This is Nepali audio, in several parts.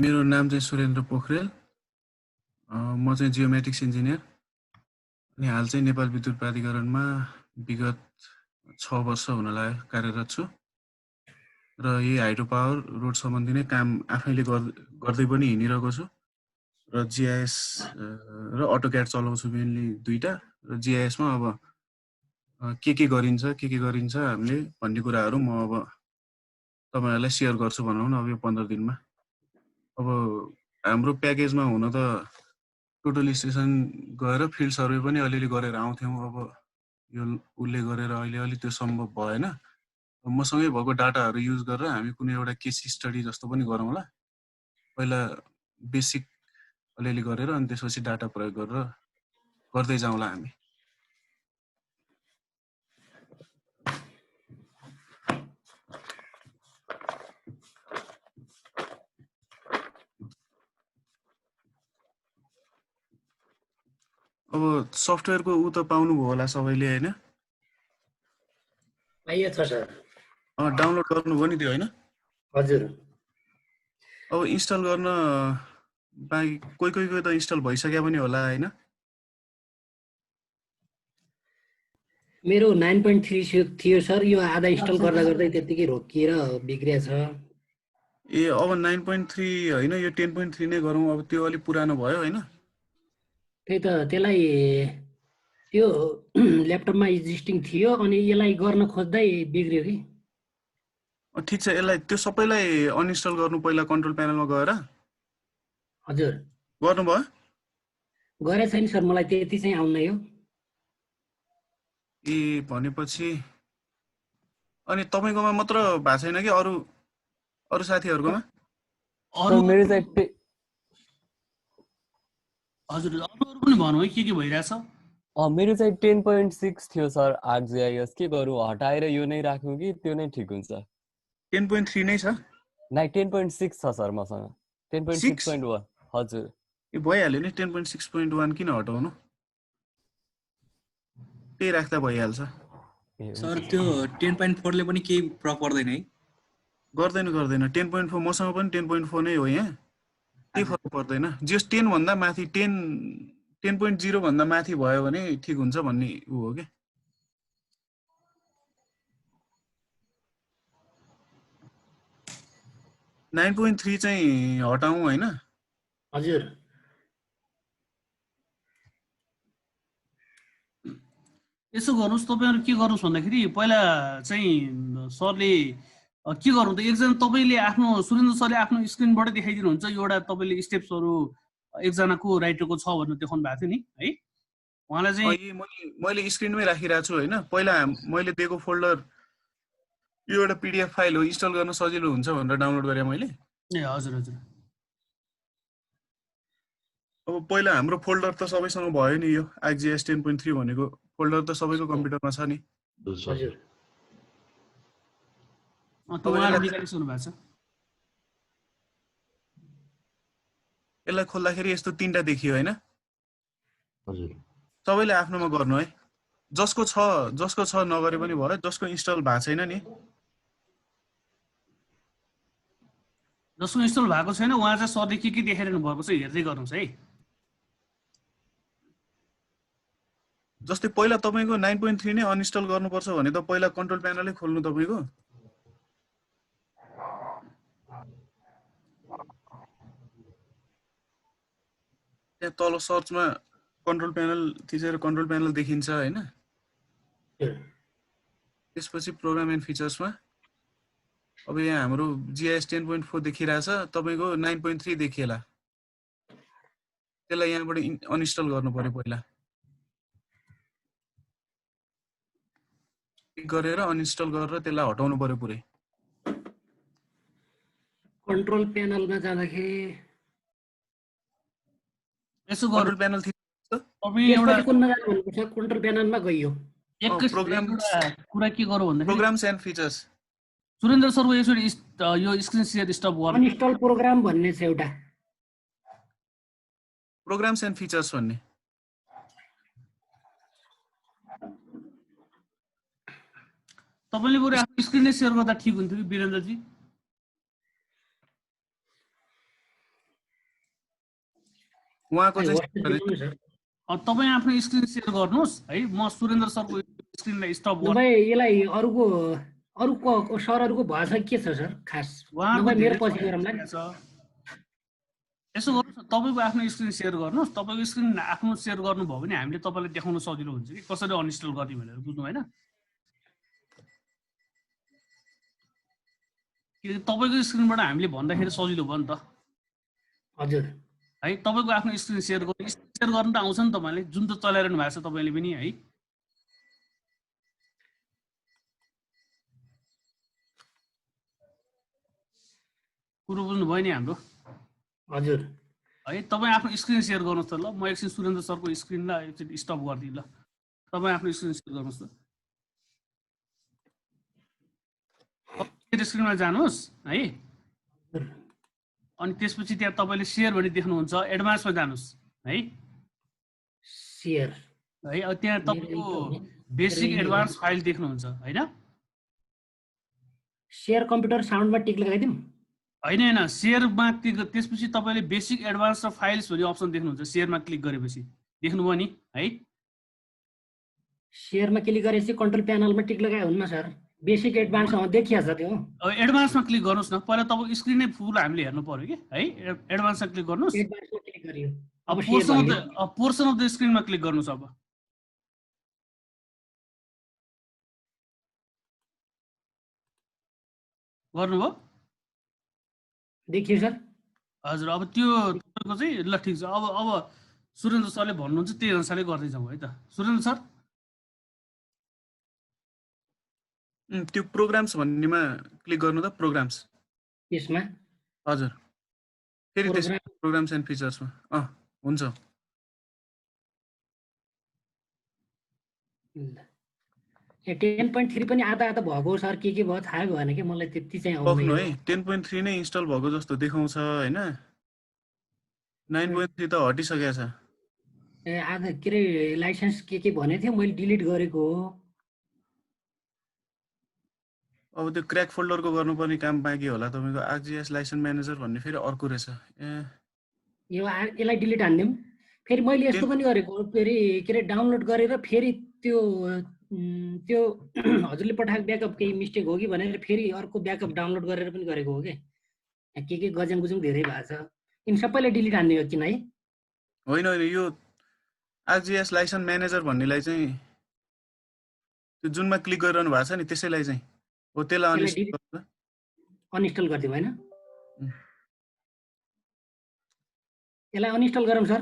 मेरो नाम चाहिँ सुरेन्द्र पोखरेल। म चाहिँ जियोमेट्रिक्स इन्जिनियर अनि हाल चाहिँ नेपाल विद्युत प्राधिकरणमा विगत 6 वर्ष हुन लाग्यो कार्यरत छु र यही हाइड्रो पावर रोड सम्बन्धी नै काम आफैले गर्दै पनि हिँडिरहेको छु र जीआईएस र अटोक्याड चलाउँछु मेनली दुईटा र जीआईएसमा अब के गरिन्छ हामीले भन्ने कुराहरू म अब तपाईहरुलाई शेयर गर्छु भनौँ न अब यो 15 दिनमा। अब हाम्रो प्याकेजमा हुन त टोटल स्टेसन गएर फिल्ड सर्वे पनि अलिअलि गरेर आउँथ्यौँ। अब यो उसले गरेर अहिले अलि त्यो सम्भव भएन। मसँगै भएको डाटाहरू युज गरेर हामी कुनै एउटा केस स्टडी जस्तो पनि गरौँला। पहिला बेसिक अलिअलि गरेर अनि त्यसपछि डाटा प्रयोग गरेर गर्दै जाउँला हामी। अब सफ्टवेयरको उ त पाउनुभयो होला सबैले हैन? आइएछ सर। डाउनलोड गर्नुभयो नि त्यो हैन? हजुर। अब इन्स्टल गर्न बाँकी कोही त इन्स्टल भइसक्यो पनि होला हैन? मेरो 9.3 थियो सर, यो आधा इन्स्टल गर्दा गर्दै त्यतिकै रोकिएर बिग्रिएछ। ए अब 9.3 हैन, यो 10.3 नै गरौँ। अब त्यो अलि पुरानो भयो हैन? त्यही त, त्यसलाई त्यो ल्यापटपमा एक्जिस्टिङ थियो अनि यसलाई गर्न खोज्दै बिग्रियो कि। ठिक छ, यसलाई त्यो सबैलाई अनइन्स्टल गर्नु पहिला कन्ट्रोल प्यानलमा गएर। हजुर। गर्नुभयो? गरे छैन सर, मलाई त्यति चाहिँ आउन यो। ए भनेपछि अनि तपाईकोमा मात्र भएको छैन कि अरु साथीहरुकोमा? अरु मेरो चाहिँ हजुर अरु पनि भन्नु है के भइराछ? मेरो चाहिँ 10.6 थियो सर आरजीआईएस। के गरौँ, हटाएर यो नै राखौँ कि त्यो नै ठिक हुन्छ? 10.3 नै छ? नाइ 10.6 छ सर मसँग। 10.6.1 हजुर। ए भइहाल्यो नि, 10.6.1 किन हटाउनु? त्यही राख्दा भइहाल्छ। सर त्यो 10.4 ले पनि केही प्रक पर्दैन है? गर्दैन 10.4 मसँग पनि 10.4 नै हो यहाँ। केही फरक पर्दैन। जस 10 भन्दा माथि 10.0 भन्दा माथि भयो भने ठीक हुन्छ भन्ने उ हो के। नाइन 9.3 चाहिँ हटाउँ हैन? हजुर। यसो गर्नुस्, तपाईहरु के गर्नुस् भन्दाखेरि पहिला चाहिँ सरले के गर्नु त, एकजना तपाईले आफ्नो सुरेन्द्र सरले आफ्नो स्क्रिनबाट देखाइदिनुहुन्छ एउटा तपाईले स्टेप्सहरु एकजनाको राइटरको छ भनेर देखाउनु भएको थियो नि है? उहाँलाई चाहिँ मैले स्क्रिनमै राखिरहेको छु हैन? पहिला मैले दिएको फोल्डर यो एउटा पीडीएफ फाइल हो, इन्स्टल गर्न सजिलो हुन्छ भनेर डाउनलोड गरे मैले। ए हजुर हजुर। अब पहिला हाम्रो फोल्डर त सबैसँग भयो नि, यो आरजीएस 10.3 भनेको फोल्डर त सबैको कम्प्युटरमा छ नि। हजुर। यसलाई खोल्दाखेरि यस्तो 3टा देखियो हैन? हजुर। सबैले आफ्नोमा गर्नु है। जसको छ नगरे पनि भयो, जसको इन्स्टल भएको छैन नि। जसको इन्स्टल भएको छैन उहाँ चाहिँ सरले के देखाइरहनु भएको छ हेर्दै गर्नुस् है। जस्तै पहिला तपाईको 9.3 नै अनइन्स्टल गर्नुपर्छ भने त पहिला कन्ट्रोल प्यानलै खोल्नु तपाईको। त्यहाँ तल सर्चमा कन्ट्रोल प्यानल थिचेर कन्ट्रोल प्यानल देखिन्छ हैन? त्यसपछि प्रोग्राम एन्ड फिचर्समा अब यहाँ हाम्रो जीआईएस 10.4 देखिरहेछ, तपाईको 9.3 देखिएला। त्यसलाई यहाँबाट अनइन्स्टल गर्नु पर्यो पहिला। गरेर अनइन्स्टल गरेर त्यसलाई हटाउनु पर्यो पुरै। कन्ट्रोल प्यानलमा जाँदाखेरि यसो कन्ट्रोल प्यानल थियो तपाईँ एउटा कुन नजानु भन्नुपर्छ? कन्ट्रोल प्यानलमा गइयो। प्रोग्राम कुरा के गरौ भन्दाखेरि प्रोग्राम्स एन्ड फिचर्स। सुरेन्द्र सरको यसरी यो स्क्रिन शेयर स्टप गर्नु। अनइन्स्टल प्रोग्राम भन्ने छ एउटा। प्रोग्राम्स एन्ड फिचर्स भन्ने। तपाईले बरु आफ्नो स्क्रिन शेयर गर्दा ठीक हुन्थ्यो कि वीरेन्द्र जी? उहाँको खै, चाहिँ होस्ट दिनु सर। तपाईँ आफ्नो स्क्रिन सेयर गर्नुहोस् है, म सुरेन्द्र सरको स्क्रिनलाई स्टप गर्छु। नभए यसलाई अरूको सरहरूको भएछ के छ सर खास? उहाँको नभए मेरो धेरै पछि गरौँला नि। छ। यसो गर्नुहोस् न, तपाईँको आफ्नो स्क्रिन सेयर गर्नुहोस्। तपाईँको स्क्रिन आफ्नो सेयर गर्नुभयो भने हामीले तपाईँलाई देखाउन सजिलो हुन्छ कि कसरी अनइन्स्टल गर्ने भनेर, बुझ्नु भएन? किनकि तपाईँको स्क्रिनबाट हामीले भन्दाखेरि सजिलो भयो नि त हजुर है। तपाईँको आफ्नो स्क्रिन सेयर गर्नु, स्क्रिन सेयर गर्नु त आउँछ नि तपाईँले, जुन त चलाइरहनु भएको छ तपाईँले पनि है। कुरो बुझ्नुभयो नि हाम्रो हजुर है। तपाईँ आफ्नो स्क्रिन सेयर गर्नुहोस् त ल। म एकछिन सुरेन्द्र सरको स्क्रिनलाई एकचोटि स्टप गरिदिएँ ल। तपाईँ आफ्नो स्क्रिन सेयर गर्नुहोस् त। स्क्रिनमा जानुहोस् है, अनि त्यसपछि त्यहाँ तपाईँले सेयर भन्ने देख्नुहुन्छ, एडभान्समा जानुहोस् है। सेयर है अब त्यहाँ तपाईँको बेसिक एडभान्स फाइल देख्नुहुन्छ होइन? सेयर कम्प्युटर साउन्डमा टिक लगाइदिउँ। होइन सेयरमा क्लिक त्यसपछि तपाईँले बेसिक एडभान्स र फाइल्स भन्ने अप्सन देख्नुहुन्छ। सेयरमा क्लिक गरेपछि देख्नुभयो नि है। सेयरमा क्लिक गरेपछि कन्ट्रोल प्यानलमा टिक लगाए हुन्न सर? बेसिक एडभान्स देखिहाल्छ त्यो। अब एडभान्समा क्लिक गर्नुहोस् न। पहिला तपाईँको स्क्रिन नै फुल हामीले हेर्नु पर्यो कि है। एडभान्समा क्लिक गर्नुहोस्। एडभान्समा क्लिक गरियो। अब पोर्सन अफ द स्क्रिनमा क्लिक गर्नुहोस्। अब गर्नुभयो? देखियो सर? हजुर। अब त्यो तपाईँको चाहिँ ल ठिक छ। अब सुरेन्द्र सरले भन्नुहुन्छ त्यही अनुसारले गर्दै जाउँ है त। सुरेन्द्र सर त्यो प्रोग्राम्स भन्नेमा क्लिक गर्नु त, प्रोग्राम्स यसमा हजुर। फेरि त्यसमा प्रोग्राम्स एन्ड फिचर्समा हुन्छ। 10.3 पनि आधा भएको सर, के भयो थाहा भएन कि मलाई। त्यति चाहिँ सक्नु है। आउँदैन। 10.3 नै इन्स्टल भएको जस्तो देखाउँछ होइन? 9.3 त हटिसकेको छ। ए आधा के अरे लाइसेन्स के भनेको थियो, मैले डिलिट गरेको हो। अब त्यो क्र्याक फोल्डरको गर्नुपर्ने काम बाँकी होला तपाईँको। आरजिएस लाइसेन्स म्यानेजर भन्ने फेरि अर्को रहेछ। यसलाई डिलिट हानिदिउँ। फेरि मैले यस्तो पनि गरेको, फेरि के अरे डाउनलोड गरेर फेरि त्यो हजुरले पठाएको ब्याकअप केही मिस्टेक हो कि भनेर फेरि अर्को ब्याकअप डाउनलोड गरेर पनि गरेको हो कि के गजन गुजुङ धेरै भएको छ। यिनी सबैलाई डिलिट हान्ने हो किन है? होइन यो आरजिएस लाइसेन्स म्यानेजर भन्नेलाई चाहिँ त्यो जुनमा क्लिक गरिरहनु भएको छ नि त्यसैलाई चाहिँ हो, त्यसलाई अनइन्स्टल गरिदिउँ होइन? यसलाई अनइन्स्टल गरौँ सर?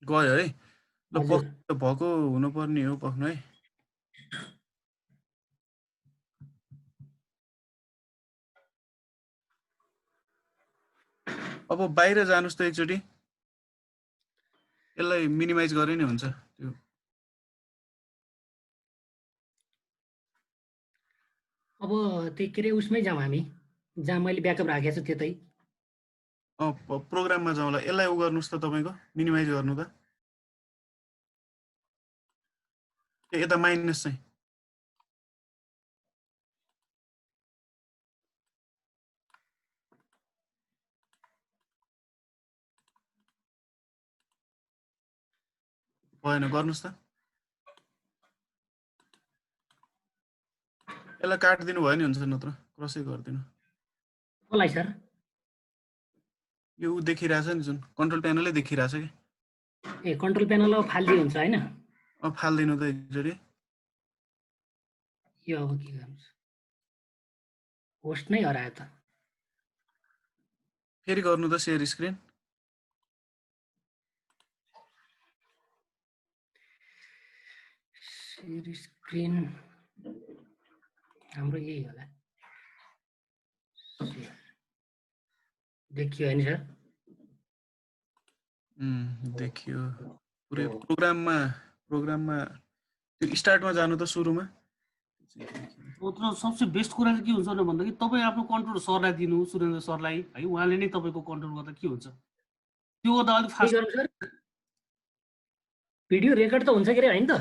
गयो है। ल भएको हुनुपर्ने हो पक्नु है। अब बाहिर जानुहोस् त एकचोटि। यसलाई मिनिमाइज गरे नि हुन्छ त्यो। अब त्यो के अरे उसमै जाउँ हामी, जहाँ मैले ब्याकअप राखेको छु त्यतै। प्रोग्राममा जाउँला। यसलाई उ गर्नुहोस् त, तपाईँको मिनिमाइज गर्नु त। यता माइनस चाहिँ भएन, गर्नुहोस् त। यसलाई काटिदिनु भयो नि हुन्छ, नत्र क्रसै गरिदिनु। कसलाई सर? यो ऊ देखिरहेछ नि, जुन कन्ट्रोल प्यानलै देखिरहेछ कि। ए कन्ट्रोल प्यानल अब फाल्दै हुन्छ होइन? फाल्दिनु त एकचोटि। यो अब के गर्नु? होस्ट नै हरायो त। फेरि गर्नु त सेयर स्क्रिन। सेयर स्क्रिन हाम्रो यही होला। देखियो होइन सर? देखियो पुरै। प्रोग्राममा त्यो स्टार्टमा जानु त, सुरुमा। सबसे बेस्ट कुरा चाहिँ के हुन्छ भन्दाखेरि तपाईँ आफ्नो कन्ट्रोल सरलाई दिनु, सुरेन्द्र सरलाई है। उहाँले नै तपाईँको कन्ट्रोल गर्दा के हुन्छ त्यो गर्दा अलिक फास्ट। भिडियो रेकर्ड त हुन्छ कि होइन त?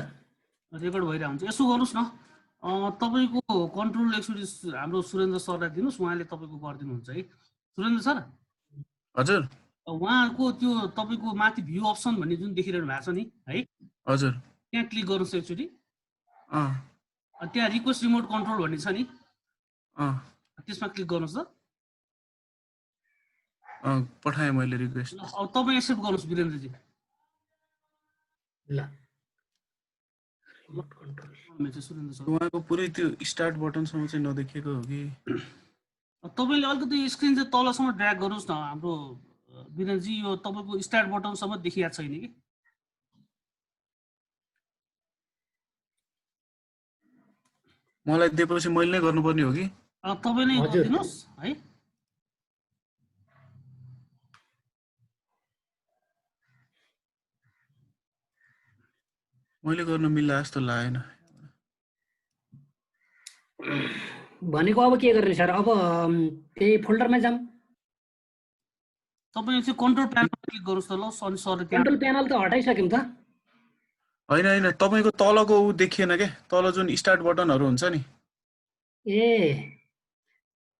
रेकर्ड भइरहेको हुन्छ। यसो गर्नुहोस् न, तपाईँको कन्ट्रोल एकचोटि हाम्रो सुरेन्द्र सरलाई दिनुहोस्, उहाँले तपाईँको गरिदिनुहुन्छ है। सुरेन्द्र सर, हजुर उहाँको त्यो तपाईँको माथि भ्यू अप्सन भन्ने जुन देखिरहनु भएको छ नि है, हजुर त्यहाँ क्लिक गर्नुहोस् एकचोटि। अँ त्यहाँ रिक्वेस्ट रिमोट कन्ट्रोल भन्ने छ नि, अँ त्यसमा क्लिक गर्नुहोस् त। पठाएँ मैले रिक्वेस्ट। ल अब तपाईँ एक्सेप्ट गर्नुहोस् वीरेन्द्रजी। ल रिमोट कन्ट्रोल सुरेन्द्र सर, उहाँको पुरै त्यो स्टार्ट बटनसम्म चाहिँ नदेखिएको हो कि? तपाईँले अलिकति स्क्रिन चाहिँ तलसम्म ड्र्याग गर्नुहोस् न हाम्रो वीरेन्द्रजी। यो तपाईँको स्टार्ट बटनसम्म देखिएको छैन कि? मलाई दिएपछि मैले नै गर्नुपर्ने हो कि? तपाईँ नै गरिदिनुहोस् है। मैले गर्न मिल्ला जस्तो लागेन। भनेको अब के गर्ने सर? अब त्यही फोल्डरमा जाऊँ। तपाईँ चाहिँ कन्ट्रोल प्यानलमा क्लिक गर्नुहोस् त। ल अनि सरले त्यहाँ कन्ट्रोल प्यानल त हटाइसक्यौँ त। होइन होइन, तपाईँको तलको ऊ देखिएन के? तल जुन स्टार्ट बटनहरू हुन्छ नि, ए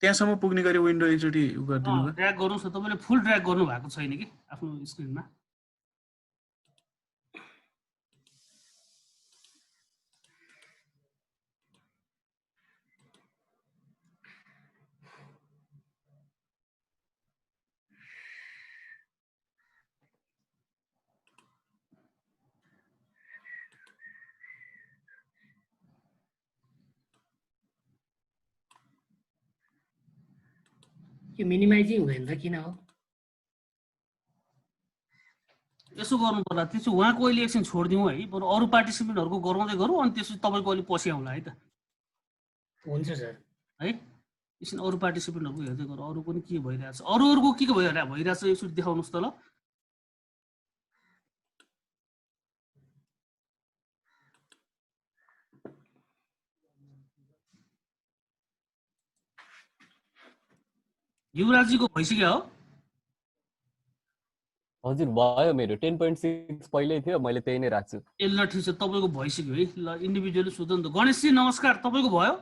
त्यहाँसम्म पुग्ने गरी विन्डो एकचोटि उ गरिदिनु भयो। ड्र्याग गर्नुहोस् न। तपाईँले फुल ड्र्याग गर्नु भएको छैन कि आफ्नो स्क्रिनमा? यो मिनिमाइजै हुँदैन त किन हो? यसो गर्नु पर्ला। त्यसो उहाँको अहिले एकछिन छोडिदिउँ है, बरु अरू पार्टिसिपेन्टहरूको गराउँदै गरौँ अनि त्यसपछि तपाईँको अहिले पछि आउँला है त। हुन्छ सर। है एकछिन अरू पार्टिसिपेन्टहरूको हेर्दै गरौँ, अरू पनि के भइरहेछ, अरूहरूको के भइरहेछ एकचोटि देखाउनुहोस् त ल। युवराजजीको भइसक्यो हो? हजुर भयो, मेरो 10.6 पहिल्यै थियो, मैले त्यही नै राख्छु। ए ल ठिक छ, तपाईँको भइसक्यो है। ल इन्डिभिजुअली सोध्नु त। गणेशजी नमस्कार, तपाईँको भयो?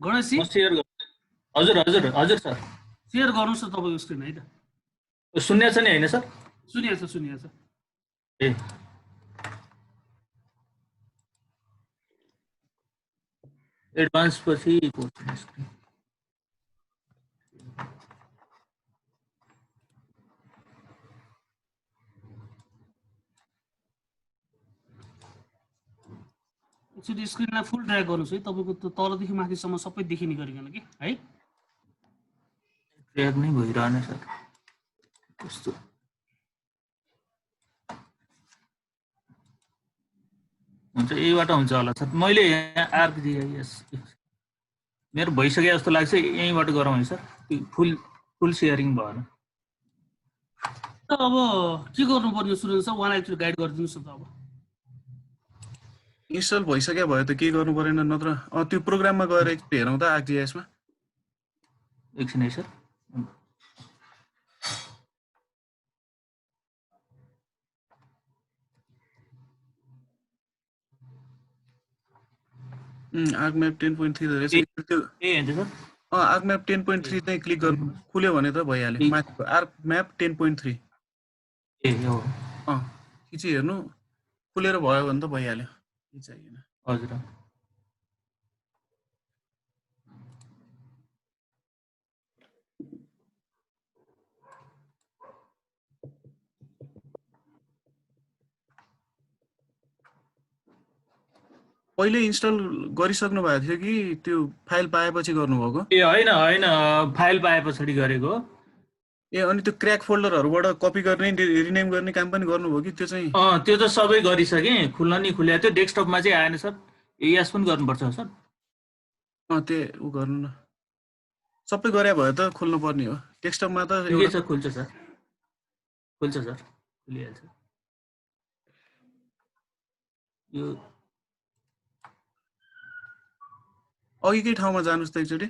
गणेशजी हजुर हजुर हजुर सर, सेयर गर्नुहोस् न तपाईँको स्क्रिन है त। सुन्ने छ नि होइन सर? सुनिएको छ सुनिएको छ। ए एडभान्स पछि एकचोटि स्क्रिनलाई फुल ड्र्याग गर्नुहोस् है, तपाईँको त्यो तलदेखि माथिसम्म सबै देखिने गरिकन कि है। ड्र्याग नै भइरहेन सर, कस्तो हुन्छ? यहीबाट हुन्छ होला सर। मैले यहाँ आरजिआइएस मेरो भइसक्यो जस्तो लाग्छ, यहीँबाट गरौँ है सर। फुल सेयरिङ भएन। अब के गर्नुपर्ने सुरेन्द्र सर, उहाँलाई एकचोटि गाइड गरिदिनुहोस् न त। अब इन्स्टल भइसक्यो भयो त केही गर्नु परेन, नत्र त्यो प्रोग्राममा गएर एकचोटि हेरौँ त आरजिआइएसमा। एकछिन है सर। आर्कम्याप 10.3 रहेछ त्यो। ए हुन्छ सर। आर्कम्याप 10.3 चाहिँ क्लिक गर्नु, खुल्यो भने त भइहाल्यो। माथिको आर्कम्याप 10.3 ए हो, खिची हेर्नु, खुलेर भयो भने त भइहाल्यो, के चाहिएन। हजुर। पहिले इन्स्टल गरिसक्नु भएको थियो कि त्यो फाइल पाएपछि गर्नुभएको? ए होइन होइन, फाइल पाए पछाडि गरेको। ए अनि त्यो क्र्याक फोल्डरहरूबाट कपी गर्ने रिनेम गर्ने काम पनि गर्नुभयो कि? त्यो चाहिँ त्यो त सबै गरिसकेँ, खुल्न नि खुल्या थियो। डेस्कटपमा चाहिँ आएन सर। एयास पनि गर्नुपर्छ सर? त्यो उ गर्नु न, सबै गरे भयो त खोल्नु पर्ने हो। डेस्कटपमा त ठिकै छ, खुल्छ सर, खुल्छ सर, खुलिहाल्छ। यो अघिकै ठाउँमा जानुहोस् त एकचोटि।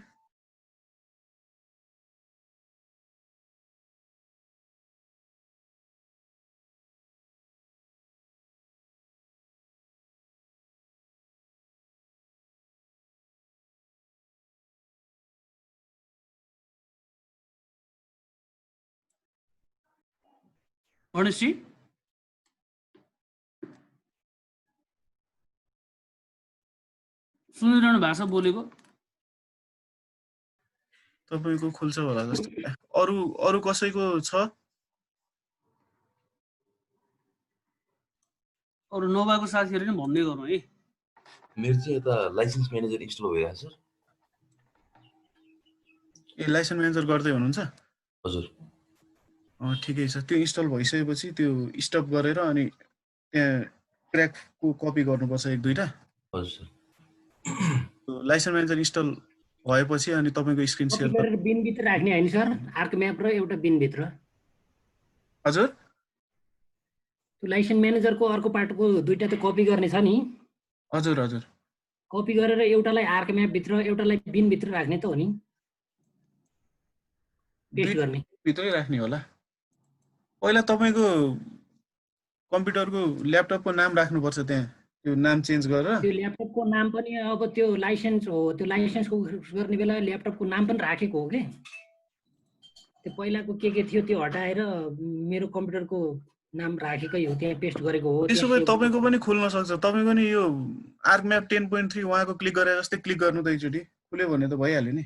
गणेशजी सुनिरहनु भएको छ बोलेको? तपाईँको खुल्छ होला जस्तो। अरू कसैको छ? अरू नभएको साथीहरूले नि भन्दै गरौँ है। मेरो चाहिँ यता लाइसेन्स म्यानेजर इन्स्टल भइरहेको छ सर। ए लाइसेन्स म्यानेजर गर्दै हुनुहुन्छ? हजुर। ठिकै छ। त्यो इन्स्टल भइसकेपछि त्यो स्टप गरेर अनि त्यहाँ क्र्याकको कपी गर्नुपर्छ 1-2टा। हजुर सर। लाइसेन्स म्यानेजर इन्स्टल भएपछि अनि तपाईँको स्क्रिन कपी सेयर गरेर बिनभित्र राख्ने होइन सर, आर्क म्याप र एउटा बिनभित्र। हजुर त्यो लाइसेन्स म्यानेजरको अर्को पार्टको 2टा त कपी गर्ने छ नि। हजुर हजुर कपी गरेर एउटालाई आर्क म्याप भित्र एउटालाई बिनभित्र राख्ने त हो नि, पेस्ट गर्ने। भित्रै राख्ने होला। पहिला तपाईँको कम्प्युटरको ल्यापटपको नाम राख्नुपर्छ त्यहाँ, त्यो नाम चेन्ज गरेर। त्यो ल्यापटपको नाम पनि अब त्यो लाइसेन्स हो, त्यो लाइसेन्सको गर्ने बेला ल्यापटपको नाम पनि राखेको हो कि। त्यो पहिलाको के थियो त्यो हटाएर मेरो कम्प्युटरको नाम राखेकै हो, त्यहाँ पेस्ट गरेको हो। त्यसो भए तपाईँको पनि खुल्न सक्छ। तपाईँको नि यो आर्क म्याप 10.3 उहाँको क्लिक गरेर जस्तै क्लिक गर्नु त एकचोटि, खुल्यो भने त भइहाल्यो नि।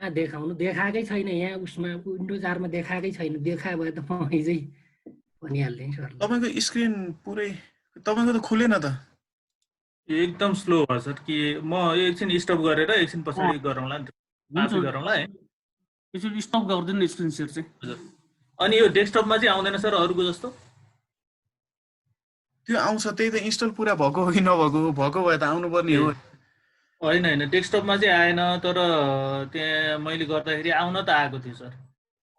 देखाउनु देखाएकै छैन यहाँ, उसमा विन्डोज 8मा देखाएकै छैन। देखाए भए त म हिजै भनिहाल्थेँ सर। तपाईँको स्क्रिन पुरै तपाईँको त खुलेन त। एकदम स्लो भयो सर कि म एकछिन स्टप गरेर एकछिन पछाडि गरौँला नि, माफी गरौँला है। यसरी स्टप गर्दैन स्क्रिन सेयर चाहिँ। हजुर। अनि यो डेस्कटपमा चाहिँ आउँदैन सर अरूको जस्तो? त्यो आउँछ, त्यही त इन्स्टल पुरा भएको हो कि नभएको हो। भएको भए त आउनुपर्ने हो। होइन डेस्कटपमा चाहिँ आएन, तर त्यहाँ मैले गर्दाखेरि आउन त आएको थियो सर।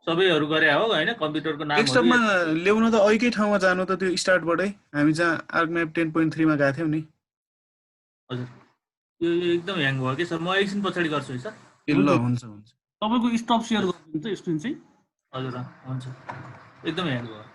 सबैहरू गरे हो होइन, कम्प्युटरको नाम। डेस्कटपमा ल्याउन त अहिकै ठाउँमा जानु त, त्यो स्टार्टबाटै हामी जहाँ आर्क म्याप 10.3 मा गएको थियौँ नि। हजुर यो एकदम ह्याङ भयो कि सर, म एकछिन पछाडि गर्छु है सर। ल हुन्छ हुन्छ। तपाईँको स्टप सेयर गरिदिनु त स्क्रिन चाहिँ। हजुर हुन्छ, एकदम ह्याङ भयो।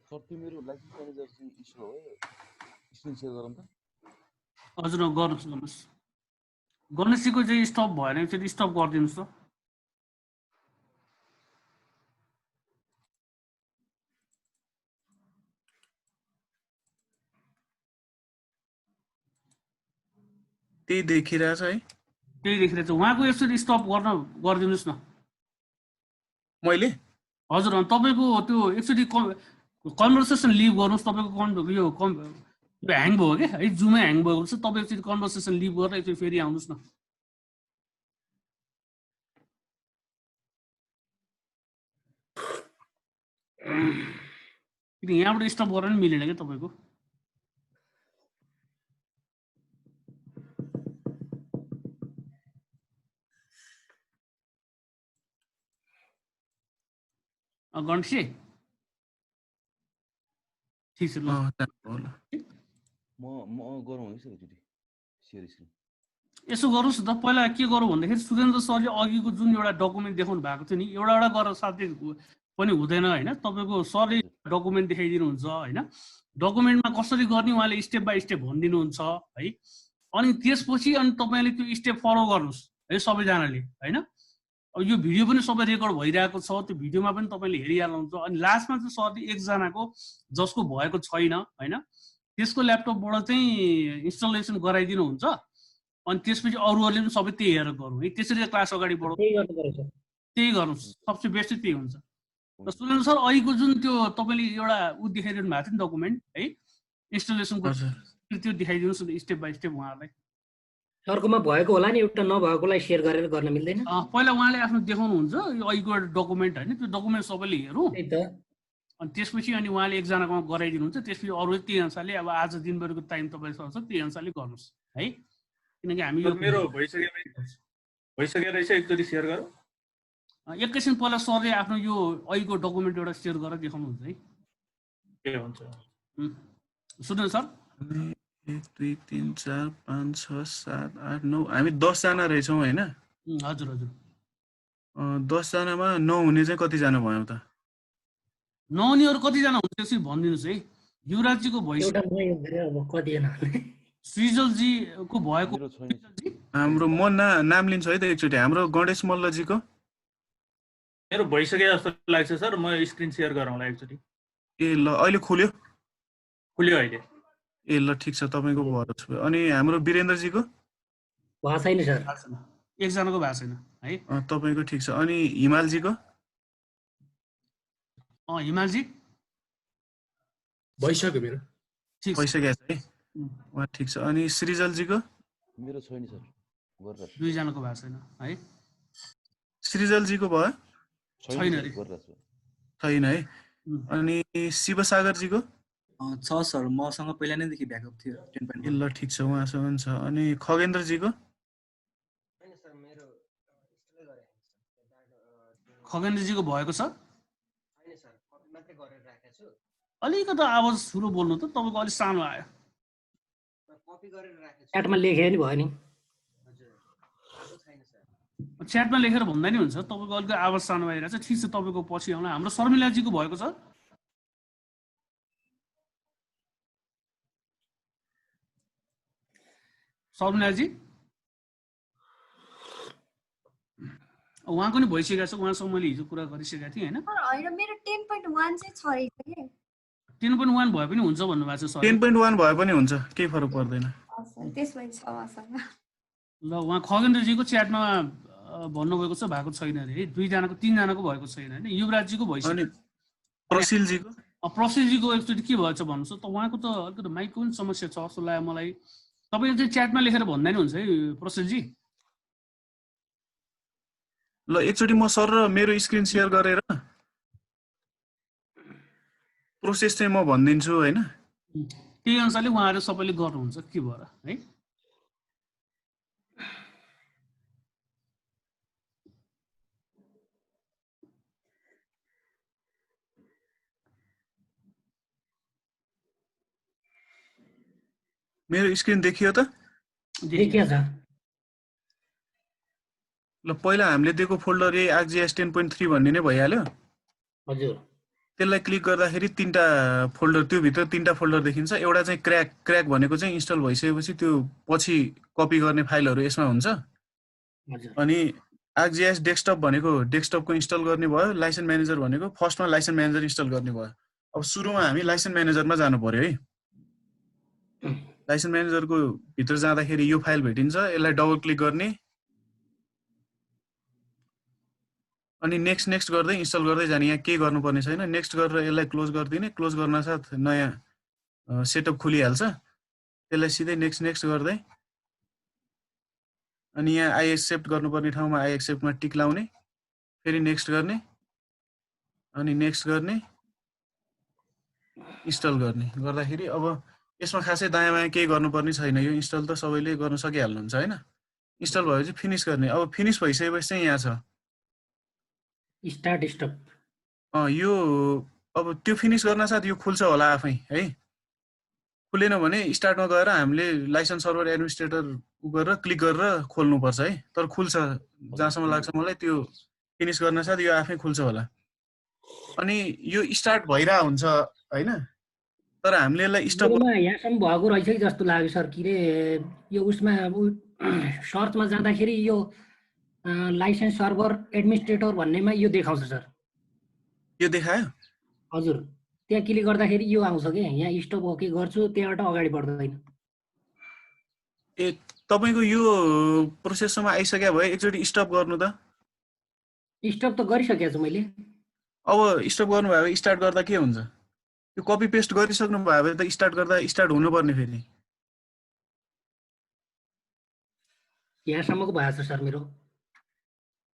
सर त्यो मेरो लाइसेन्स म्यानेजर चाहिँ इस्यु हो, स्क्रिन सेयर गरौँ त? हजुर गर्नुहोस्। गणेशजीको चाहिँ स्टप भएन, एकचोटि स्टप गरिदिनुहोस् त। त्यही देखिरहेछ है, त्यही देखिरहेछ। उहाँको यसरी स्टप गरिदिनुहोस् न मैले। हजुर तपाईँको त्यो एकचोटि कन्भर्सेसन लिभ गर्नुहोस्। तपाईँको यो ह्याङ भयो क्या है, जुमै ह्याङ भएको छ। तपाईँ एकचोटि कन्भर्सेसन लिभ गरेर एकचोटि फेरि आउनुहोस् न। किन यहाँबाट स्टप गरेर पनि मिलेन क्या तपाईँको। गणेशजी ठिक छ ल। म गरौँ है सर एकचोटि सेयर स्क्रिन। यसो गर्नुहोस् न त, पहिला के गरौँ भन्दाखेरि सुरेन्द्र सरले अघिको जुन एउटा डकुमेन्ट देखाउनु भएको थियो नि, एउटा गरेर साथै पनि हुँदैन होइन। तपाईँको सरले डकुमेन्ट देखाइदिनुहुन्छ होइन, डकुमेन्टमा कसरी गर्ने उहाँले स्टेप बाई स्टेप भनिदिनुहुन्छ है। अनि त्यसपछि अनि तपाईँले त्यो स्टेप फलो गर्नुहोस् है सबैजनाले होइन। अब यो भिडियो पनि सबै रेकर्ड भइरहेको छ, त्यो भिडियोमा पनि तपाईँले हेरिहाल्नुहुन्छ। अनि लास्टमा चाहिँ सरले एकजनाको जसको भएको छैन होइन, त्यसको ल्यापटपबाट चाहिँ इन्स्टलेसन गराइदिनुहुन्छ। अनि त्यसपछि अरूहरूले पनि सबै त्यही हेरेर गरौँ है, त्यसरी क्लास अगाडि बढाउँ। त्यही गर्नुहोस्, सबसे बेस्ट त्यही हुन्छ। र सुरेन्द्र सर अहिलेको जुन त्यो तपाईँले एउटा देखाइदिनु भएको थियो नि डकुमेन्ट है, इन्स्टलेसनको त्यो देखाइदिनुहोस् न स्टेप बाई स्टेप उहाँहरूलाई। सरकोमा भएको होला नि, एउटा नभएकोलाई सेयर गरेर गर्न मिल्दैन? पहिला उहाँले आफ्नो देखाउनुहुन्छ यो अहिलेको एउटा डकुमेन्ट होइन, त्यो डकुमेन्ट सबैले हेरौँ। अनि त्यसपछि अनि उहाँले एकजनाकोमा गराइदिनुहुन्छ। त्यसपछि अरू त्यही अनुसारले अब आज दिनभरिको टाइम तपाईँसँग छ, त्यही अनुसारले गर्नुहोस् है। किनकि हामी यो मेरो भइसक्यो रहेछ, एकचोटि सेयर गरौँ। एकैछिन पहिला सरले आफ्नो यो अहिलेको डकुमेन्ट एउटा सेयर गरेर देखाउनुहुन्छ है। के हुन्छ सुन्नु सर। 1 2 3 4 5 6 7 8 9 हामी 10 जना रहेछौँ होइन। हजुर हजुर 10 जनामा नहुने चाहिँ कतिजना भयो त? नहुनेहरू कतिजना हुन्छ यसरी भनिदिनुहोस् है। युवराजजीको एउटा भइसक्यो, म यो गरेर अब कतिजना सृजलजीको भएको। मेरो छैन सर। सृजलजी हाम्रो म नाम लिन्छु है त एकचोटि। हाम्रो गणेश मल्लजीको मेरो भइसक्यो जस्तो लाग्छ सर, म स्क्रिन सेयर गरौँला एकचोटि। ए ल अहिले खुल्यो। खुल्यो अहिले। ए ल ठिक छ, तपाईँको भएर छु। अनि हाम्रो वीरेन्द्रजीको भएको छैन सर। भएको छैन, एकजनाको भएको छैन है। तपाईँको ठिक छ। अनि हिमालजीको हिमालजी भइसक्यो मेरो। ठिक छ, भइसकेको छ है, उहाँ ठिक छ। अनि सृजलजीको मेरो छैन सर, गरिरहेको छु। दुईजनाको भएको छैन है। सृजलजीको भयो छैन सर, अरे। गरिरहेको छु। छैन है। अनि शिवसागरजीको छ सर, मसँग पहिला नैदेखि ब्याकअप थियो 10.4। ए ल ठिक छ, उहाँसँग पनि छ। अनि खगेन्द्रजीको खगेन्द्रजीको भएको छ। अलिकति आवाज ठुलो बोल्नु त, तपाईँको अलिक सानो आयो। च्याटमा लेखे नि भयो नि। च्याटमा लेखेर भन्दा नि हुन्छ, तपाईँको अलिकति आवाज सानो आइरहेको छ। ठिक छ, तपाईँको पछि आउला। हाम्रो शर्मिलाजीको भएको छ। शर्मिलाजी उहाँको नि भइसकेको छ, उहाँसँग मैले हिजो कुरा गरिसकेको थिएँ होइन। होइन मेरो 10.1 चाहिँ छ रहेछ के। 10.1 भए पनि हुन्छ भन्नुभएको छ सर। 10.1 भए पनि हुन्छ, केही फरक पर्दैन। त्यसमा छ मसँग। ल उहाँ खगेन्द्रजीको च्याटमा भन्नुभएको छ भएको छैन अरे है। दुईजनाको तीनजनाको भएको छैन होइन। युवराजजीको अनि भइसक्यो। प्रसिलजीको प्रसिलजीको एकचोटि के भएछ भन्नुहोस् त। उहाँको त अलिकति माइकको पनि समस्या छ जस्तो लाग्यो मलाई। तपाईँले चाहिँ च्याटमा लेखेर भन्दा नि हुन्छ है प्रसिलजी। ल एकचोटि म सर र मेरो स्क्रिन सेयर गरेर प्रोसेस चाहिँ म भनिदिन्छु होइन। त्यही अनुसारले उहाँहरू सबैले गर्नुहुन्छ के भएर है। मेरो स्क्रिन देखियो त? देखिया छ। ल पहिला हामीले दिएको फोल्डर यही ArcGIS 10.3 भन्ने नै भइहाल्यो। हजुर। त्यसलाई क्लिक गर्दाखेरि तीनटा फोल्डर, त्यो भित्र तीनटा फोल्डर देखिन्छ। एउटा चाहिँ क्र्याक भनेको चाहिँ इन्स्टल भइसकेपछि त्यो पछि कपी गर्ने फाइलहरू यसमा हुन्छ। हजुर। अनि ArcGIS डेस्कटप भनेको डेस्कटपको इन्स्टल गर्ने भयो। लाइसेन्स म्यानेजर भनेको फर्स्टमा लाइसेन्स म्यानेजर इन्स्टल गर्ने भयो। अब सुरुमा हामी लाइसेन्स म्यानेजरमा जानु पर्यो है। लाइसेन्स म्यानेजरको भित्र जाँदाखेरि यो फाइल भेटिन्छ, यसलाई डबल क्लिक गर्ने अनि नेक्स्ट गर्दै इन्स्टल गर्दै जाने। यहाँ केही गर्नुपर्ने छैन। नेक्स्ट गरेर यसलाई क्लोज गरिदिने। क्लोज गर्न साथ नयाँ सेटअप खुलिहाल्छ। त्यसलाई सिधै नेक्स्ट गर्दै अनि यहाँ आई एक्सेप्ट गर्नुपर्ने ठाउँमा आई एक्सेप्टमा टिक लाउने, फेरि नेक्स्ट गर्ने अनि नेक्स्ट गर्ने, इन्स्टल गर्ने। गर्दाखेरि अब यसमा खासै दायाँ बायाँ केही गर्नुपर्ने छैन। यो इन्स्टल त सबैले गर्न सकिहाल्नुहुन्छ होइन। इन्स्टल भएपछि फिनिस गर्ने। अब फिनिस भइसकेपछि चाहिँ यहाँ छ स्टार्ट स्टप। यो अब त्यो फिनिस गर्न साथ यो खुल्छ होला आफै है। खुलेन भने स्टार्टमा गएर हामीले लाइसेन्स सर्भर एडमिनिस्ट्रेटर गरेर क्लिक गरेर खोल्नुपर्छ है। तर खुल्छ जहाँसम्म लाग्छ मलाई, त्यो फिनिस गर्न साथ यो आफै खुल्छ होला। अनि यो स्टार्ट भइरहेको हुन्छ होइन, तर हामीले यसलाई स्टप यहाँसम्म भएको रहेछ कि जस्तो लाग्यो सर। के अरे यो उसमा सर्चमा जाँदाखेरि यो लाइसेन्स सर्भर एडमिनिस्ट्रेटर भन्नेमा यो देखाउँछ सर। यो देखायो? हजुर, त्यहाँ क्लिक गर्दाखेरि यो आउँछ कि यहाँ स्टप ओके गर्छु, त्यहाँबाट अगाडि बढ्दैन। ए तपाईँको यो प्रोसेससम्म आइसक्यो भए एकचोटि स्टप गर्नु त। स्टप त गरिसकेको छु मैले। अब स्टप गर्नुभयो भने स्टार्ट गर्दा के हुन्छ? यो कपी पेस्ट गरिसक्नु भयो भने त स्टार्ट गर्दा स्टार्ट हुनुपर्ने फेरि। यहाँसम्मको भएको छ सर मेरो।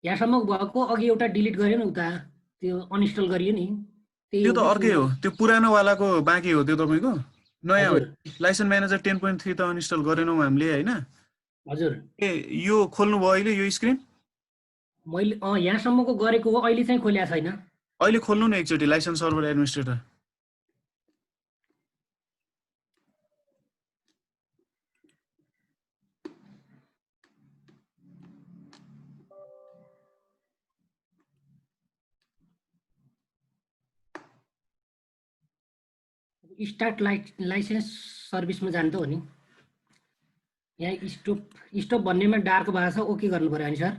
यहाँसम्मको भएको अघि एउटा डिलिट गर्यो नि उता, त्यो अनइन्स्टल गरियो नि। त्यो त अर्कै हो, त्यो पुरानो वालाको बाँकी हो त्यो तपाईँको। नयाँ हजुर। लाइसेन्स म्यानेजर 10.3 त अनइन्स्टल गरेनौँ हामीले होइन। हजुर। ए यो खोल्नु भयो अहिले यो स्क्रिन? मैले यहाँसम्मको गरेको हो, अहिले चाहिँ खोलेको छैन। अहिले खोल्नु न एकचोटि license server administrator. Start license सर्भिसमा जानु त हो नि। यहाँ स्टप भन्नेमा डार्क भएको छ, ओके गर्नु पर्यो नि सर।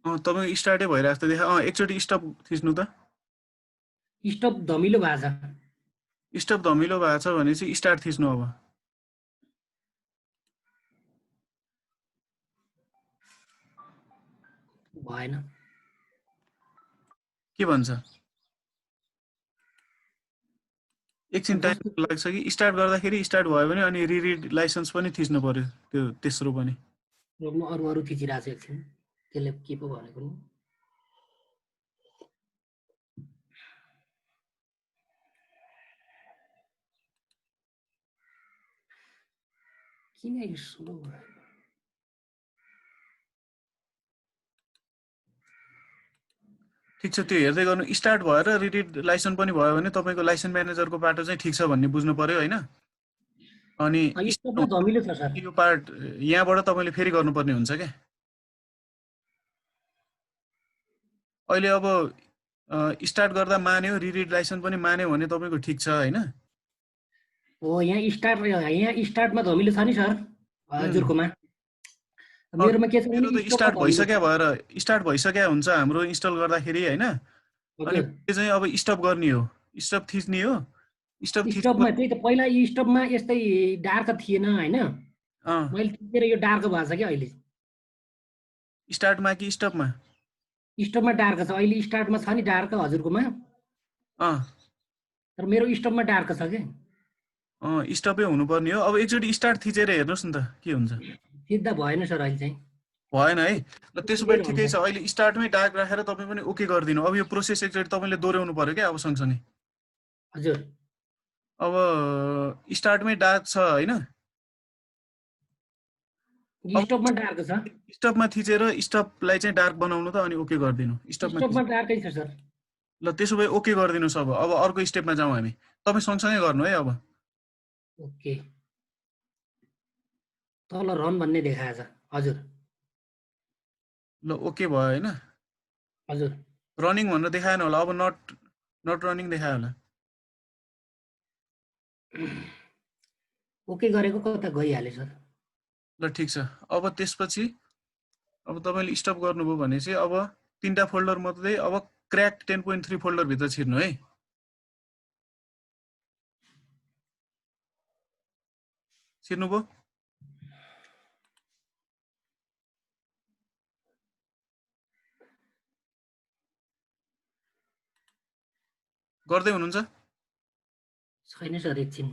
तपाईँको स्टार्टै भइरहेको जस्तो देखा। एकचोटि स्टप थिच्नु त। स्टप धमिलो भएको छ। स्टप धमिलो भएको छ भने चाहिँ स्टार्ट थिच्नु अब। भएन। के भन्छ? एकछिन टाइम लाग्छ कि स्टार्ट गर्दाखेरि स्टार्ट भयो भने अनि रिरिड लाइसेन्स पनि थिच्नु पर्यो त्यो तेस्रो पनि। म अरू थिचिरहेको छु एकछिन, त्यसले के पो भनेको नि। किन यो स्लो भयो? ठिक छ, त्यो हेर्दै गर्नु। स्टार्ट भएर रिरिड लाइसेन्स पनि भयो भने तपाईँको लाइसेन्स म्यानेजरको बाटो चाहिँ ठिक छ भन्ने बुझ्नु पर्यो होइन। अनि स्टपमा धमिलो छ सर। यो पार्ट यहाँबाट तपाईँले फेरि गर्नुपर्ने हुन्छ क्या। अहिले अब स्टार्ट गर्दा मान्यो, रिरिड लाइसेन्स पनि मान्यो भने तपाईँको ठिक छ होइन। हो, यहाँ स्टार्टमा धमिलो छ नि सर हजुरकोमा। मेरोमा के छ भने स्टार्ट भइसक्या हुन्छ हाम्रो इन्स्टल गर्दाखेरि होइन। अनि त्यो चाहिँ अब स्टप गर्ने हो, स्टप थिच्ने हो। स्टपमा त्यही त, पहिला स्टपमा यस्तै डार्क थिएन होइन, मैले थिचेर यो डार्क भएको छ क्या अहिले। स्टार्टमा कि स्टपमा? स्टपमा डार्क छ अहिले। स्टार्टमा छ नि डार्क हजुरकोमा, तर मेरो स्टपमा डार्क छ क्या। स्टपै हुनुपर्ने हो। अब एकचोटि स्टार्ट थिचेर हेर्नुहोस् न त के हुन्छ। सिद्धा भएन सर अहिले चाहिँ। भएन है। र त्यसो भए ठिकै छ, अहिले स्टार्टमै डार्क राखेर तपाईँ पनि ओके गरिदिनु। अब यो प्रोसेस एकचोटि तपाईँले दोहोऱ्याउनु पर्यो क्या अब सँगसँगै। हजुर। अब स्टार्टमै डार्क छ होइन, स्टपमा डार्क छ। स्टपमा थिचेर स्टपलाई चाहिँ डार्क बनाउनु त अनि ओके गरिदिनु। स्टपमा डार्कै छ सर। ल त्यसो भए ओके गरिदिनुहोस्। अब अर्को स्टेपमा जाउँ हामी। तपाईँ सँगसँगै गर्नु है अब। ओके, तल रन भन्ने देखाएको छ हजुर। ल ओके भयो होइन। हजुर। रनिङ भनेर देखाएन होला, अब नट रनिङ देखायो होला। ओके गरेको कता गइहाल्यो सर। ल ठिक छ। अब त्यसपछि अब तपाईँले स्टप गर्नुभयो भने चाहिँ अब 3टा फोल्डर मात्रै अब क्र्याक 10.3 फोल्डर भित्र छिर्नु है। छिर्नुभयो? गर्दै हुनुहुन्छ? छैन सर एकछिन।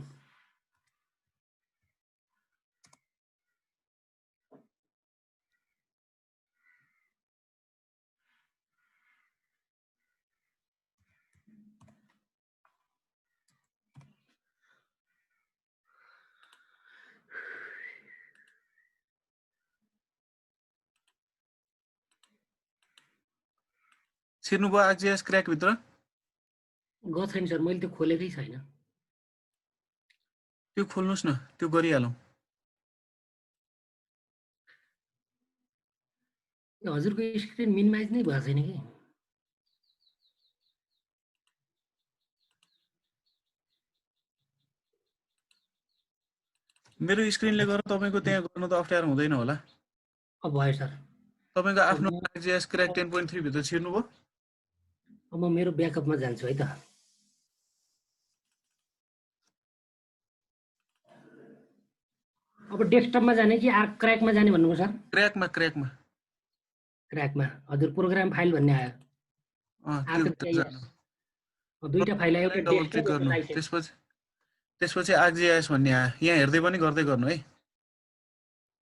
छिर्नुभयो ArcGIS क्र्याक भित्र? गएको छैन सर, मैले त्यो खोलेकै छैन। त्यो खोल्नुहोस् न, त्यो गरिहालौँ। हजुरको स्क्रिन मिनिमाइज नै भएको छैन कि? मेरो स्क्रिनले गर्दा तपाईँको त्यहाँ गर्न त अप्ठ्यारो हुँदैन होला। अब भयो सर। तपाईँको आफ्नो ArcGIS क्र्याक 10.3 भित्र छिर्नुभयो? अब म मेरो ब्याकअपमा जान्छु है त। अब डेस्कटपमा जाने कि क्र्याकमा जाने भन्नुभयो सर? क्र्याकमा हजुर। प्रोग्राम फाइल भन्ने आयो। दुईटा फाइल आयो, एउटा डेस्कटप र लाइसेन्स। त्यसपछि ArcGIS भन्ने आयो। यहाँ हेर्दै पनि गर्दै गर्नु है।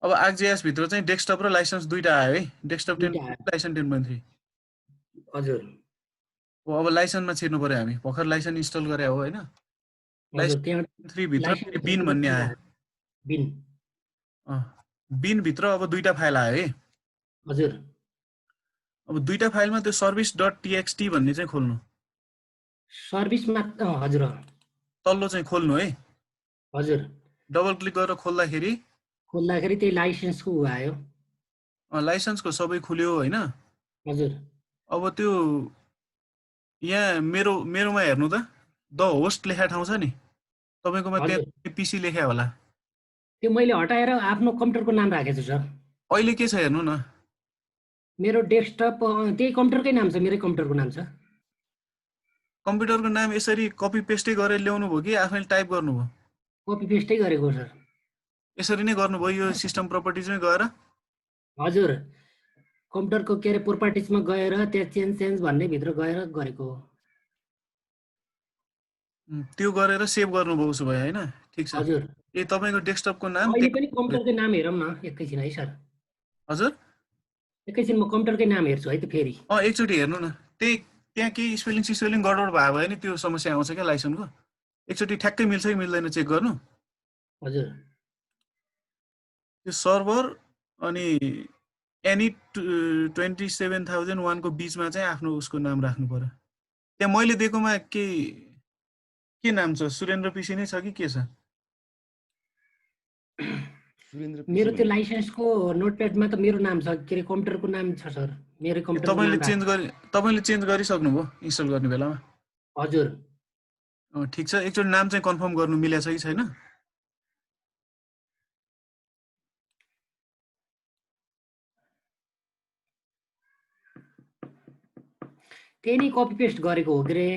अब ArcGIS भित्र चाहिँ डेस्कटप र लाइसेन्स दुईटा आयो है। Desktop 10, licence 10.3। हजुर। अब लाइसेन्समा छिर्नु पर्यो हामी। भर्खर लाइसेन्स इन्स्टल गरे हो होइन। लाइसेन्स 3 भित्र बिन भन्ने आयो। बिन भित्र अब दुईटा फाइल आयो है। हजुर। अब दुईटा फाइलमा त्यो service.txt भन्ने चाहिँ खोल्नु। सर्भिसमा हजुर तल्लो चाहिँ खोल्नु है। हजुर। डबल क्लिक गरेर खोल्दाखेरि त्यही लाइसेन्सको आयो। लाइसेन्सको सबै खुल्यो होइन। हजुर। अब त्यो यहाँ मेरोमा हेर्नु त, द होस्ट लेखा ठाउँ छ नि। तपाईँकोमा हजुर त्यहाँ पिसी लेख्या होला। त्यो मैले हटाएर आफ्नो कम्प्युटरको नाम राखेको छु सर। अहिले के छ हेर्नु न, मेरो डेस्कटप त्यही कम्प्युटरकै नाम छ, मेरै कम्प्युटरको नाम छ। कम्प्युटरको नाम यसरी कपी पेस्टै गरेर ल्याउनु भयो कि आफैले टाइप गर्नुभयो? कपी पेस्टै गरेको सर। यसरी नै गर्नुभयो यो सिस्टम प्रपर्टिजमै गएर? हजुर कम्प्युटरको के अरे प्रोपर्टिजमा गएर त्यहाँ चेन्ज भन्ने भित्र गएर गरेको हो। त्यो गरेर सेभ गर्नुभयो उसो भए होइन? ठिक छ। हजुर ए तपाईँको डेस्कटपको नाम अहिले पनि कम्प्युटरकै नाम हेरौँ न एकैछिन है सर। हजुर एकैछिन म कम्प्युटरकै नाम हेर्छु है त फेरि। एकचोटि हेर्नु न, त्यहाँ केही स्पेलिङ गडबड भयो भने त्यो समस्या आउँछ क्या लाइसेन्सको। एकचोटि ठ्याक्कै मिल्छ कि मिल्दैन चेक गर्नु। हजुर त्यो सर्भर अनि एनी 27,001 को बिचमा चाहिँ आफ्नो उसको नाम राख्नु पर्यो। त्यहाँ मैले दिएकोमा के नाम छ? सुरेन्द्र पिसी नै छ कि के छ? सुरेन्द्र मेरो त्यो लाइसेन्सको नोटप्याडमा त मेरो नाम छ, के अरे कम्प्युटरको नाम छ सर। मेरो कम्प्युटरको नाम तपाईँले चेन्ज गरिसक्नुभयो इन्स्टल गर्ने बेलामा? हजुर ठिक छ, एकचोटि नाम चाहिँ कन्फर्म गर्नु मिलेको छ कि छैन? त्यही नै कपी पेस्ट गरेको हो के अरे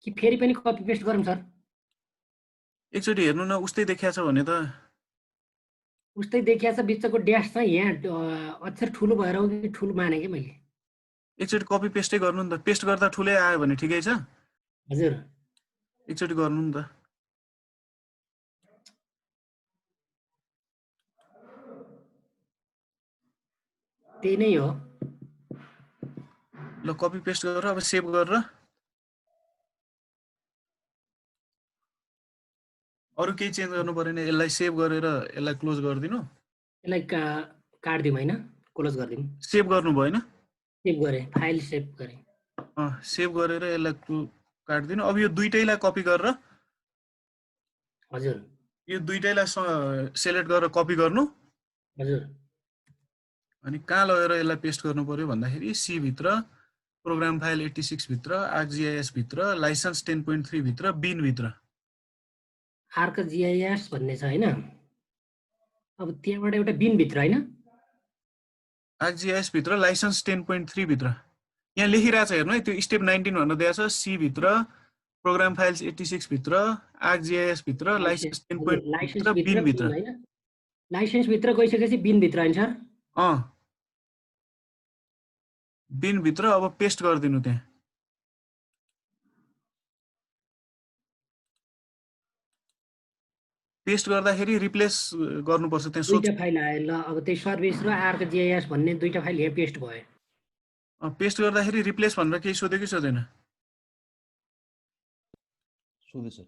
कि फेरि पनि कपी पेस्ट गरौँ सर? एकचोटि हेर्नु न, उस्तै देखिया छ भने त। उस्तै देखिया छ, बिचको ड्यास चाहिँ यहाँ अक्षर ठुलो भएर हो कि ठुलो माने कि मैले। एकचोटि कपी पेस्टै गर्नु नि त, पेस्ट गर्दा ठुलै आयो भने ठिकै छ। हजुर एकचोटि गर्नु नि त। त्यही नै हो। ल कपी पेस्ट गरेर अब सेभ गरेर अरू केही चेन्ज गर्नु परेन। यसलाई सेभ गरेर यसलाई क्लोज गरिदिनु। यसलाई काट्दिउँ होइन, क्लोज गरिदिउँ। सेभ गर्नु भएन? सेभ गरेँ, फाइल सेभ गरेँ। सेभ गरेर यसलाई काट्दिनु। अब यो दुईटैलाई कपी गरेर, हजुर यो दुईटैलाई सेलेक्ट गरेर कपी गर्नु। हजुर अनि कहाँ लगेर यसलाई पेस्ट गर्नु पर्यो भन्दाखेरि सी भित्र, प्रोग्राम फाइल 86 भित्र, ArcGIS भित्र, लाइसेन्स 10.3 भित्र, बिन भित्र। ArcGIS भन्ने छ होइन? अब त्यहाँबाट एउटा बिन भित्र होइन? ArcGIS भित्र, लाइसेन्स 10.3 भित्र। यहाँ लेखिरहेको छ हेर्नु है, त्यो स्टेप 19 भनेर दिएको छ। सी भित्र, प्रोग्राम फाइल्स 86 भित्र, ArcGIS भित्र, लाइसेन्स 10.3 भित्र, बिन भित्र। लाइसेन्स भित्र गइसकेपछि बिन भित्र होइन सर? बिन भित्र अब पेस्ट गरिदिनु। त्यहाँ पेस्ट गर्दाखेरि रिप्लेस गर्नुपर्छ। त्यहाँ दुईटा फाइल आयो ल। अब त्यही सर्भिस र ArcGIS भन्ने दुईटा फाइल यहाँ पेस्ट भयो। पेस्ट गर्दाखेरि रिप्लेस भनेर केही सोध्यो कि सोधेन? सोध्यो सर।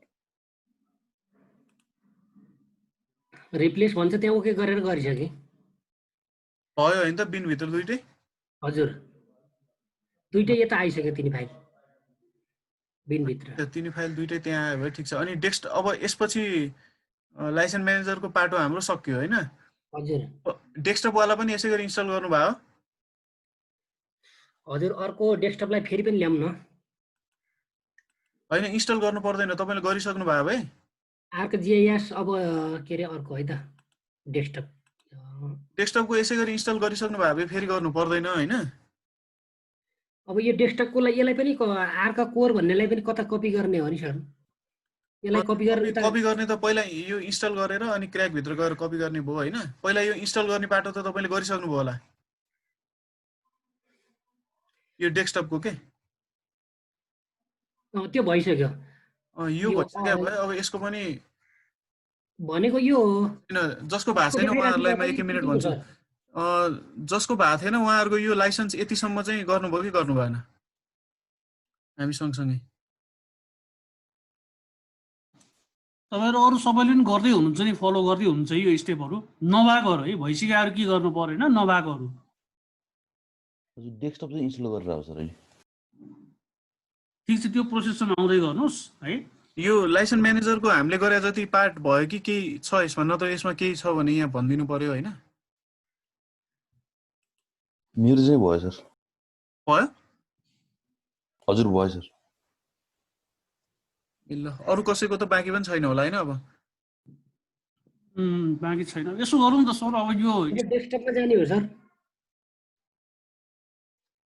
रिप्लेस भन्छ त्यहाँ ओके गरेर गरिसकेँ। भयो होइन त बिन भित्र दुईटै? हजुर दुईटै यता आइसक्यो, तिनी फाइल बिन भित्र। तिनी फाइल दुईटै त्यहाँ आयो भयो। ठिक छ। अनि अब यसपछि लाइसेन्स म्यानेजरको पाटो हाम्रो सक्यो होइन? हजुर डेस्कटपवाला पनि यसै गरी इन्स्टल गर्नुभयो? हजुर अर्को डेस्कटपलाई फेरि पनि ल्याउँ न। होइन इन्स्टल गर्नु पर्दैन, तपाईँले गरिसक्नु भयो भाइ? ArcGIS अब के अरे अर्को है त डेस्कटपको यसै गरी इन्स्टल गरिसक्नु भयो भए फेरि गर्नु पर्दैन होइन? अब यो डेस्कटपको लागि यसलाई पनि आर्का कोर भन्नेलाई पनि कता कपी गर्ने हो नि सर? यसलाई कपी गर्ने त पहिला यो इन्स्टल गरेर अनि क्र्याक भित्र गएर कपी गर्ने भयो होइन? पहिला यो इन्स्टल गर्ने पाटो त तपाईँले गरिसक्नु भयो होला यो डेस्कटपको के? त्यो भइसक्यो। यो भइसक्यो भयो। अब यसको पनि भनेको यो हैन, जसको भएको छैन उहाँहरूलाई म 1 मिनेट भन्छु। जसको भएको थिएन उहाँहरूको यो लाइसेन्स यतिसम्म चाहिँ गर्नुभयो कि गर्नु भएन? हामी सँगसँगै तपाईँहरू अरू सबैले पनि गर्दै हुनुहुन्छ नि, फलो गर्दै हुनुहुन्छ यो स्टेपहरू। नभएकोहरू है भइसक्यो, के गर्नु परेन नभएकोहरू। हजुर डेस्कटप चाहिँ इन्स्टल गरेर आउँछ सर अहिले। ठिक छ, त्यो प्रोसेसमा आउँदै गर्नुहोस् है। यो लाइसेन्स म्यानेजरको हामीले गरे जति पार्ट भयो कि केही छ यसमा? नत्र यसमा केही छ भने यहाँ भनिदिनु पर्यो होइन? मेरो चाहिँ भयो सर। भयो? हजुर भयो सर। ए ल अरू कसैको त बाँकी पनि छैन होला हैन अब बाँकी छैन। यसो गरौँ त सर, अब यो डेस्कटपमा जाने हो सर।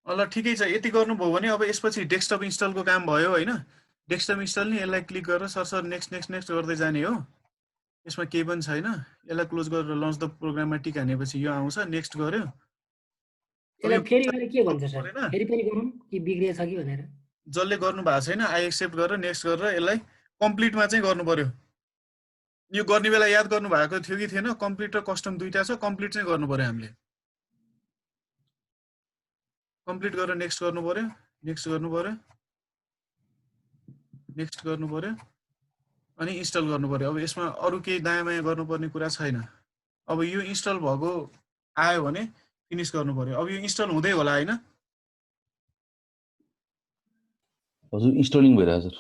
ल ठिकै छ, यति गर्नुभयो भने अब यसपछि डेस्कटप इन्स्टलको काम भयो हैन। डेस्कटप इन्स्टल नि यसलाई क्लिक गरेर सर नेक्स्ट नेक्स्ट नेक्स्ट गर्दै जाने हो। यसमा केही पनि छैन, यसलाई क्लोज गरेर लन्च द प्रोग्राममा टिक हानेपछि यो आउँछ, नेक्स्ट गर्यो। यसलाई फेरि गरे के भन्छ सर? फेरि पनि गरौँ कि बिग्रिएछ कि भनेर? जसले गर्नु भएको छैन आई एक्सेप्ट गरेर नेक्स्ट गरेर यसलाई कम्प्लिटमा चाहिँ गर्नु पर्यो। यो गर्ने बेला याद गर्नु भएको थियो कि थिएन? कम्प्लिट र कस्टम दुईटा छ, कम्प्लिट चाहिँ गर्नु पर्यो हामीले। कम्प्लिट गरेर नेक्स्ट गर्नु पर्यो, नेक्स्ट गर्नु पर्यो, नेक्स्ट गर्नु पर्यो अनि इन्स्टल गर्नु पर्यो। अब यसमा अरू केही दायाँ बायाँ गर्नुपर्ने कुरा छैन। अब यो इन्स्टल भएको आयो भने फिनिश गर्नु पर्यो। अब यो इन्स्टल हुँदै होला हैन? हजुर इन्स्टलिङ भइरहेछ सर।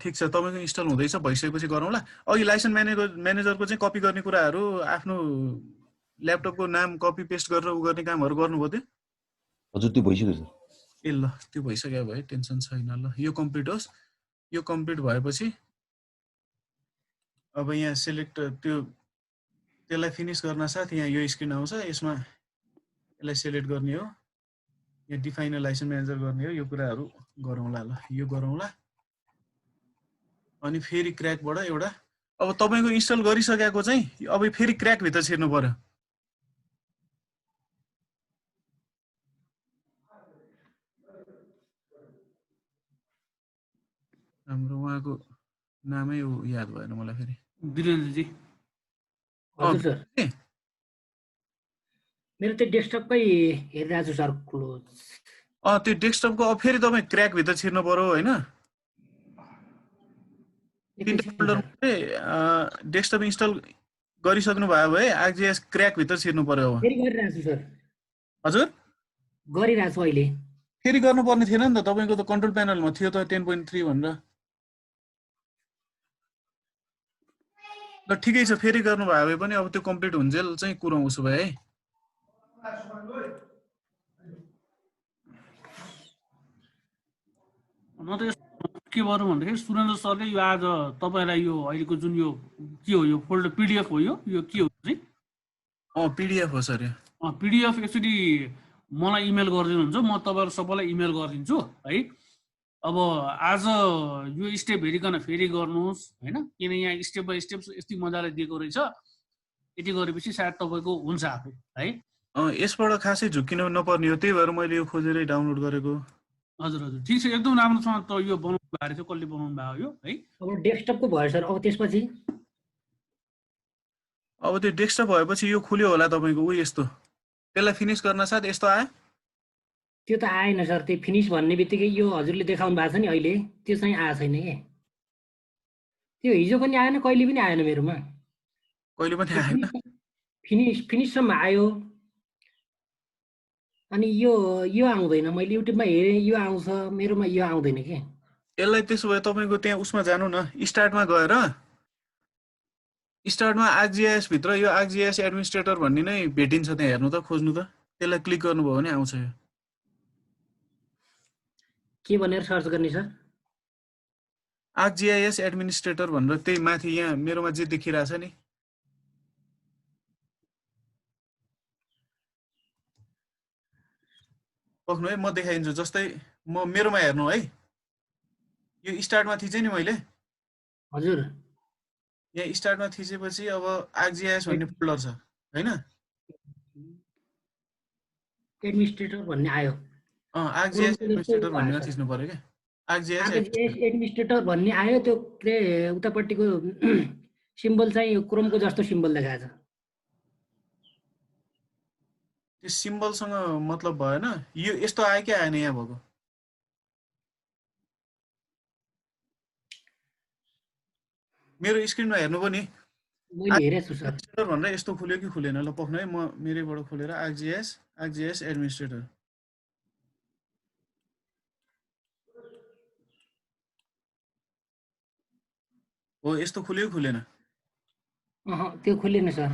ठिक छ, तपाईँको इन्स्टल हुँदैछ, भइसकेपछि गरौँला। अघि लाइसेन्स म्यानेजरको चाहिँ कपी गर्ने कुराहरू आफ्नो ल्यापटपको नाम कपी पेस्ट गरेर उ गर्ने कामहरू गर्नुभयो त्यो? हजुर त्यो भइसक्यो सर। ए ल त्यो भइसक्यो भयो, टेन्सन छैन। ल यो कम्प्लिट होस्। यो कम्प्लिट भएपछि अब यहाँ सिलेक्ट त्यसलाई फिनिस गर्न साथ यहाँ यो स्क्रिन आउँछ। यसमा यसलाई सिलेक्ट गर्ने हो, यहाँ डिफाइन लाइसेन्स म्यानेजर गर्ने हो। यो कुराहरू गरौँला। ल यो गरौँला अनि फेरि क्र्याकबाट एउटा अब तपाईँको इन्स्टल गरिसकेको चाहिँ अब फेरि क्र्याक भित्र छिर्नु पर्यो। हाम्रो उहाँको नामै याद भएन मलाई फेरि। वीरेन्द्रजी। हजुर सर, मेरो त्यो डेस्कटपकै हेरिरहेको छु सर क्लोज। त्यो डेस्कटपको अब फेरि तपाईँ क्र्याक भित्र छिर्नु पर्यो हैन? डेस्कटप इन्स्टल गरिसक्नु भयो भए आरजीएस क्र्याक भित्र छिर्नु पर्यो। अब फेरि गरिरहेको छु सर। हजुर गरिरहेको छु अहिले। फेरि गर्नुपर्ने थिएन नि त, तपाईँको त कन्ट्रोल प्यानलमा थियो त 10.3 भनेर। ल ठिकै छ, फेरि गर्नुभयो भए पनि अब त्यो कम्प्लिट हुन्जेल चाहिँ कुरो उसो भए है। म त के गरौँ भन्दाखेरि सुरेन्द्र सरले यो आज तपाईँलाई यो अहिलेको जुन यो के हो, यो फोल्डर पिडिएफ हो, यो के हो चाहिँ? पिडिएफ हो सर। पिडिएफ एक्चुली मलाई इमेल गरिदिनुहुन्छ, म तपाईँहरू सबैलाई इमेल गरिदिन्छु है। अब आज यो स्टेप हेरिकन फेरि गर्नुहोस् होइन, किन यहाँ स्टेप बाई स्टेप यति मजाले दिएको रहेछ। यति गरेपछि सायद तपाईँको हुन्छ आफै है। यसबाट खासै झुक्किन नपर्ने हो, त्यही भएर मैले यो खोजेरै डाउनलोड गरेको। हजुर हजुर ठिक छ, एकदम राम्रोसँग त यो बनाउनु भएको थियो, कसले बनाउनु भएको यो है। अब डेस्कटपको भयो सर। अब त्यसपछि अब त्यो डेस्कटप भएपछि यो खुल्यो होला तपाईँको उ यस्तो। त्यसलाई फिनिस गर्न साथ यस्तो आयो। त्यो त आएन सर। त्यो फिनिस भन्ने बित्तिकै यो हजुरले देखाउनु भएको छ नि अहिले, त्यो चाहिँ आएको छैन कि। त्यो हिजो पनि आएन, कहिले पनि आएन मेरोमा। कहिले पनि आएन। फिनिससम्म आयो अनि यो आउँदैन। मैले युट्युबमा हेरेँ यो आउँछ, मेरोमा यो आउँदैन कि। यसलाई त्यसो भए तपाईँको त्यहाँ उसमा जानु न, स्टार्टमा गएर स्टार्टमा आरजीएस भित्र यो आरजीएस एडमिनिस्ट्रेटर भन्ने नै भेटिन्छ, त्यहाँ हेर्नु त, खोज्नु त। त्यसलाई क्लिक गर्नुभयो भने आउँछ यो। के भनेर सर्च गर्ने सर? आरजीआईएस एडमिनिस्ट्रेटर भनेर त्यही माथि यहाँ मेरोमा जे देखिरहेछ नि। पक्नु है, म देखाइदिन्छु। जस्तै मेरोमा हेर्नु है, यो स्टार्टमा थिचेँ नि मैले। हजुर यहाँ स्टार्टमा थिचेपछि अब आरजीआईएस भन्ने फोल्डर छ हैन? एडमिनिस्ट्रेटर भन्ने आयो। आरजीआईएस एडमिनिस्ट्रेटर भन्ने थिच्नु पर्यो के। आरजीआईएस एडमिनिस्ट्रेटर भन्ने आयो। त्यो उतापट्टिको सिम्बल चाहिँ क्रोमको जस्तो सिम्बल देखाएको छ। त्यो सिम्बलसँग मतलब भएन। यो यस्तो आयो कि आएन यहाँ भएको? मेरो स्क्रिनमा हेर्नुभयो नि, मैले हेरेछु सर। भनेर यस्तो खुल्यो कि खुलेन? ल पक्नु है, म मेरैबाट खोलेर आरजीएस एडमिनिस्ट्रेटर हो, यस्तो खुल्यो कि खुलेन? त्यो खुलेन सर।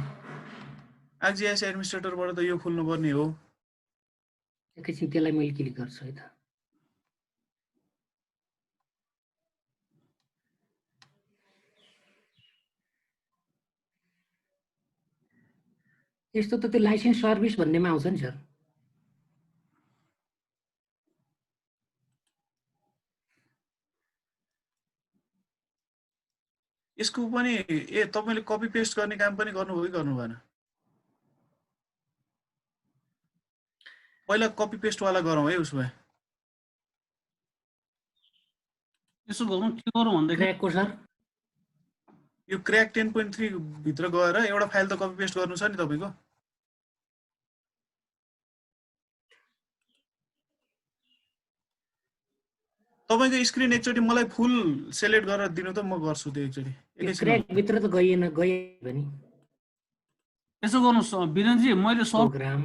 आरजीएस एडमिनिस्ट्रेटरबाट त यो खुल्नु पर्ने हो। एकैछिन त्यसलाई मैले क्लिक गर्छु है त। यस्तो त त्यो लाइसेन्स सर्भिस भन्नेमा आउँछ नि सर। यसको पनि तपाईँले कपी पेस्ट गर्ने काम पनि गर्नुभयो कि गर्नु भएन? पहिला कपी पेस्टवाला गरौँ है उसो भए। यसो गरौँ के गरौँ भन्दाखेरि क्र्याकको सर यो क्र्याक 10.3 भित्र गएर एउटा फाइल त कपी पेस्ट गर्नु छ नि तपाईँको। तपाईँको स्क्रिन एकचोटि मलाई फुल सेलेक्ट गरेर दिनु त, म गर्छु त्यो एकचोटि। क्र्याक भित्र त गइएन पनि। यसो गर्नुहोस् वीरेन्द्रजी, मैले प्रोग्राम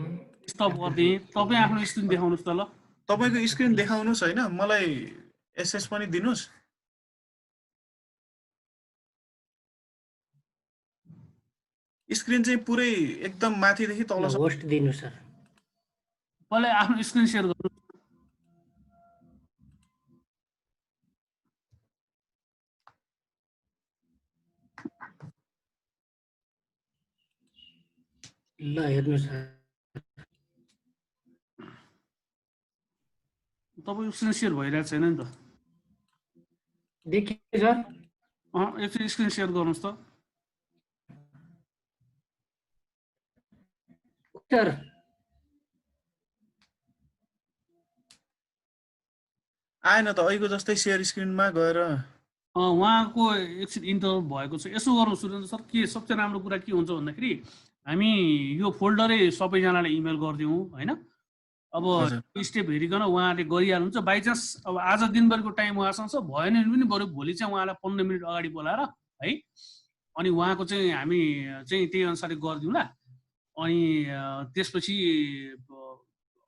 स्टप गरिदिएँ, तपाईँ आफ्नो स्क्रिन देखाउनुहोस् त ल। तपाईँको स्क्रिन देखाउनुहोस् होइन, मलाई एसएस पनि दिनुहोस्। स्क्रिन चाहिँ पुरै एकदम माथिदेखि तलसम्म होस्ट दिनु सर। पहिला आफ्नो स्क्रिन सेयर गर्नु। ल हेर्नु सर, तपाईँको स्क्रिन सेयर भइरहेको छैन नि त। देखियो सर? एकचोटि स्क्रिन सेयर गर्नुहोस् त। सर आएन त अहिलेको जस्तै सेयर स्क्रिनमा गएर। उहाँको एकछिन इन्टर भएको छ। यसो गरौँ सुरेन्द्र सर, के सबसे राम्रो कुरा के हुन्छ भन्दाखेरि हामी यो फोल्डरै सबैजनालाई इमेल गरिदिउँ होइन। अब स्टेप हेरिकन उहाँले गरिहाल्नुहुन्छ। बाइचान्स अब आज दिनभरिको टाइम उहाँसँग छ, भएन भने पनि बरु भोलि चाहिँ उहाँलाई 15 मिनट अगाडि बोलाएर है, अनि उहाँको चाहिँ हामी चाहिँ त्यही अनुसारले गरिदिउँला। अनि त्यसपछि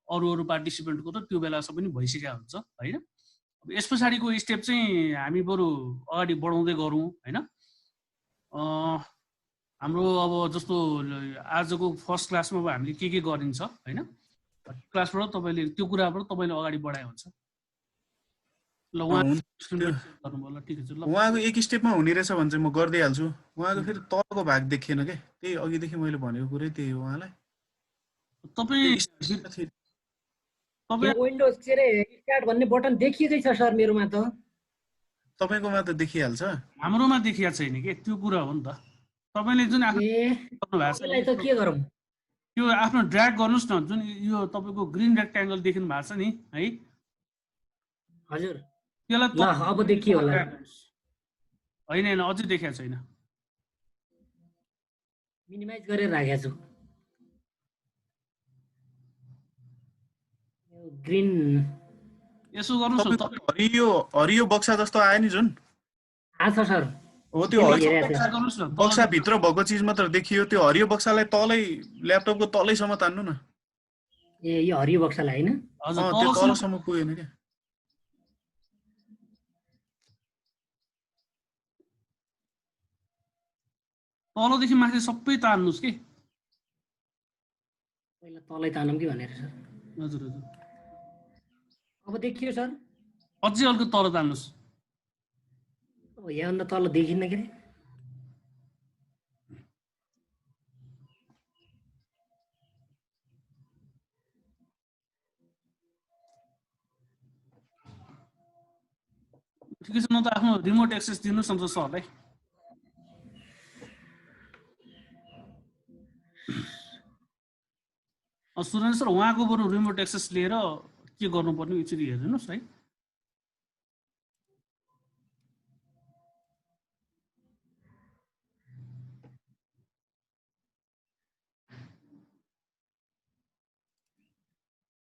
अरू पार्टिसिपेन्टको त त्यो बेलासम्म पनि भइसकेको हुन्छ होइन। यस पछाडिको स्टेप चाहिँ हामी बरु अगाडि बढाउँदै गरौँ होइन। हाम्रो अब जस्तो आजको फर्स्ट क्लासमा अब हामीले के गरिन्छ होइन, क्लासबाट तपाईँले त्यो कुराबाट तपाईँले अगाडि बढाए हुन्छ। ल उहाँ ठिकै छ। ल उहाँको एक स्टेपमा हुने रहेछ भने चाहिँ म गरिदिइहाल्छु। उहाँको फेरि तलको भाग देखिएन क्या, त्यही अघिदेखि मैले भनेको कुरै त्यही हो। उहाँलाई विन्डोज के अरे स्टार्ट भन्ने बटन देखिएकै छ सर मेरोमा त। तपाईँकोमा त देखिहाल्छ, हाम्रोमा देखिया छैन कि, त्यो कुरा हो नि त। तपाईँले जुन आफ्नो गर्नु त के गरौँ, त्यो आफ्नो ड्र्याग गर्नुहोस् न। जुन यो तपाईँको ग्रिन रेक्ट्याङ्गल देख्नु भएको छ नि है, हजुर त्यसलाई ल अब देखियो होला। होइन अझै देखिया छैन। मिनिमाइज गरेर राखेको छु। ग्रिन यसो गर्नुहोस् न, हरियो बक्सा जस्तो आयो नि जुन आछ सर। हो, त्यो बक्सा भित्र भएको चिज मात्र देखियो। त्यो हरियो बक्सालाई तलै ल्यापटपको तलैसम्म तान्नु न। यो हरियो बक्सालाई होइन, त्यो तलसम्म पुगेन क्या। तलदेखि माथि सबै तान्नुहोस् कि। पहिला तलै तानौँ कि भनेर सर। हजुर हजुर, अब देखियो सर? अझै अर्को तल तान्नुहोस्। यहाँभन्दा तल देखिन्न के? ठिकै छ, न त आफ्नो रिमोट एक्सेस दिनुहोस् न त सरलाई। सुरेन्द्र सर, उहाँको बरु रिमोट एक्सेस लिएर के गर्नुपर्ने एकचोटि हेरिदिनुहोस् है।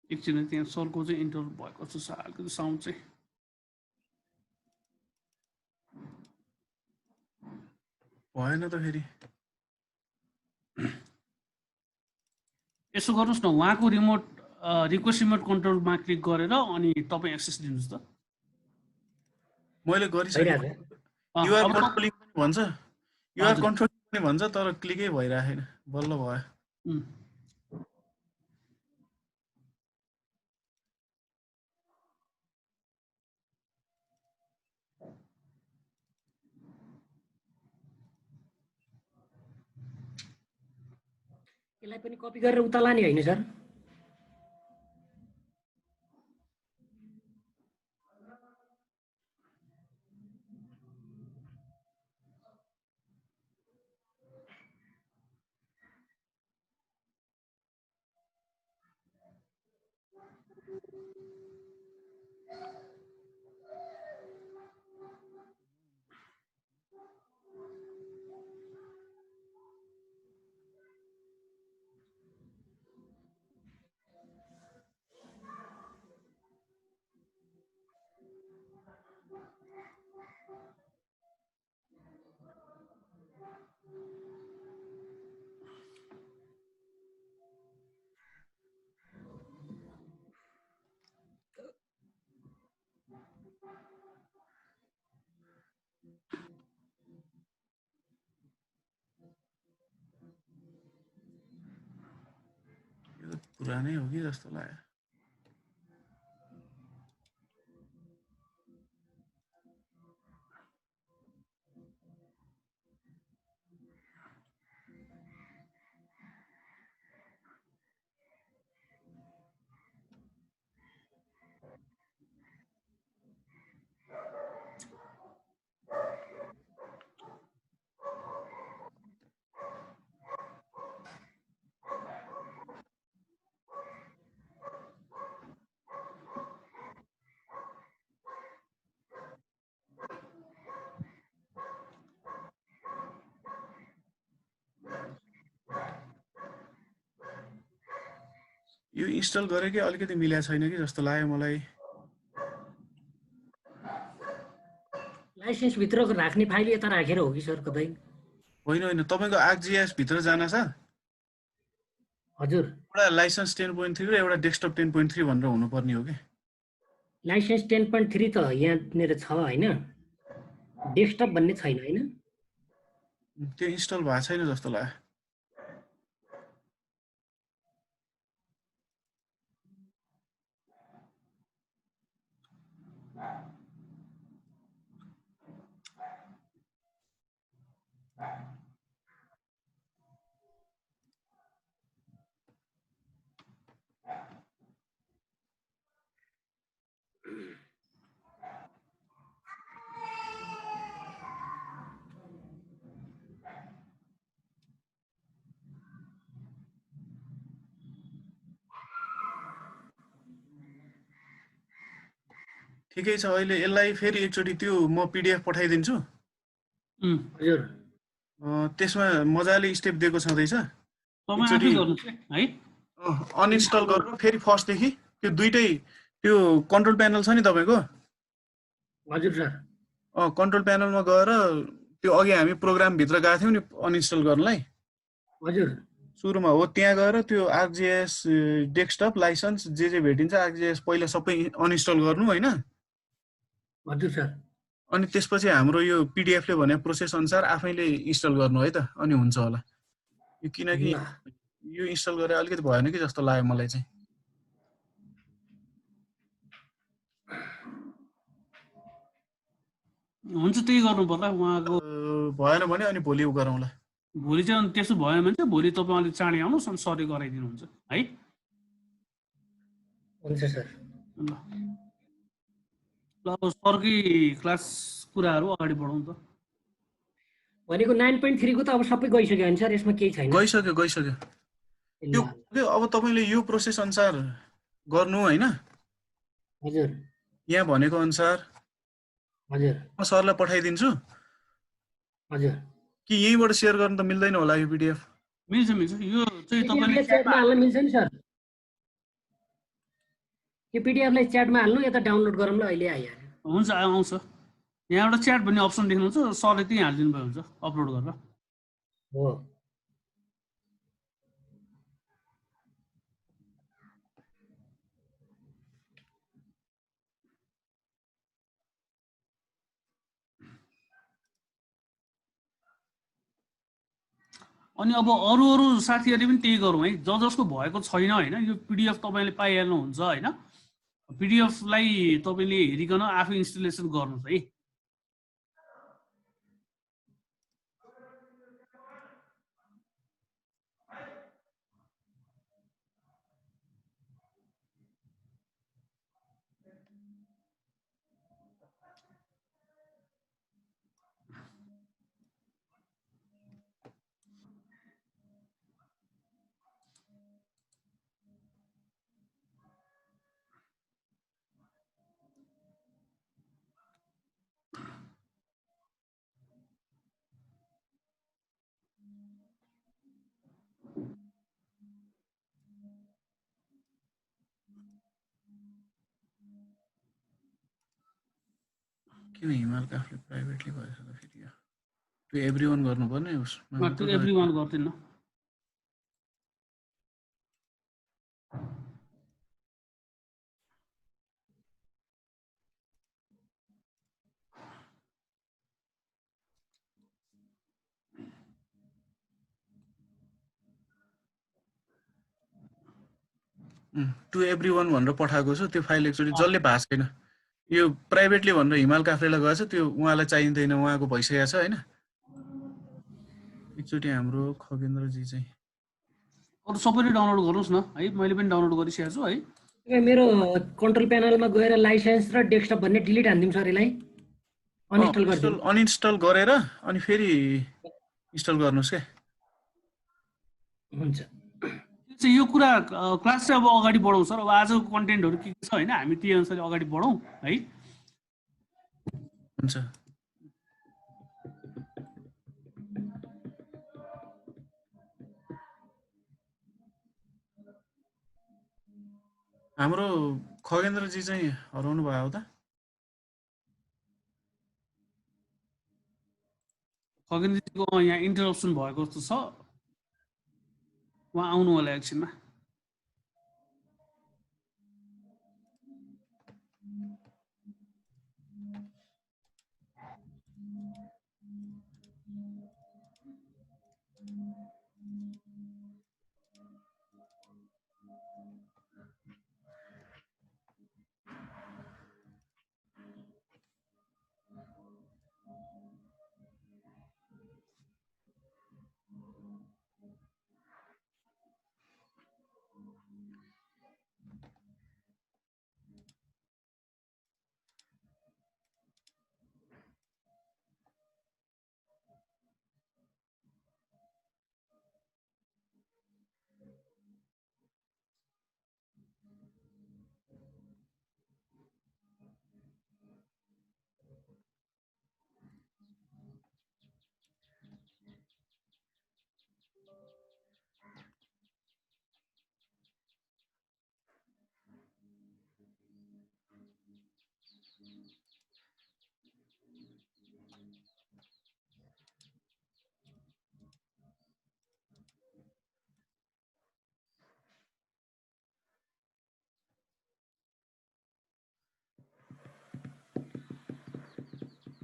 एकछिन त्यहाँ सरको चाहिँ इन्टर भएको छ अलिकति साउन्ड चाहिँ। भएन त फेरि। यसो गर्नुहोस् न, उहाँको रिमोट रिक्वेस्ट रिमोट कन्ट्रोलमा क्लिक गरेर अनि तपाईँ एक्सेस दिनुहोस् त। मैले गरिसकेँ। युआर कन्ट्रोलिङ पनि भन्छ, युआर कन्ट्रोलिङ पनि भन्छ, तर क्लिकै भइरहेन। बल्ल भयो। यसलाई पनि कपी गरेर उता लाने होइन सर? यो त पुरानै हो कि जस्तो लाग्यो। यो इन्स्टल गरे कि अलिकति मिलेको छैन कि जस्तो लाग्यो मलाई। लाइसेन्स भित्र राख्ने फाइल यता राखेर हो कि सर कतै? होइन होइन, तपाईँको ArcGIS भित्र जान छ। हजुर, एउटा लाइसेन्स 10.3 र एउटा डेस्कटप 10.3 भनेर हुनुपर्ने हो कि। लाइसेन्स 10.3 त यहाँनिर छ होइन, डेस्कटप भन्ने छैन होइन? त्यो इन्स्टल भएको छैन जस्तो लाग्यो। ठिकै छ, अहिले यसलाई फेरि एकचोटि त्यो म PDF पठाइदिन्छु। हजुर, त्यसमा मजाले स्टेप दिएको छँदैछ। तपाईँ आफै गर्नुहोस् है। अनइन्स्टल गरेर फेरि फर्स्टदेखि त्यो दुइटै त्यो कन्ट्रोल प्यानल छ नि तपाईँको। हजुर सर। कन्ट्रोल प्यानलमा गएर त्यो अघि हामी प्रोग्रामभित्र गएको थियौँ नि अनइन्स्टल गर्नलाई। हजुर, सुरुमा हो त्यहाँ गएर त्यो ArcGIS डेस्कटप लाइसेन्स जे भेटिन्छ ArcGIS पहिला सबै अनइन्स्टल गर्नु होइन। हजुर सर। अनि त्यसपछि हाम्रो यो PDF ले भने प्रोसेस अनुसार आफैले इन्स्टल गर्नु है त, अनि हुन्छ होला। यो किनकि यो इन्स्टल गरे अलिकति भएन कि जस्तो लाग्यो मलाई चाहिँ। हुन्छ त्यही गर्नु पर्ला उहाँको। भएन भने अनि भोलि गरौँला। भोलि चाहिँ त्यसो भएन भने चाहिँ भोलि तपाईँ अलिक चाँडै आउनुहोस् अनि सरी गराइदिनुहुन्छ है। हुन्छ सर। ल अब सरकै क्लास कुराहरू अगाडि बढाउँ त। भनेको 9.3 को त अब सबै गइसक्यो भने सर, यसमा केही छैन? गइसक्यो। यो अब तपाईँले यो प्रोसेस अनुसार गर्नु होइन। हजुर। यहाँ भनेको अनुसार हजुर। म सरलाई पठाइदिन्छु। हजुर। कि यहीँबाट सेयर गर्न त मिल्दैन होला यो PDF? मिल्छ यो चाहिँ तपाईँले च्याटमा हाल्न मिल्छ नि सर? यो PDF लाई च्याटमा हाल्नु, यता डाउनलोड गरौँला, अहिले आइहाल्यो। हुन्छ आउँछ। यहाँबाट च्याट भन्ने अप्सन देख्नुहुन्छ, सरले त्यहीँ हालिदिनु भयो हुन्छ अपलोड गरेर। हो। अनि अब अरू साथीहरूले पनि त्यही गरौँ है, जसको भएको छैन होइन। यो PDF तपाईँले पाइहाल्नुहुन्छ होइन। PDF लाई तपाईँले हेरिकन आफै इन्स्टलेसन गर्नुहोस् है। किन हिमालका आफूले प्राइभेटली भएछ त फेरि यो टु एभ्रीवन गर्नुपर्ने उसमा त्यो एभ्रीवान गर्दैन। टु एभ्रीवन भनेर पठाएको छु, त्यो फाइल एकचोटि जसले भएको छैन यो प्राइभेटली भनेर हिमाल काफ्रेलाई गएछ, त्यो उहाँलाई चाहिँदैन, उहाँको भइसकेको छ होइन। एकचोटि हाम्रो खगेन्द्रजी चाहिँ अरू सबैले डाउनलोड गर्नुहोस् न है, मैले पनि डाउनलोड गरिसकेको छु है। मेरो कन्ट्रोल प्यानलमा गएर लाइसेन्स र डेस्कटप भन्ने डिलिट हानिदिउँ सर यसलाई, अनइन्स्टल गरिदिउँ। अनइन्स्टल गरेर अनि फेरि इन्स्टल गर्नुहोस् क्या। हुन्छ यो कुरा क्लास चाहिँ अब अगाडि बढौँ सर। अब आजको कन्टेन्टहरू के छ होइन, हामी त्यही अनुसारले अगाडि बढौँ है। हुन्छ हाम्रो खगेन्द्रजी चाहिँ हराउनु भयो त। खगेन्द्रजीको यहाँ इन्टरप्सन भएको जस्तो छ, उहाँ आउनु होला एकछिनमा।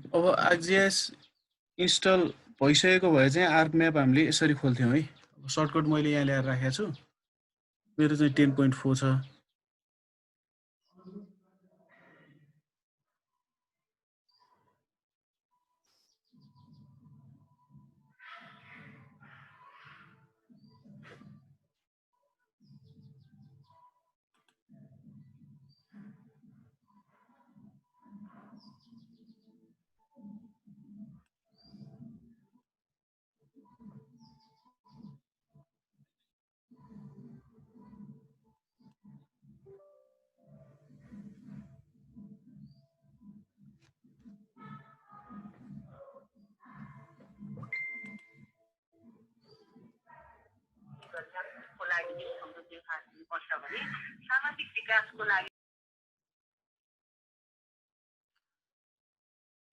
अब आरजीएस इन्स्टल भइसकेको भए चाहिँ आर्क म्याप हामीले यसरी खोल्थ्यौँ है। सर्टकट मैले यहाँ ल्याएर राखेको छु, मेरो चाहिँ 10.4 छ।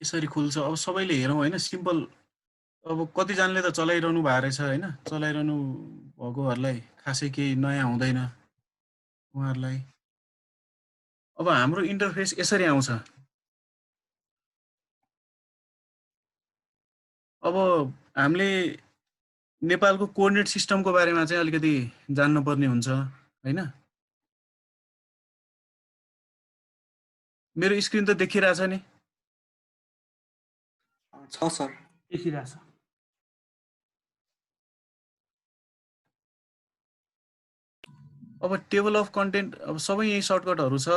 यसरी खुल्छ। अब सबैले हेरौँ होइन, सिम्पल। अब कतिजनाले त चलाइरहनु भएको रहेछ होइन, चलाइरहनु भएकोहरूलाई खासै केही नयाँ हुँदैन उहाँहरूलाई। अब हाम्रो इन्टरफेस यसरी आउँछ। अब हामीले नेपालको कोअर्डिनेट सिस्टमको बारेमा चाहिँ अलिकति जान्नुपर्ने हुन्छ होइन। मेरो स्क्रिन त देखिरहेछ नि? छ सर, देखिरहेछ। अब टेबल अफ कन्टेन्ट, अब सबै यही सर्टकटहरू छ।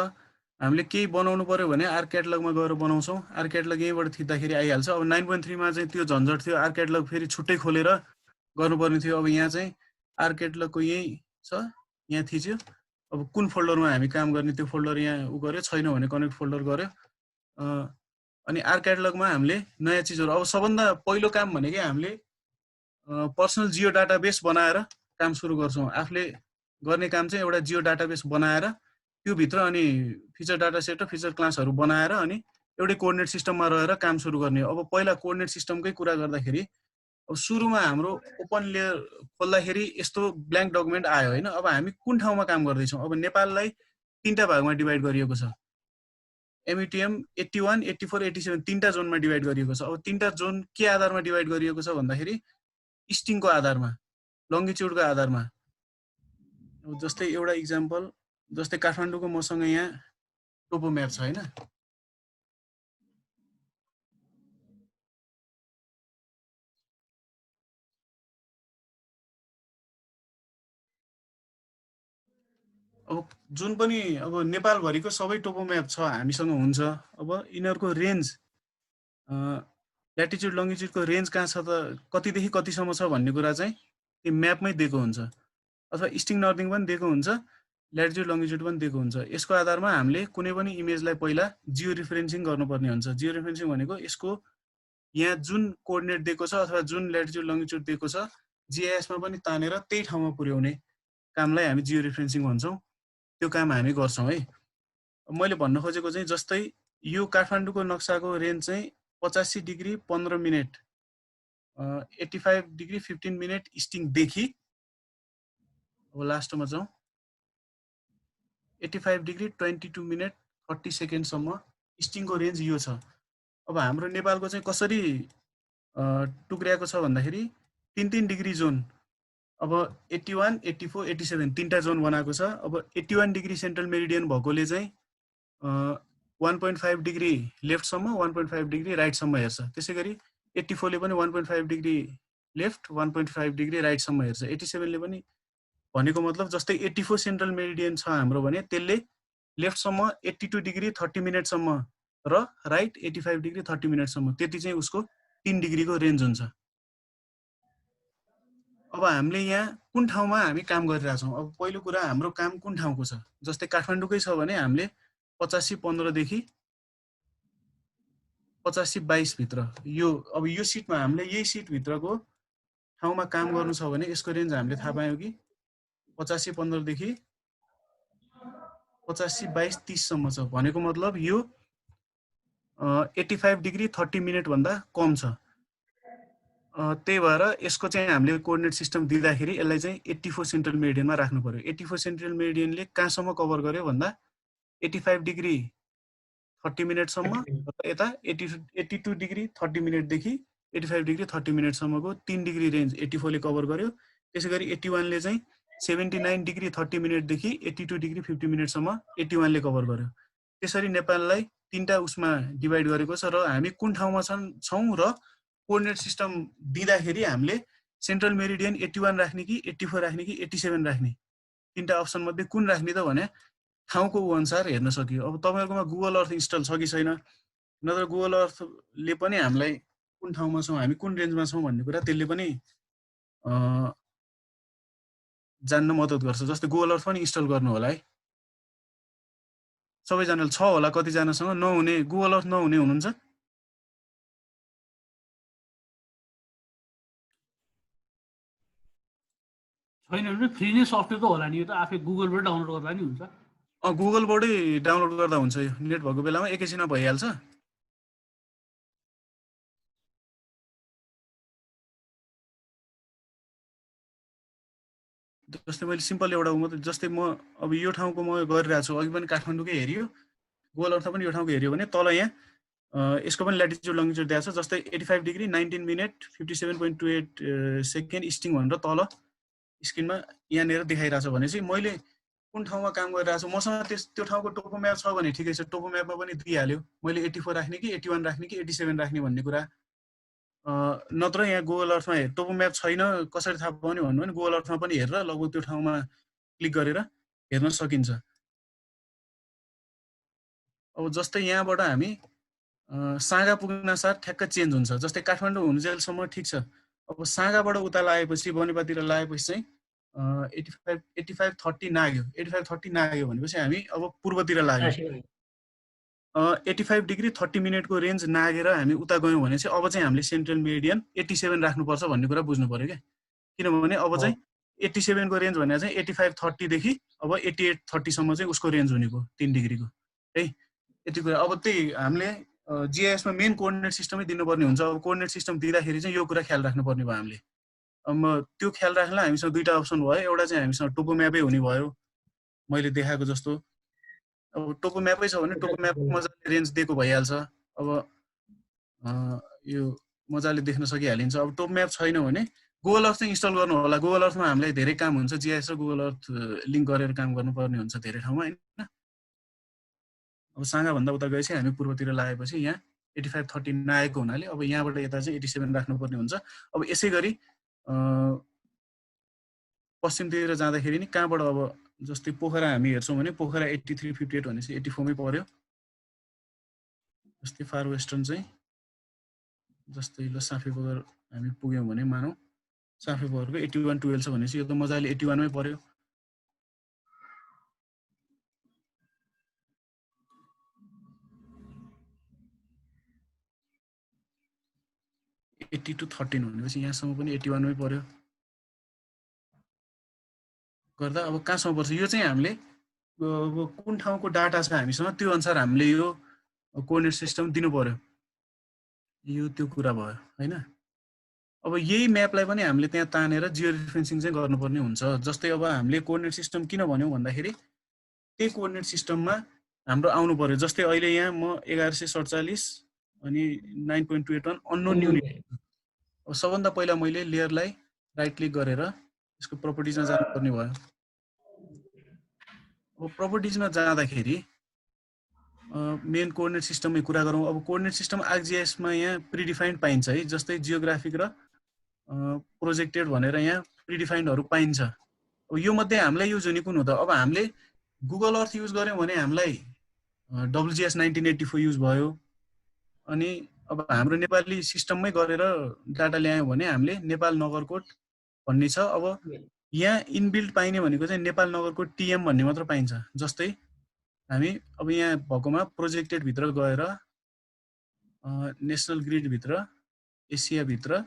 हामीले केही बनाउनु पर्यो भने आर क्याटलगमा गएर बनाउँछौँ। आर क्याटलग यहीँबाट थिच्दाखेरि आइहाल्छ। अब 9.3 मा चाहिँ त्यो झन्झट थियो, आर क्याटलग फेरि छुट्टै खोलेर गर्नुपर्ने थियो। अब यहाँ चाहिँ आर क्याटलगको यही छ, यहाँ थिच्यो। अब कुन फोल्डरमा हामी काम गर्ने त्यो फोल्डर यहाँ उ गर्यो, छैन भने कनेक्ट फोल्डर गर्यो। अनि आर क्याटलगमा हामीले नयाँ चिजहरू, अब सबभन्दा पहिलो काम भनेकै हामीले पर्सनल जियो डाटाबेस बनाएर काम सुरु गर्छौँ। आफूले गर्ने काम चाहिँ एउटा जियो डाटाबेस बनाएर त्यो भित्र अनि फिचर डाटा सेट र फिचर क्लासहरू बनाएर अनि एउटै कोअर्डिनेट सिस्टममा रहेर काम सुरु गर्ने। अब पहिला कोअर्डिनेट सिस्टमकै कुरा गर्दाखेरि अब सुरुमा हाम्रो ओपन लेयर खोल्दाखेरि यस्तो ब्ल्याङ्क डकुमेन्ट आयो होइन। अब हामी कुन ठाउँमा काम गर्दैछौँ? अब नेपाललाई 3टा भागमा डिभाइड गरिएको छ। एमयुटिएम 81, 84, 87 3टा जोनमा डिभाइड गरिएको छ। अब 3टा जोन के आधारमा डिभाइड गरिएको छ भन्दाखेरि स्टिङको आधारमा, लङ्गिट्युडको आधारमा। अब जस्तै एउटा इक्जाम्पल, जस्तै काठमाडौँको मसँग यहाँ टोपो म्याप छ होइन। अब जुन पनि अब नेपालभरिको सबै टोपो म्याप छ हामीसँग हुन्छ। अब यिनीहरूको रेन्ज ल्याटिट्युड लङ्गिट्युडको रेन्ज कहाँ छ त, कतिदेखि कतिसम्म छ भन्ने कुरा चाहिँ त्यो म्यापमै दिएको हुन्छ, अथवा इस्टिङ नर्दिङ पनि दिएको हुन्छ, ल्याटिट्युड लङ्गिट्युड पनि दिएको हुन्छ। यसको आधारमा हामीले कुनै पनि इमेजलाई पहिला जियो रिफरेन्सिङ गर्नुपर्ने हुन्छ। जियो रिफरेन्सिङ भनेको यसको यहाँ जुन कोअर्डिनेट दिएको छ अथवा जुन ल्याटिट्युड लङ्गिट्युड दिएको छ जिआइएसमा पनि तानेर त्यही ठाउँमा पुर्याउने कामलाई हामी जियो रिफरेन्सिङ भन्छौँ। त्यो काम हामी गर्छौँ है। मैले भन्न खोजेको चाहिँ जस्तै यो काठमाडौँको नक्साको रेन्ज चाहिँ 85 डिग्री 15 मिनट, 85 डिग्री 15 मिनट इस्टिङदेखि, अब लास्टमा जाउँ, 85 डिग्री 22 मिनट 30 सेकेन्डसम्म इस्टिङको रेन्ज यो छ। अब हाम्रो नेपालको चाहिँ कसरी टुक्र्याएको छ भन्दाखेरि 3-3 डिग्री जोन, अब 81, 84, 87 3टा जोन बनाएको छ। अब 81 डिग्री सेन्ट्रल मेरिडियन भएकोले चाहिँ 1.5 डिग्री लेफ्टसम्म 1.5 डिग्री राइटसम्म हेर्छ। त्यसै गरी 84 ले पनि 1.5 डिग्री लेफ्ट 1.5 डिग्री राइटसम्म हेर्छ। 87 ले पनि भनेको मतलब जस्तै 84 सेन्ट्रल मेरिडियन छ हाम्रो भने त्यसले लेफ्टसम्म 82 डिग्री 30 मिनटसम्म र राइट 85 डिग्री 30 मिनटसम्म, त्यति चाहिँ उसको 3 डिग्रीको रेन्ज हुन्छ। अब हामीले यहाँ कुन ठाउँमा हामी काम गरिरहेछौँ? अब पहिलो कुरा हाम्रो काम कुन ठाउँको छ? जस्तै काठमाडौँकै छ भने हामीले 85-15 देखि 85-22 भित्र, यो अब यो सिटमा हामीले यही सिटभित्रको ठाउँमा काम गर्नु छ भने यसको रेन्ज हामीले थाहा पायौँ कि 85-15 देखि 85-22-30 सम्म छ। भनेको मतलब यो 85 डिग्री 30 मिनट भन्दा कम छ। त्यही भएर यसको चाहिँ हामीले कोअर्डिनेट सिस्टम दिँदाखेरि यसलाई चाहिँ 84 सेन्ट्रल मेरिडियनमा राख्नु पर्यो। 84 सेन्ट्रल मेरिडियनले कहाँसम्म कभर गर्यो भन्दा 85 डिग्री 30 मिनटसम्म, यता 82 डिग्री 30 मिनटदेखि 85 डिग्री 30 मिनटसम्मको 3 डिग्री रेन्ज 84 ले कभर गर्यो। त्यसै गरी 81 ले चाहिँ 79 डिग्री 30 मिनटदेखि 82 डिग्री 50 मिनटसम्म 81 ले कभर गर्यो। त्यसरी नेपाललाई 3टा उसमा डिभाइड गरेको छ र हामी कुन ठाउँमा छौँ र कोअर्डिनेट सिस्टम दिँदाखेरि हामीले सेन्ट्रल मेरिडियन 81 राख्ने कि 84 राख्ने कि 87 राख्ने, 3टा अप्सन मध्ये कुन राख्ने त भने ठाउँको अनुसार हेर्न सकियो। अब तपाईँहरूकोमा गुगल अर्थ इन्स्टल छ कि छैन, नत्र गुगल अर्थले पनि हामीलाई कुन ठाउँमा छौँ, हामी कुन रेन्जमा छौँ भन्ने कुरा त्यसले पनि जान्न मद्दत गर्छ। जस्तै गुगल अर्थ पनि इन्स्टल गर्नु होला है। सबैजनाले छ होला, कतिजनासँग नहुने, गुगल अर्थ नहुने हुनुहुन्छ? छैन भने फ्री नै सफ्टवेयर त होला नि, यो त आफै गुगलबाट डाउनलोड गर्दा नि हुन्छ। गुगलबाटै डाउनलोड गर्दा हुन्छ, यो नेट भएको बेलामा एकैछिनमा भइहाल्छ। जस्तै मैले सिम्पल एउटा मात्रै, जस्तै म अब यो ठाउँको म गरिरहेको छु, अघि पनि काठमाडौँकै हेरियो, गुगल अर्थ पनि यो ठाउँको हेरियो भने तल यहाँ यसको पनि ल्याटिट्युड लङ्गिट्युड दिएको छ। जस्तै 85 डिग्री 19 मिनट 57.28 सेकेन्ड इस्टिङ भनेर तल स्क्रिनमा यहाँनिर देखाइरहेको छ भने चाहिँ मैले कुन ठाउँमा काम गरिरहेको छु, मसँग त्यो ठाउँको टोपो म्याप छ भने ठिकै छ, टोपो म्यापमा पनि दिइहाल्यो मैले 84 राख्ने कि 81 राख्ने कि 87 राख्ने भन्ने कुरा। नत्र यहाँ गुगल अर्थमा टोपो म्याप छैन कसरी थाहा पाउने भन्नु भने गुगल अर्थमा पनि हेरेर लगभग त्यो ठाउँमा क्लिक गरेर हेर्न सकिन्छ। अब जस्तै यहाँबाट हामी साँगा पुग्न साथ ठ्याक्क चेन्ज हुन्छ। जस्तै काठमाडौँ हुनुजेलसम्म ठिक छ, अब साँगाबाट उता लागेपछि बनेपातिर लागेपछि चाहिँ 85-30 नाग्यो। 85-30 नाग्यो भनेपछि हामी अब पूर्वतिर लाग्यो। 85 डिग्री 30 मिनटको रेन्ज नागेर हामी उता गयौँ भने चाहिँ अब चाहिँ हामीले सेन्ट्रल मेरिडियन 87 राख्नुपर्छ भन्ने कुरा बुझ्नु पर्यो क्या। किनभने अब चाहिँ 87 को रेन्ज भने चाहिँ 85-30 देखि अब 88-30 सम्म चाहिँ उसको रेन्ज हुनेको 3 डिग्रीको है, यति कुरा। अब त्यही हामीले जिआइएसमा मेन कोअर्डिनेट सिस्टमै दिनुपर्ने हुन्छ। अब कोअर्डिनेट सिस्टम दिँदाखेरि चाहिँ यो कुरा ख्याल राख्नुपर्ने भयो हामीले। अब त्यो ख्याल राख्नलाई हामीसँग दुईटा अप्सन भयो। एउटा चाहिँ हामीसँग टोपो म्यापै हुने भयो मैले देखाएको जस्तो। अब टोपो म्यापै छ भने टोपो म्याप मजाले रेन्ज दिएको भइहाल्छ। अब यो मजाले देख्न सकिहालिन्छ। अब टोपो म्याप छैन भने गुगल अर्थ चाहिँ इन्स्टल गर्नु होला। गुगल अर्थमा हामीलाई धेरै काम हुन्छ, जिआइएस र गुगल अर्थ लिङ्क गरेर काम गर्नुपर्ने हुन्छ धेरै ठाउँमा हैन। अब साँगाभन्दा उता गएपछि हामी पूर्वतिर लागेपछि यहाँ 8530 नआएको हुनाले अब यहाँबाट यता चाहिँ 87 राख्नुपर्ने हुन्छ। अब यसै गरी पश्चिमतिर जाँदाखेरि नि कहाँबाट अब जस्तै पोखरा हामी हेर्छौँ भने पोखरा 8358 भनेपछि 84 मै पर्यो। जस्तै फार वेस्टर्न चाहिँ जस्तै ल साफेपोखर हामी पुग्यौँ भने मानौँ साफेपोखरको 8112 छ भनेपछि यो त मजाले 81 मै पर्यो। 8213 भनेपछि यहाँसम्म पनि 81 मै पर्यो गर्दा अब कहाँसम्म पर्छ यो चाहिँ हामीले कुन ठाउँको डाटा छ हामीसँग त्यो अनुसार हामीले यो कोअर्डिनेट सिस्टम दिनु पर्यो। यो त्यो कुरा भयो हैन। अब यही म्यापलाई पनि हामीले त्यहाँ तानेर जियो रिफरेन्सिङ चाहिँ गर्नुपर्ने हुन्छ। जस्तै अब हामीले कोअर्डिनेट सिस्टम किन भन्यौं भन्दाखेरि त्यही कोअर्डिनेट सिस्टममा हाम्रो आउनु पर्यो। जस्तै अहिले यहाँ म 1147 अनि 9.281 अननोन युनिट। अब सबभन्दा पहिला मैले लेयरलाई राइट क्लिक गरेर यसको प्रपर्टिजमा जानुपर्ने भयो। अब प्रपर्टिजमा जाँदाखेरि मेन कोअर्डिनेट सिस्टममै कुरा गरौँ। अब कोअर्डिनेट सिस्टम आर्कजिएसमा यहाँ प्रिडिफाइन्ड पाइन्छ है। जस्तै जियोग्राफिक र प्रोजेक्टेड भनेर यहाँ प्रिडिफाइन्डहरू पाइन्छ। अब यो मध्ये हामीलाई युज हुने कुन हो त? अब हामीले गुगल अर्थ युज गर्यौँ भने हामीलाई WGS 1984 युज भयो। अनि अब हाम्रो नेपाली सिस्टममै गरेर डाटा ल्यायौँ भने हामीले नेपाल नगरकोट भन्ने छ। अब यहाँ इनबिल्ट पाइने भनेको चाहिँ नेपाल नगरकोट TM भन्ने मात्र पाइन्छ। जस्तै हामी अब यहाँ भएकोमा प्रोजेक्टेड भित्र गएर नेसनल ग्रिड भित्र एसिया भित्र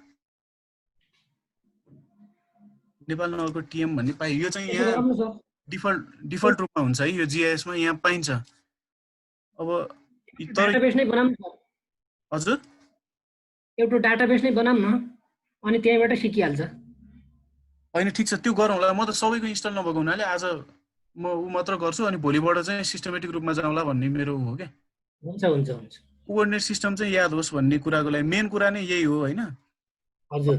नेपाल नगरकोट TM भन्ने पाइयो। यो चाहिँ यहाँ डिफल्ट रूपमा हुन्छ है। यो जिआइएस मा यहाँ पाइन्छ। अब डाटाबेस नै बनाऊँ न हजुर, एउटा डाटाबेस नै बनाऊँ न अनि त्यहीबाट सिकिहाल्छ। हैन ठिक छ त्यो गरौँला। म त सबैको इन्स्टल नभएको हुनाले आज म उ मात्र गर्छु अनि भोलिबाट चाहिँ सिस्टमेटिक रूपमा जाउँला भन्ने मेरो हो के। हुन्छ हुन्छ हुन्छ। कोअर्डिनेट सिस्टम चाहिँ याद होस् भन्ने कुराको लागि मेन कुरा नै यही हो हैन। हजुर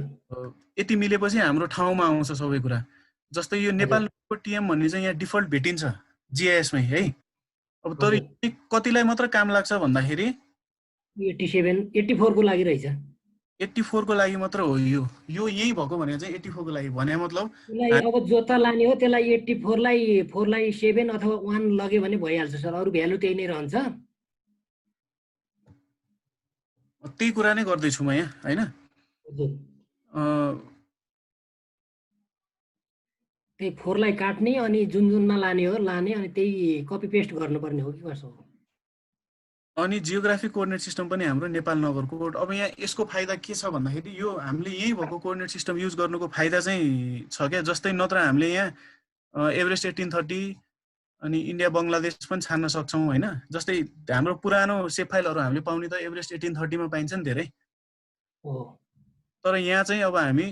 यति मिलेपछि हाम्रो ठाउँमा आउँछ सबै कुरा। जस्तै यो नेपालको TM भन्ने चाहिँ यहाँ डिफल्ट भेटिन्छ जिआइएस मै है। अब तर कतिलाई मात्र काम लाग्छ भन्दाखेरि 84 को लागि रहेछ। 84 को लागि मात्र हो यो। यो यही भएको भने चाहिँ 84 को लागि भने मतलब अब जोता लाने हो त्यसलाई 84 लाई 4 लाई 7 अथवा 1 लगे भने भइहाल्छ सर। अरु भ्यालु त्यही नै रहन्छ। त्यही कुरा नै गर्दैछु म यहाँ हैन। त्यही 4 लाई काट्ने अनि जुन जुनमा लाने हो लाने अनि त्यही कपी पेस्ट गर्नुपर्ने हो कि कसो हो? अनि जियोग्राफिक कोअर्डिनेट सिस्टम पनि हाम्रो नेपाल नगरकोट। अब यहाँ यसको फाइदा के छ भन्दाखेरि यो हामीले यही भएको कोअर्डिनेट सिस्टम युज गर्नुको फाइदा चाहिँ छ क्या। जस्तै नत्र हामीले यहाँ एभरेस्ट 1830 अनि इन्डिया बङ्गलादेश पनि छान्न सक्छौँ हैन। जस्तै हाम्रो पुरानो सेभ फाइलहरू हामीले पाउने त एभरेस्ट 1830 मा पाइन्छ नि धेरै। तर यहाँ चाहिँ अब हामी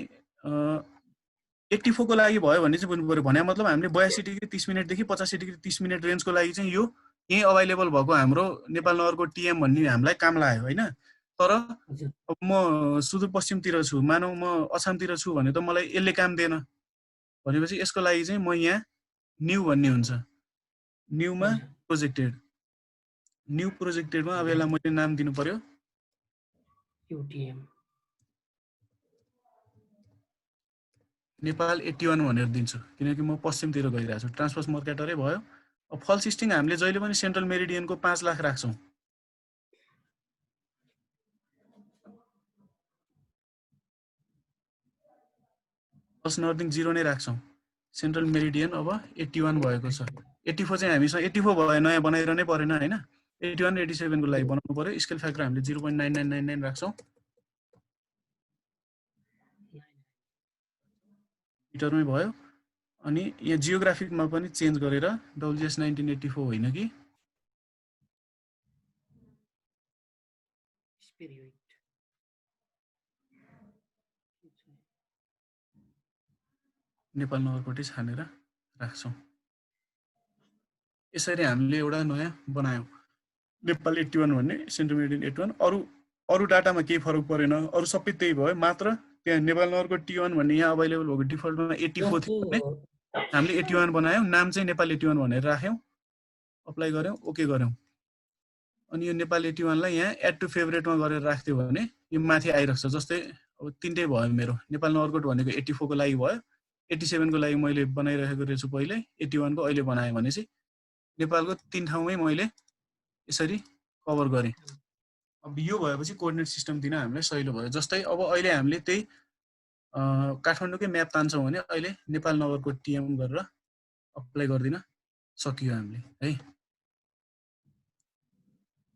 84 को लागि भयो भने चाहिँ बुझ्नु पर्यो। भने मतलब हामीले 82 डिग्री 30 मिनेटदेखि 85 डिग्री 30 मिनेट रेन्जको लागि चाहिँ यो यही अभाइलेबल भएको हाम्रो नेपाल नगरको TM भन्ने हामीलाई काम लाग्यो हैन। तर अब म सुदूरपश्चिमतिर छु, मानौ म असमतिर छु भने त मलाई यसले काम दिएन भनेपछि यसको लागि चाहिँ म यहाँ न्यू भन्ने हुन्छ। न्यूमा प्रोजेक्टेड, न्यू प्रोजेक्टेडमा अब यसलाई मैले नाम दिनु पर्यो UTM नेपाल 81 भनेर दिन्छु किनकि म पश्चिमतिर गइरहेको छु। ट्रान्सपोज मर्केटरै भयो। अब फल्स स्टिङ हामीले जहिले पनि सेन्ट्रल मेरिडियनको 5 लाख राख्छौँ। फल्स नर्थिङ 0 नै राख्छौँ। सेन्ट्रल मेरिडियन अब 81 भएको छ। 84 चाहिँ हामीसँग 84 भयो, नयाँ बनाइरहनै परेन हैन। 81 र 87 को लागि बनाउनु पर्यो। स्केल फ्याक्टर हामीले 0.9999 राख्छौँ। मिटरमै भयो। अनि यहाँ जियोग्राफिकमा पनि चेन्ज गरेर WGS 1984 होइन कि नेपाल नगरकोटै छानेर राख्छौँ। यसरी हामीले एउटा नयाँ बनायौँ नेपाल 81 भन्ने सेन्ट्रल मेरिडियन 81। अरू डाटामा केही फरक परेन, अरू सबै त्यही भयो, मात्र त्यहाँ नेपाल नगरकोट T1 भन्ने यहाँ अभाइलेबल भएको डिफल्टमा 84 थियो भने हामीले 81 बनायौँ, नाम चाहिँ नेपाल 81 भनेर राख्यौँ, अप्लाई गऱ्यौँ, ओके गऱ्यौँ। अनि यो नेपाल 81 लाई यहाँ एड टु फेभरेटमा गरेर राख्थ्यो भने यो माथि आइरहेको छ। जस्तै अब 3टै भयो मेरो, नेपाल नगरकोट भनेको 84 को लागि भयो, 87 को लागि मैले बनाइरहेको रहेछु पहिले, 81 को अहिले बनाएँ भने चाहिँ नेपालको 3 ठाउँमै मैले यसरी कभर गरेँ। अब यो भएपछि कोअर्डिनेट सिस्टम दिन हामीलाई सजिलो भयो। जस्तै अब अहिले हामीले त्यही काठमाडौँकै म्याप तान्छौँ भने अहिले नेपाल नगरकोट TM गरेर अप्लाई गरिदिन सकियो हामीले है।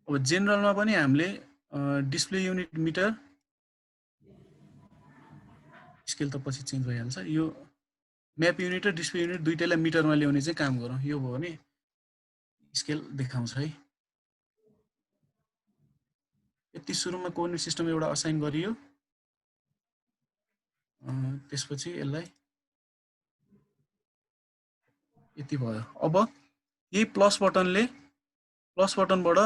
अब जेनरलमा पनि हामीले डिस्प्ले युनिट मिटर स्केल त पछि चेन्ज भइहाल्छ। यो म्याप युनिट र डिस्प्ले युनिट दुईटैलाई मिटरमा ल्याउने चाहिँ काम गरौँ। यो भयो भने स्केल देखाउँछ है। यति सुरुमा कोअर्डिनेट सिस्टम एउटा असाइन गरियो, त्यसपछि यसलाई यति भयो। अब यही प्लस बटनबाट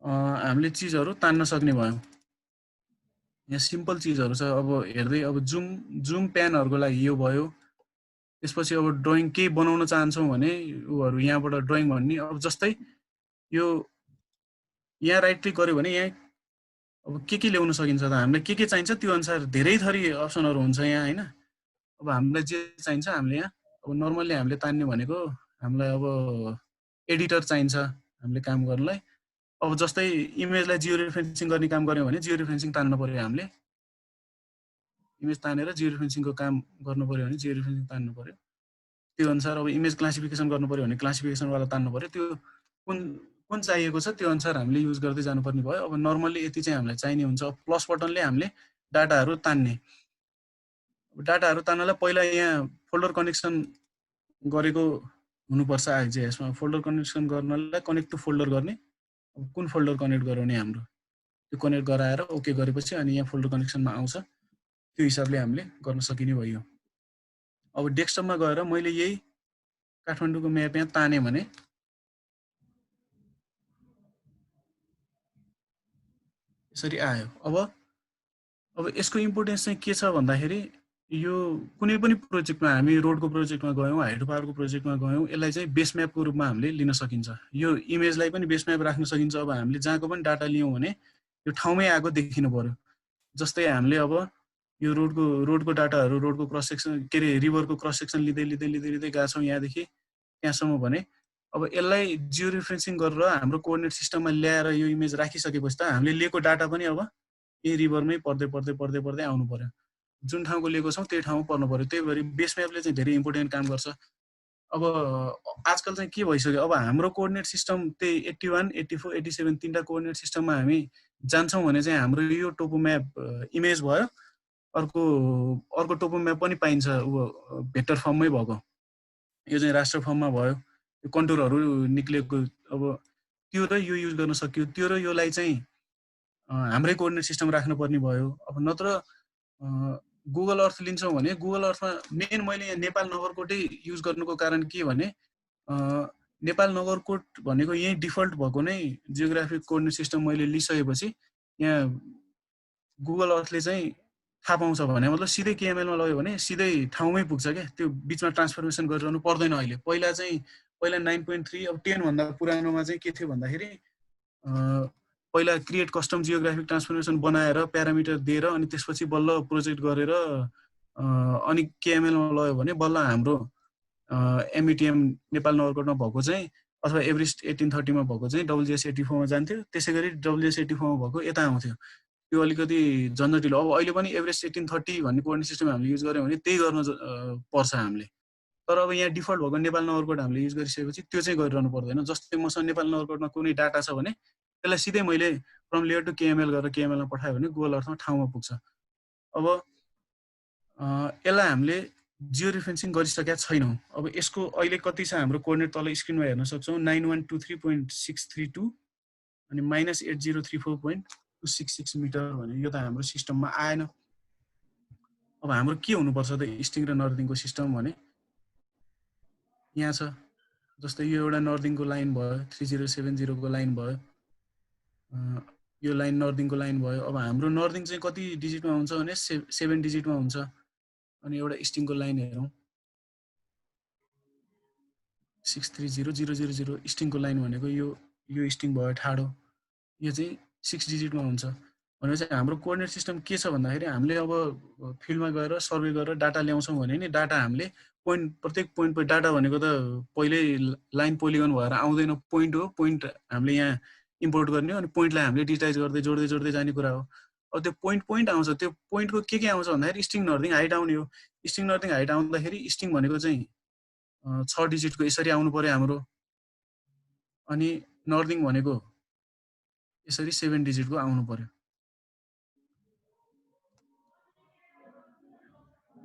हामीले चिजहरू तान्न सक्ने भयौँ। यहाँ सिम्पल चिजहरू छ। अब हेर्दै अब जुम प्यानहरूको लागि यो भयो। त्यसपछि अब ड्रइङ केही बनाउन चाहन्छौँ भने उहरू यहाँबाट ड्रइङ भन्ने, अब जस्तै यो यहाँ राइट क्लिक गर्यो भने यहाँ अब के ल्याउन सकिन्छ त, हामीलाई के चाहिन्छ त्यो अनुसार धेरै थरी अप्सनहरू हुन्छ यहाँ हैन। अब हामीलाई जे चाहिन्छ हामीले यहाँ अब नर्मली हामीले तान्ने भनेको हामीलाई अब एडिटर चाहिन्छ हामीले काम गर्नलाई। अब जस्तै इमेजलाई जियो रेफरेन्सिङ गर्ने काम गर्यो भने जियो रेफरेन्सिङ तान्न पर्यो, हामीले इमेज तानेर जियो रेफरेन्सिङको काम गर्नु पर्यो भने जियो रेफरेन्सिङ तान्नु पर्यो। त्यो अनुसार अब इमेज क्लासिफिकेसन गर्नु पर्यो भने क्लासिफिकेसनवाला तान्नु पर्यो। त्यो कुन चाहिएको छ त्यो अनुसार हामीले युज गर्दै जानुपर्ने भयो। अब नर्मल्ली यति चाहिँ हामीलाई चाहिने हुन्छ। अब प्लस बटनले हामीले डाटाहरू तान्ने, डाटाहरू तान्नलाई पहिला यहाँ फोल्डर कनेक्सन गरेको हुनुपर्छ। ArcGIS-मा फोल्डर कनेक्सन गर्नलाई कनेक्ट टु फोल्डर गर्ने, अब कुन फोल्डर कनेक्ट गराउने हाम्रो त्यो कनेक्ट गराएर ओके गरेपछि अनि यहाँ फोल्डर कनेक्सनमा आउँछ। त्यो हिसाबले हामीले गर्न सकिने भयो। अब डेस्कटपमा गएर मैले यही काठमाडौँको म्याप यहाँ ताने भने यसरी आयो। अब यसको इम्पोर्टेन्स चाहिँ के छ भन्दाखेरि यो कुनै पनि प्रोजेक्टमा हामी रोडको प्रोजेक्टमा गयौँ, हाइड्रो पावरको प्रोजेक्टमा गयौँ, यसलाई चाहिँ बेस म्यापको रूपमा हामीले लिन सकिन्छ। यो इमेजलाई पनि बेस म्याप राख्न सकिन्छ। अब हामीले जहाँको पनि डाटा लियौँ भने यो ठाउँमै आएको देखिनु पर्यो। जस्तै हामीले अब यो रोडको डाटाहरू रोडको क्रस सेक्सन के अरे रिभरको क्रस सेक्सन लिँदै गएको छौँ यहाँदेखि त्यहाँसम्म भने अब यसलाई जियो रेफरेन्सिङ गरेर हाम्रो कोअर्डिनेट सिस्टममा ल्याएर यो इमेज राखिसकेपछि त हामीले लिएको डाटा पनि अब यही रिभरमै पर्दै आउनु पर्यो। जुन ठाउँको लिएको छौँ त्यही ठाउँमा पर्नु पर्यो। त्यही भएर बेस म्यापले चाहिँ धेरै इम्पोर्टेन्ट काम गर्छ। अब आजकल चाहिँ के भइसक्यो, अब हाम्रो कोअर्डिनेट सिस्टम त्यही 81, 84, 87 तीनटा कोअर्डिनेट सिस्टममा हामी जान्छौँ भने चाहिँ हाम्रो यो टोपो म्याप इमेज भयो, अर्को टोपो म्याप पनि पाइन्छ भेक्टर फर्ममै भएको, यो चाहिँ राष्ट्र फर्ममा भयो, यो कन्टुरहरू निक्लेको। अब त्यो र यो युज गर्न सकियो। त्यो र योलाई चाहिँ हाम्रै कोअर्डिनेट सिस्टम राख्नुपर्ने भयो। अब नत्र गुगल अर्थ लिन्छौँ भने गुगल अर्थमा मेन मैले यहाँ नेपाल नगरकोटै युज गर्नुको कारण के भने नेपाल नगरकोट भनेको यही डिफल्ट भएको नै जियोग्राफिक कोअर्डिनेट सिस्टम मैले लिइसकेपछि यहाँ गुगल अर्थले चाहिँ थाहा पाउँछ भने मतलब सिधै KML-मा लग्यो भने सिधै ठाउँमै पुग्छ क्या। त्यो बिचमा ट्रान्सफर्मेसन गरिरहनु पर्दैन। अहिले पहिला 9.3 अब 10 भन्दा पुरानोमा चाहिँ के थियो भन्दाखेरि पहिला क्रिएट कस्टम जियोग्राफिक ट्रान्सफर्मेसन बनाएर प्यारामिटर दिएर अनि त्यसपछि बल्ल प्रोजेक्ट गरेर अनि KML-मा लग्यो भने बल्ल हाम्रो METM नेपाल नगरकोटमा भएको चाहिँ अथवा एभरेस्ट 1830 मा भएको चाहिँ WGS 84 मा जान्थ्यो। त्यसै गरी WGS 84 मा भएको यता आउँथ्यो। त्यो अलिकति झन्झटिलो। अब अहिले पनि एभरेस्ट 1830 भन्ने कोअर्डिनेट सिस्टम हामीले युज गर्यौँ भने त्यही गर्न पर्छ हामीले। तर अब यहाँ डिफल्ट भएको नेपाल नगरकोट हामीले युज गरिसकेपछि त्यो चाहिँ गरिरहनु पर्दैन। जस्तै मसँग नेपाल नगरकोटमा कुनै डाटा छ भने त्यसलाई सिधै मैले फ्रम लेयर टु KML गरेर KML-मा पठायो भने गुगल अर्थमा ठाउँमा पुग्छ। अब यसलाई हामीले जियो रेफरेन्सिङ गरिसकेका छैनौँ। अब यसको अहिले कति छ हाम्रो कोअर्डिनेट तल स्क्रिनमा हेर्न सक्छौँ 9123.632 अनि -8034.266 मिटर भने यो त हाम्रो सिस्टममा आएन। अब हाम्रो के हुनुपर्छ त इस्टिङ र नर्दिङको सिस्टम भने यहाँ छ जस्तै यो एउटा नर्दिङको लाइन भयो 3070 को लाइन भयो यो लाइन नर्दिङको लाइन भयो अब हाम्रो नर्दिङ चाहिँ कति डिजिटमा हुन्छ भने 7 डिजिटमा हुन्छ अनि एउटा इस्टिङको लाइन हेरौँ 630000 इस्टिङको लाइन भनेको यो इस्टिङ भयो ठाडो यो चाहिँ 6 डिजिटमा हुन्छ भनेपछि हाम्रो कोअर्डिनेट सिस्टम के छ भन्दाखेरि हामीले अब फिल्डमा गएर सर्वे गरेर डाटा ल्याउँछौँ भने नि डाटा हामीले प्रत्येक पोइन्ट डाटा भनेको त पहिल्यै लाइन पोलिगन भएर आउँदैन पोइन्ट हो पोइन्ट हामीले यहाँ इम्पोर्ट गर्ने हो अनि पोइन्टलाई हामीले डिजिटाइज गर्दै जोड्दै जाने कुरा हो अब त्यो पोइन्ट आउँछ त्यो पोइन्टको के आउँछ भन्दाखेरि इस्टिङ नर्दिङ हाइट आउने हो इस्टिङ नर्दिङ हाइट आउँदाखेरि इस्टिङ भनेको चाहिँ 6 डिजिटको यसरी आउनु पर्यो हाम्रो अनि नर्दिङ भनेको यसरी 7 डिजिटको आउनु पर्यो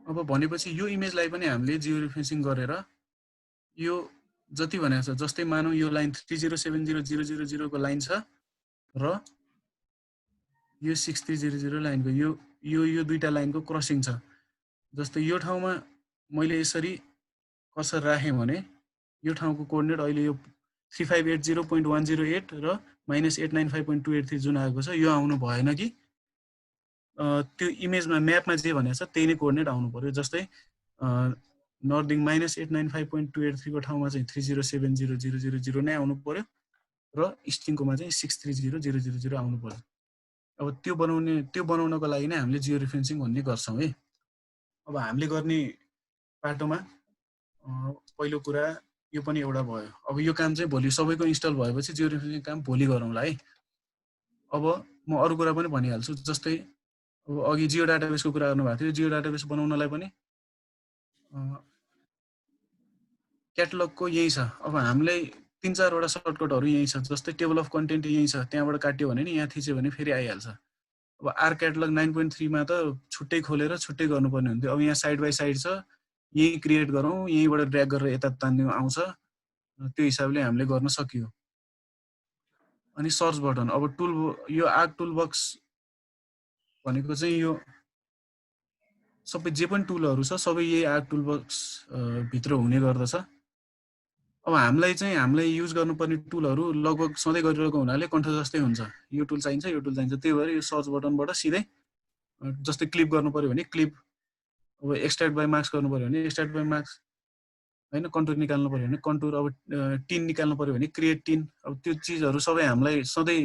अब भनेपछि यो इमेजलाई पनि हामीले जियो रेफरेन्सिङ गरेर यो जति भनेको छ जस्तै मानौँ यो लाइन 3070000 को लाइन छ र यो 6300 लाइनको यो दुईटा लाइनको क्रसिङ छ जस्तै यो ठाउँमा मैले यसरी कर्सर राखेँ भने यो ठाउँको कोअर्डिनेट अहिले यो 3580.108 र -895.283 जुन आएको छ यो आउनु भएन कि त्यो इमेजमा म्यापमा जे भनेको छ त्यही नै कोअर्डिनेट आउनु पर्यो जस्तै नर्दिङ -895.283 को ठाउँमा चाहिँ 3070000 नै आउनु पर्यो र इस्टिङकोमा चाहिँ 630000 आउनु पर्यो अब त्यो बनाउनको लागि नै हामीले जियो रेफरेन्सिङ भन्ने गर्छौँ है अब हामीले गर्ने पाटोमा पहिलो कुरा यो पनि एउटा भयो अब यो काम चाहिँ भोलि सबैको इन्स्टल भएपछि जियो रेफरेन्सिङ काम भोलि गरौँला है अब म अरू कुरा पनि भनिहाल्छु जस्तै अब अघि जियो डाटाबेसको कुरा गर्नुभएको थियो जियो डाटाबेस बनाउनलाई पनि क्याटलगको यही छ अब हामीलाई 3-4 वटा सर्टकटहरू यही छ जस्तै टेबल अफ कन्टेन्ट यही छ त्यहाँबाट काट्यो भने नि यहाँ थिच्यो भने फेरि आइहाल्छ अब आर क्याटलग 9.3 मा त छुट्टै खोलेर छुट्टै गर्नुपर्ने हुन्थ्यो अब यहाँ साइड बाई साइड छ यही क्रिएट गरौँ यहीँबाट ड्र्याग गरेर यता तान्नु आउँछ त्यो हिसाबले हामीले गर्न सकियो अनि सर्च बटन अब यो आर्क टुल बक्स भनेको चाहिँ यो सबै जे पनि टुलहरू छ सबै यही आर्क टुल बक्स भित्र हुने गर्दछ अब हामीलाई युज गर्नुपर्ने टुलहरू लगभग सधैँ गरिरहेको हुनाले कण्ठ जस्तै हुन्छ यो टुल चाहिन्छ त्यही भएर यो सर्च बटनबाट सिधै जस्तै क्लिप गर्नु पर्यो भने क्लिप अब एक्सट्र्याक्ट बाई मार्क्स गर्नु पर्यो भने एक्सट्र्याक्ट बाई मार्क्स हैन कन्टुर निकाल्नु पर्यो भने कन्टुर अब टिन निकाल्नु पर्यो भने क्रिएट टिन अब त्यो चीजहरू सबै हामीलाई सधैँ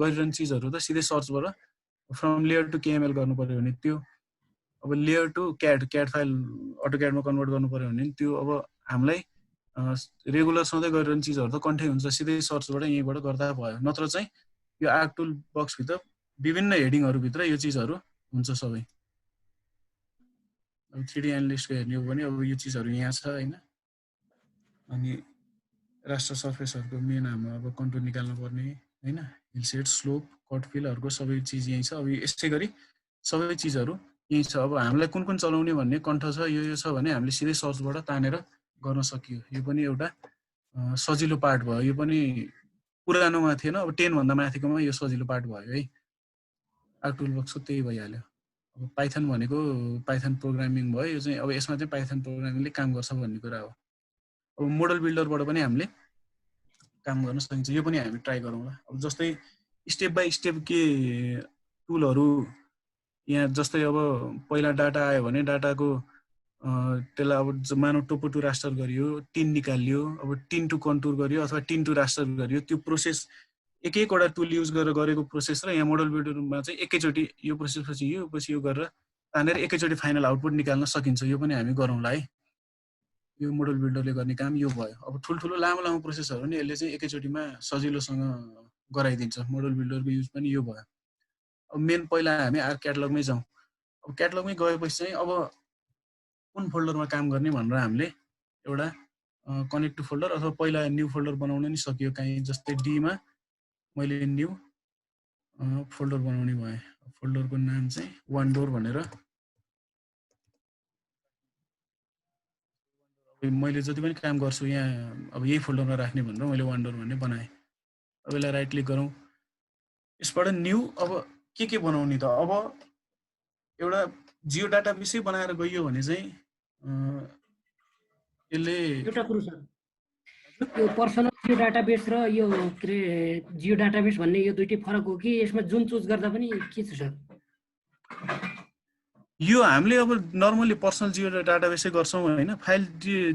गरिरहने चीजहरू त सिधै सर्चबाट फ्रम लेयर टु केएमएल गर्नु पर्यो भने त्यो अब लेयर टु क्याड फाइल अटोक्याडमा कन्भर्ट गर्नु पर्यो भने त्यो अब हामीलाई रेगुलर सधैँ गरिरहने चीजहरू त कन्ठै हुन्छ सिधै सर्चबाट यहीँबाट गर्दा भयो नत्र चाहिँ यो आर्क टुल बक्स भित्र विभिन्न हेडिङहरू भित्र यो चीजहरू हुन्छ सबै अब 3D एनालिस्टको हेर्ने हो भने अब यो चीजहरू यहाँ छ हैन अनि रास्टर सर्फेसहरुको मेन हाम्रो अब कन्टुर निकाल्नु पर्ने हैन हिल सेट स्लोप कट फिलहरुको सबै चीज यही छ अब यसै गरी सबै चीजहरू यही छ अब हामीलाई कुन कुन चलाउने भन्ने कन्ठ छ यो छ भने हामीले सिधै सर्चबाट तानेर गर्न सकियो यो पनि एउटा सजिलो पार्ट भयो यो पनि पुरानोमा थिएन अब 10 भन्दा माथिकोमा यो सजिलो पार्ट भयो है आर्क टुल बक्सको त्यही भइहाल्यो अब पाइथन भनेको पाइथन प्रोग्रामिङ भयो यो चाहिँ अब यसमा चाहिँ पाइथन प्रोग्रामिङले काम गर्छ भन्ने कुरा हो अब मोडल बिल्डरबाट पनि हामीले काम गर्न सकिन्छ यो पनि हामी ट्राई गरौँला अब जस्तै स्टेप बाइ स्टेप के टुलहरू यहाँ जस्तै अब पहिला डाटा आयो भने डाटाको त्यसलाई अब मानव टोपो टु रास्टर गरियो टिन निकालियो अब टिन टु कन्टुर गरियो अथवा टिन टु रास्टर गरियो त्यो प्रोसेस एक एकवटा टुल युज गरेर गरेको प्रोसेस र यहाँ मोडल बिल्डरमा चाहिँ एकैचोटि यो प्रोसेस पछि यो गरेर तानेर एकैचोटि फाइनल आउटपुट निकाल्न सकिन्छ यो पनि हामी गरौँला है यो मोडल बिल्डरले गर्ने काम यो भयो अब ठुल्ठुलो लामो प्रोसेसहरू नि यसले चाहिँ एकैचोटिमा सजिलोसँग गराइदिन्छ मोडल बिल्डरको युज पनि यो भयो अब मेन पहिला हामी आर्क क्याटलगमै जाउँ अब क्याटलगमै गएपछि चाहिँ अब कुन फोल्डरमा काम गर्ने भनेर हामीले एउटा कनेक्ट टु फोल्डर अथवा पहिला न्यू फोल्डर बनाउन नि सकियो कहीँ जस्तै डी मा मैले न्यू फोल्डर बनाउने भए फोल्डरको नाम चाहिँ वान डोर भनेर मैले जति पनि काम गर्छु यहाँ अब यही फोल्डरमा राख्ने भनेर मैले वान डोर भन्ने बनाएँ अब यसलाई राइट क्लिक गरौँ यसबाट न्यू अब के बनाउने त अब एउटा जियो डाटाबेसै बनाएर गइयो भने चाहिँ यसले एउटा कुरो सर, यो पर्सनल जियो डाटाबेस र यो के अरे जियो डाटाबेस भन्ने यो दुइटै फरक हो कि यसमा जुन चुज गर्दा पनि के छ सर? यो हामीले अब नर्मली पर्सनल जियो डाटाबेसै गर्छौँ होइन। फाइल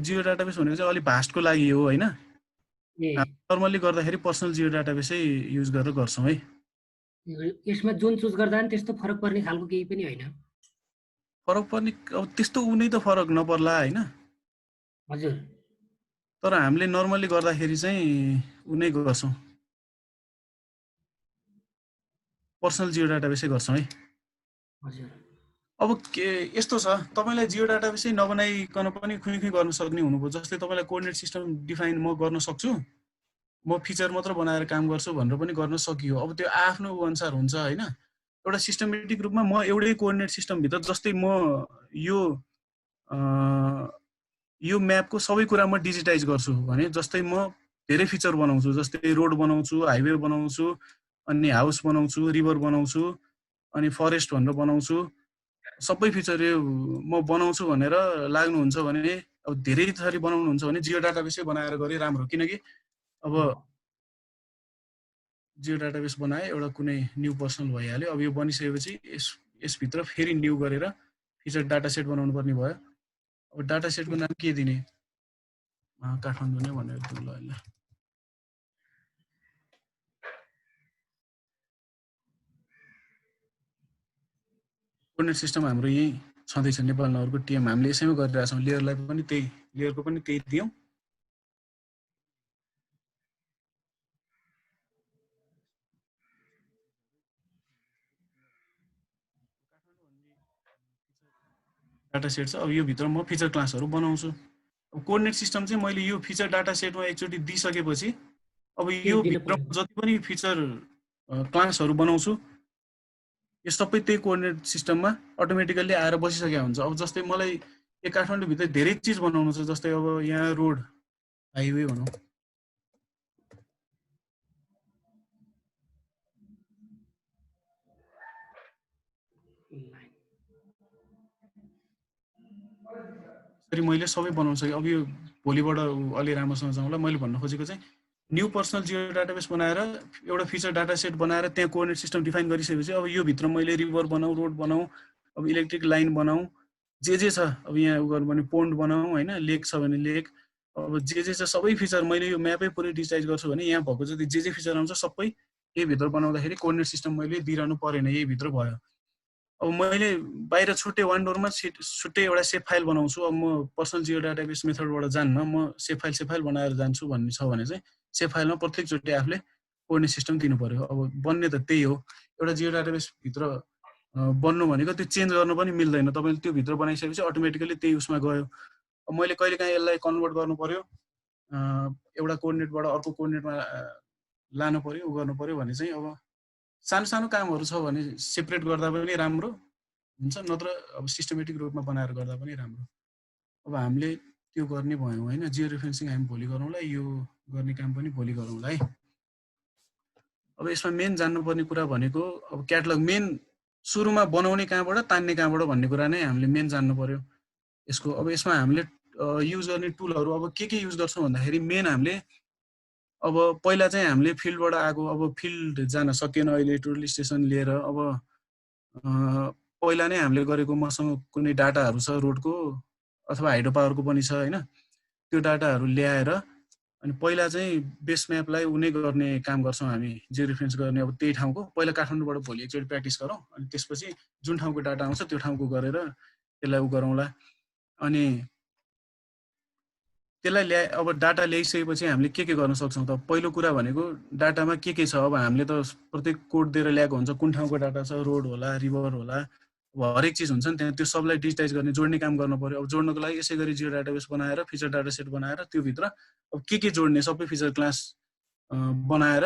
जियो डाटाबेस भनेको चाहिँ अलिक भास्टको लागि हो होइन। ए नर्मली गर्दाखेरि पर्सनल जियो डाटाबेसै युज गरेर गर्छौँ है। यसमा जुन चुज गर्दा पनि त्यस्तो फरक पर्ने खालको केही पनि होइन। फरक पर्ने अब त्यस्तो उनी त फरक नपर्ला होइन। हजुर तर हामीले नर्मली गर्दाखेरि चाहिँ उनै गर्छौँ, पर्सनल जियो डाटाबेसै गर्छौँ है। हजुर अब के यस्तो छ, तपाईँलाई जियो डाटाबेसै नबनाइकन पनि खुइ गर्न सक्ने हुनुभयो। जस्तै तपाईँलाई कोअर्डिनेट सिस्टम डिफाइन म गर्न सक्छु, म फिचर मात्र बनाएर काम गर्छु भनेर पनि गर्न सकियो। अब त्यो आफ्नो अनुसार हुन्छ होइन। एउटा सिस्टमेटिक रूपमा म एउटै कोअर्डिनेट सिस्टमभित्र, जस्तै म यो म्यापको सबै कुरा म डिजिटाइज गर्छु भने, जस्तै म धेरै फिचर बनाउँछु, जस्तै रोड बनाउँछु, हाइवे बनाउँछु, अनि हाउस बनाउँछु, रिभर बनाउँछु, अनि फरेस्ट भनेर बनाउँछु, सबै फिचर यो म बनाउँछु भनेर लाग्नुहुन्छ भने, अब धेरै थरी बनाउनुहुन्छ भने जियो डाटाबेसै बनाएर गरे राम्रो। किनकि अब जियो डाटाबेस बनाए एउटा कुनै न्यू पर्सनल भइहाल्यो। अब यो बनिसकेपछि यसभित्र फेरि न्यू गरेर फिचर डाटा सेट बनाउनु पर्ने भयो। अब डाटा सेटको नाम के दिने? काठमाडौँ नै भनेर दिउँ ल यसलाई। कोअर्डिनेट सिस्टम हाम्रो यही छँदैछ नेपाल नगरको टिएम, हामीले यसैमा गरिरहेछौँ। लेयरलाई पनि त्यही, लेयरको पनि त्यही दियौँ। डाटा सेट छ। अब यो भित्र म फिचर क्लासहरू बनाउँछु। अब कोअर्डिनेट सिस्टम चाहिँ मैले यो फिचर डाटा सेटमा एकचोटि दिइसकेपछि अब यो भित्र जति पनि फिचर क्लासहरू बनाउँछु यो सबै त्यही कोअर्डिनेट सिस्टममा अटोमेटिकल्ली आएर बसिसकेको हुन्छ। अब जस्तै मलाई यो काठमाडौँभित्र धेरै चिज बनाउनु छ, जस्तै अब यहाँ रोड हाइवे भनौँ, यसरी मैले सबै बनाउन सकेँ। अब यो भोलिबाट अलि राम्रोसँग जाउँला। मैले भन्न खोजेको चाहिँ न्यू पर्सनल जियो डाटाबेस बनाएर एउटा फिचर डाटा सेट बनाएर त्यहाँ कोअर्डिनेट सिस्टम डिफाइन गरिसकेपछि अब यो भित्र मैले रिभर बनाऊ, रोड बनाऊ, अब इलेक्ट्रिक लाइन बनाऊ, जे छ अब यहाँ उ गर्नु भने पोन्ड बनाऊ होइन, लेक छ भने लेक, अब जे छ सबै फिचर मैले यो म्यापै पुरै डिजिटाइज गर्छु भने यहाँ भएको जति जे फिचर आउँछ सबै यही भित्र बनाउँदाखेरि कोअर्डिनेट सिस्टम मैले दिइरहनु परेन, यही भित्र भयो। अब मैले बाहिर छुट्टै वान डोरमा छुट्टै एउटा सेभ फाइल बनाउँछु। अब म पर्सनल जियो डाटाबेस मेथडबाट जान्न, म सेभ फाइल बनाएर जान्छु भन्ने छ भने चाहिँ सेभ फाइलमा प्रत्येकचोटि आफूले कोअर्डिनेट सिस्टम दिनु पर्यो। अब बन्ने त त्यही हो। एउटा जियो डाटाबेस भित्र बन्नु भनेको त्यो चेन्ज गर्नु पनि मिल्दैन। तपाईँले त्यो भित्र बनाइसकेपछि अटोमेटिकली त्यही उसमा गयो। अब मैले कहिलेकाहीँ यसलाई कन्भर्ट गर्नु पर्यो, एउटा कोअर्डिनेटबाट अर्को कोअर्डिनेटमा लानु पर्यो, उ गर्नु पर्यो भने चाहिँ अब सानो सानो कामहरू छ भने सेपरेट गर्दा पनि राम्रो हुन्छ, नत्र अब सिस्टमेटिक रूपमा बनाएर गर्दा पनि राम्रो। अब हामीले त्यो गर्ने भयौँ होइन। जियो रेफरेन्सिङ हामी भोलि गरौँला, यो गर्ने काम पनि भोलि गरौँला है। अब यसमा मेन जान्नुपर्ने कुरा भनेको अब क्याटलग मेन सुरुमा बनाउने कहाँबाट, तान्ने कहाँबाट भन्ने कुरा नै हामीले मेन जान्नु पर्यो यसको। अब यसमा हामीले युज गर्ने टुलहरू अब के युज गर्छौँ भन्दाखेरि मेन हामीले अब पहिला चाहिँ हामीले फिल्डबाट आएको, अब फिल्ड जान सकिएन अहिले टुरिस्ट स्टेसन लिएर। अब पहिला नै हामीले गरेको मसँग कुनै डाटाहरू छ रोडको अथवा हाइड्रो पावरको पनि छ होइन, त्यो डाटाहरू ल्याएर अनि पहिला चाहिँ बेस म्यापलाई उनी गर्ने काम गर्छौँ हामी, जियो रेफरेन्स गर्ने। अब त्यही ठाउँको पहिला काठमाडौँबाट भोलि एकचोटि प्र्याक्टिस गरौँ, अनि त्यसपछि जुन ठाउँको डाटा आउँछ त्यो ठाउँको गरेर त्यसलाई उ गरौँला। अनि त्यसलाई अब डाटा ल्याइसकेपछि हामीले के गर्न सक्छौँ त? पहिलो कुरा भनेको डाटामा के छ। अब हामीले त प्रत्येक कोड दिएर ल्याएको हुन्छ, कुन ठाउँको डाटा छ, रोड होला, रिभर होला, अब हरेक चिज हुन्छ नि त्यहाँ। त्यो सबलाई डिजिटाइज गर्ने, जोड्ने काम गर्नु पर्यो। अब जोड्नको लागि यसै गरी जियो डाटाबेस बनाएर फिचर डाटा सेट बनाएर त्यो भित्र अब के जोड्ने सबै फिचर क्लास बनाएर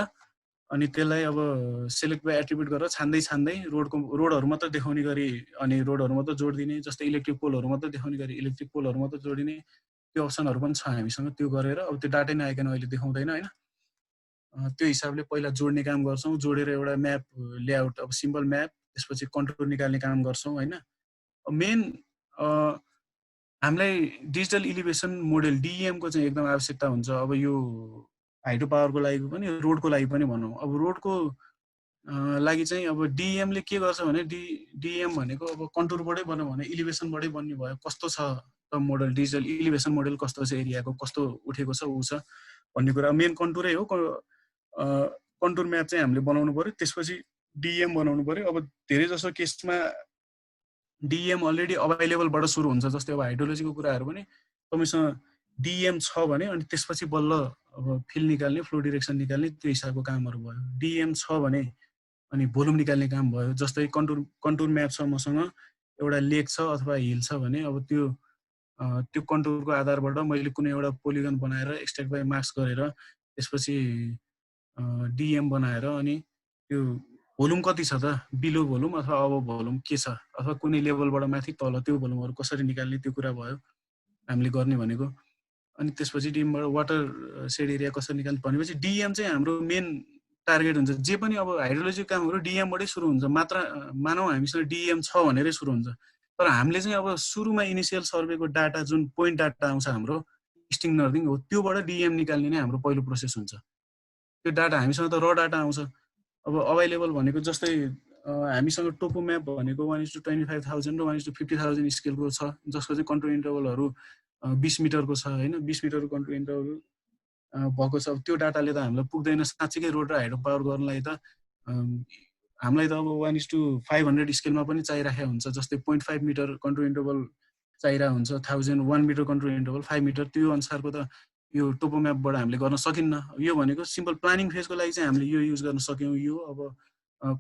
अनि त्यसलाई अब सेलेक्ट बाई एट्रिब्युट गरेर छान्दै रोडहरू मात्र देखाउने गरी अनि रोडहरू मात्र जोडिदिने, जस्तै इलेक्ट्रिक पोलहरू मात्र देखाउने गरी इलेक्ट्रिक पोलहरू मात्र जोडिने, त्यो अप्सनहरू पनि छ हामीसँग। त्यो गरेर अब त्यो डाटै नआइकन अहिले देखाउँदैन होइन, त्यो हिसाबले पहिला जोड्ने काम गर्छौँ। जोडेर एउटा म्याप लेआउट, अब सिम्पल म्याप, त्यसपछि कन्टुर निकाल्ने काम गर्छौँ होइन। अब मेन हामीलाई डिजिटल इलिभेसन मोडेल डिइएम को चाहिँ एकदम आवश्यकता हुन्छ। अब यो हाइड्रो पावरको लागि पनि रोडको लागि पनि भनौँ। अब रोडको लागि चाहिँ अब डिइएम ले के गर्छ भने डिइएम भनेको अब कन्टुरबाटै भनौँ भने इलिभेसनबाटै बन्ने भयो। कस्तो छ त मोडल, डिजिटल इलिभेसन मोडल कस्तो छ, एरियाको कस्तो उठेको छ ऊ छ भन्ने कुरा मेन कन्टुरै हो। कन्टुर म्याप चाहिँ हामीले बनाउनु पर्यो, त्यसपछि डिइएम बनाउनु पर्यो। अब धेरै जसो केसमा डिइएम अलरेडी अभाइलेबलबाट सुरु हुन्छ। जस्तै अब हाइड्रोलोजीको कुराहरू पनि तपाईँसँग डिइएम छ भने अनि त्यसपछि बल्ल अब फिल निकाल्ने, फ्लो डिरेक्सन निकाल्ने त्यो हिसाबको कामहरू भयो। डिइएम छ भने अनि भोल्युम निकाल्ने काम भयो। जस्तै कन्टुर म्याप छ मसँग, एउटा लेक छ अथवा हिल छ भने अब त्यो कन्टुरको आधारबाट मैले कुनै एउटा पोलिगन बनाएर एक्सट्र्याक्ट बाई मार्क्स गरेर त्यसपछि डिएम बनाएर अनि त्यो भोल्युम कति छ त, बिलो भोल्युम अथवा अब भोल्युम के छ अथवा कुनै लेभलबाट माथि तल त्यो भोल्युमहरू कसरी निकाल्ने त्यो कुरा भयो हामीले गर्ने भनेको। अनि त्यसपछि डिएमबाट वाटर सेड एरिया कसरी निकाल्ने भनेपछि डिएम चाहिँ हाम्रो मेन टार्गेट हुन्छ। जे पनि अब हाइड्रोलोजी कामहरू डिएमबाटै सुरु हुन्छ। मानौ हामीसँग डिएम छ भनेरै सुरु हुन्छ। तर हामीले चाहिँ अब सुरुमा इनिसियल सर्वेको डाटा जुन पोइन्ट डाटा आउँछ हाम्रो इस्टिङ नर्थिङ हो, त्योबाट डिएम निकाल्ने नै हाम्रो पहिलो प्रोसेस हुन्छ। त्यो डाटा हामीसँग त र डाटा आउँछ। अब अभाइलेबल भनेको जस्तै हामीसँग टोपो म्याप भनेको 1:25,000 र 1:50,000 स्केलको छ, जसको चाहिँ कन्ट्रोल इन्टरभलहरू 20 मिटरको छ होइन। 20 मिटरको कन्ट्रोल इन्टरभल भएको छ। त्यो डाटाले त हामीलाई पुग्दैन साँच्चीकै रोड र हाइड्रो पावर गर्नलाई त। हामीलाई त अब 1:500 स्केलमा पनि चाहिरहेको हुन्छ। जस्तै 0.5 मिटर कन्ट्रोल इन्टरभल चाहिरहेको हुन्छ, 1 मिटर कन्ट्रोल इन्टरभल 5 मिटर, त्यो अनुसारको त यो टोपो म्यापबाट हामीले गर्न सकिन्न। यो भनेको सिम्पल प्लानिङ फेजको लागि चाहिँ हामीले यो युज गर्न सक्यौँ। यो अब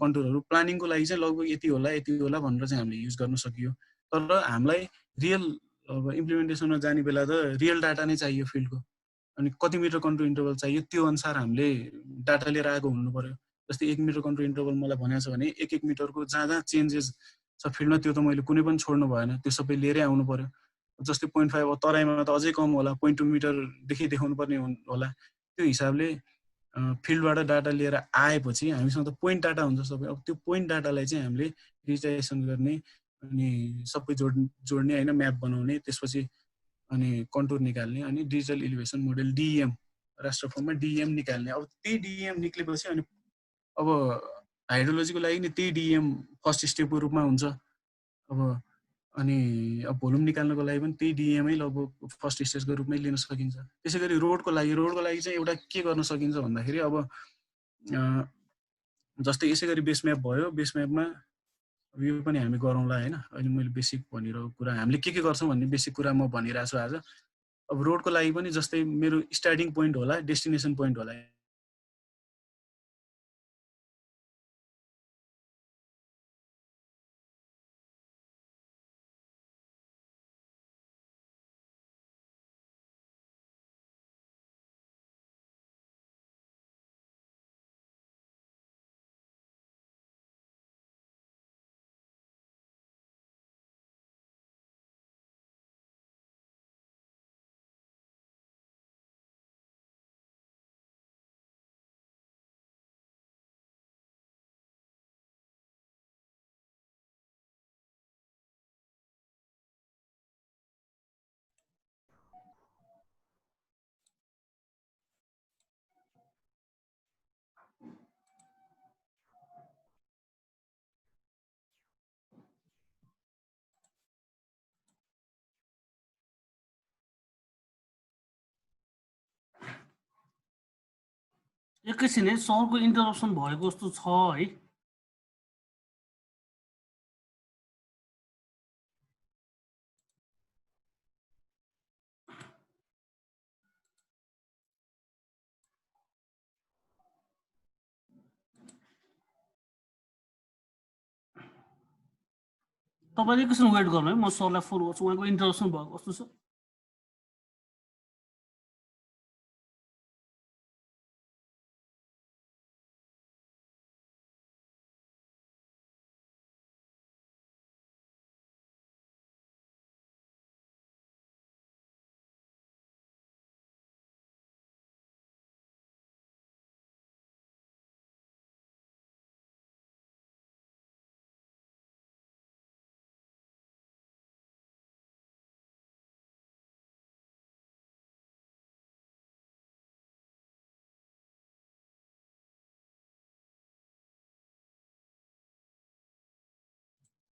कन्टुरहरू प्लानिङको लागि चाहिँ लगभग यति होला भनेर चाहिँ हामीले युज गर्न सकियो। तर हामीलाई रियल अब इम्प्लिमेन्टेसनमा जाने बेला त रियल डाटा नै चाहियो फिल्डको। अनि कति मिटर कन्ट्रोल इन्टरभल चाहियो त्यो अनुसार हामीले डाटा लिएर आएको हुनु पर्यो। जस्तै 1 मिटर कन्ट्रोल इन्टरभल मलाई भनेको छ भने 1 मिटरको जहाँ चेन्जेस छ फिल्डमा त्यो त मैले कुनै पनि छोड्नु भएन, त्यो सबै लिएरै आउनु पर्यो। जस्तै 0.5 तराईमा त अझै कम होला, 0.2 मिटरदेखि देखाउनु पर्ने होला। त्यो हिसाबले फिल्डबाट डाटा लिएर आएपछि हामीसँग त पोइन्ट डाटा हुन्छ सबै। अब त्यो पोइन्ट डाटालाई चाहिँ हामीले डिजिटाइजेसन गर्ने अनि सबै जोड्ने होइन, म्याप बनाउने, त्यसपछि अनि कन्टुर निकाल्ने अनि डिजिटल इलिभेसन मोडेल डिइएम राष्ट्र फर्ममा डिइएम निकाल्ने। अब त्यही डिइएम निक्लेपछि अनि अब हाइड्रोलोजीको लागि नि त्यही डिइएम फर्स्ट स्टेपको रूपमा हुन्छ। अब अनि अब भोल्युम निकाल्नको लागि पनि त्यही डिएमै लगभग फर्स्ट स्टेजको रूपमै लिन सकिन्छ। त्यसै गरी रोडको लागि चाहिँ एउटा के गर्न सकिन्छ भन्दाखेरि अब जस्तै यसै गरी बेस म्याप भयो। बेस म्यापमा यो पनि हामी गरौँला होइन। अहिले मैले बेसिक भनिरहेको कुरा हामीले के गर्छौँ भन्ने बेसिक कुरा म भनिरहेको छु आज। अब रोडको लागि पनि जस्तै मेरो स्टार्टिङ पोइन्ट होला, डेस्टिनेसन पोइन्ट होला। एकैछिन है, सरको इन्टरप्सन भएको जस्तो छ है। तपाईँले एकैछिन वेट गर्नु है, म सरलाई फोन गर्छु, उहाँको इन्टरप्सन भएको जस्तो छ।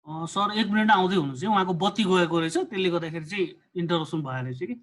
सर 1 मिनेट आउँदै हुनुहुन्छ है, उहाँको बत्ती गएको रहेछ, त्यसले गर्दाखेरि चाहिँ इन्टरप्सन भयो रहेछ कि।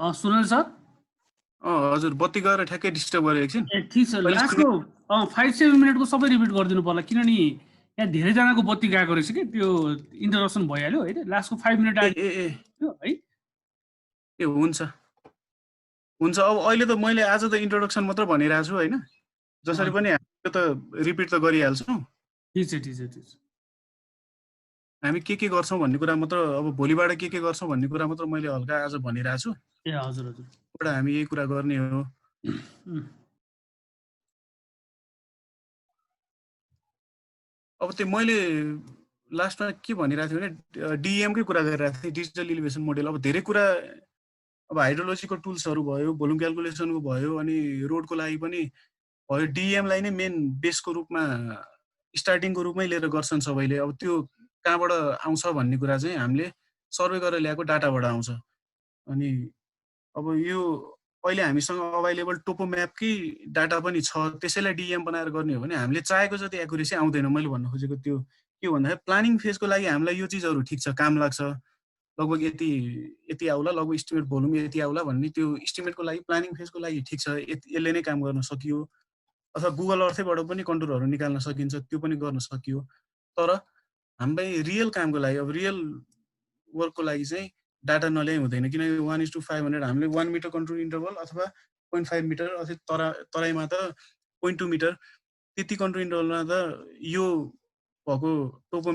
सुनिल सर, हजुर बत्ती गएर ठ्याक्कै डिस्टर्ब गरेको एकछिन। ए ठिक छ, अहिले लास्टको 5-7 मिनेटको सबै रिपिट गरिदिनु पर्ला, किनभने यहाँ धेरैजनाको बत्ती गएको रहेछ कि, त्यो इन्टरप्सन भइहाल्यो होइन। लास्टको 5 मिनेट ए आयो ए ए है। ए हुन्छ हुन्छ। अब अहिले त मैले आज त इन्ट्रोडक्सन मात्र भनिरहेको छु होइन, जसरी पनि हामी त रिपिट त गरिहाल्छौँ। ठिक छ ठिक छ ठिक छ। हामी के गर्छौँ भन्ने कुरा मात्र, अब भोलिबाट के गर्छौँ भन्ने कुरा मात्र मैले हल्का आज भनिरहेको छु। ए हजुर हजुर। एउटा हामी यही कुरा गर्ने हो। अब त्यो मैले लास्टमा के भनिरहेको थिएँ भने डिएमकै कुरा गरिरहेको थिएँ, डिजिटल इलिभेसन मोडेल। अब धेरै कुरा, अब हाइड्रोलोजीको टुल्सहरू भयो, भोल्युम क्यालकुलेसनको भयो, अनि रोडको लागि पनि भयो। डिएमलाई नै मेन बेसको रूपमा, स्टार्टिङको रूपमै लिएर गर्छन् सबैले। अब त्यो कहाँबाट आउँछ भन्ने कुरा चाहिँ हामीले सर्वे गरेर ल्याएको डाटाबाट आउँछ। अनि अब यो अहिले हामीसँग अभाइलेबल टोपो म्यापकै डाटा पनि छ, त्यसैलाई डिएम बनाएर गर्ने हो भने हामीले चाहेको जति एकुरेसी आउँदैन। मैले भन्न खोजेको त्यो के भन्दाखेरि प्लानिङ फेजको लागि हामीलाई यो चिजहरू ठिक छ, काम लाग्छ, लगभग यति आउला, लगभग इस्टिमेट भोल्युम यति आउला भन्ने त्यो इस्टिमेटको लागि, प्लानिङ फेजको लागि ठिक छ, यसले नै काम गर्न सकियो। अथवा गुगल अर्थैबाट पनि कन्टुरहरू निकाल्न सकिन्छ, त्यो पनि गर्न सकियो। तर हामीलाई रियल कामको लागि, अब रियल वर्कको लागि चाहिँ डाटा नल्याइ हुँदैन, किनकि 1:500 हामीले 1 मिटर कन्ट्रोल इन्टरभल अथवा 0.5 मिटर अथवा तराईमा त 0.2 मिटर, त्यति कन्ट्रोल इन्टरभलमा त यो भएको टोपो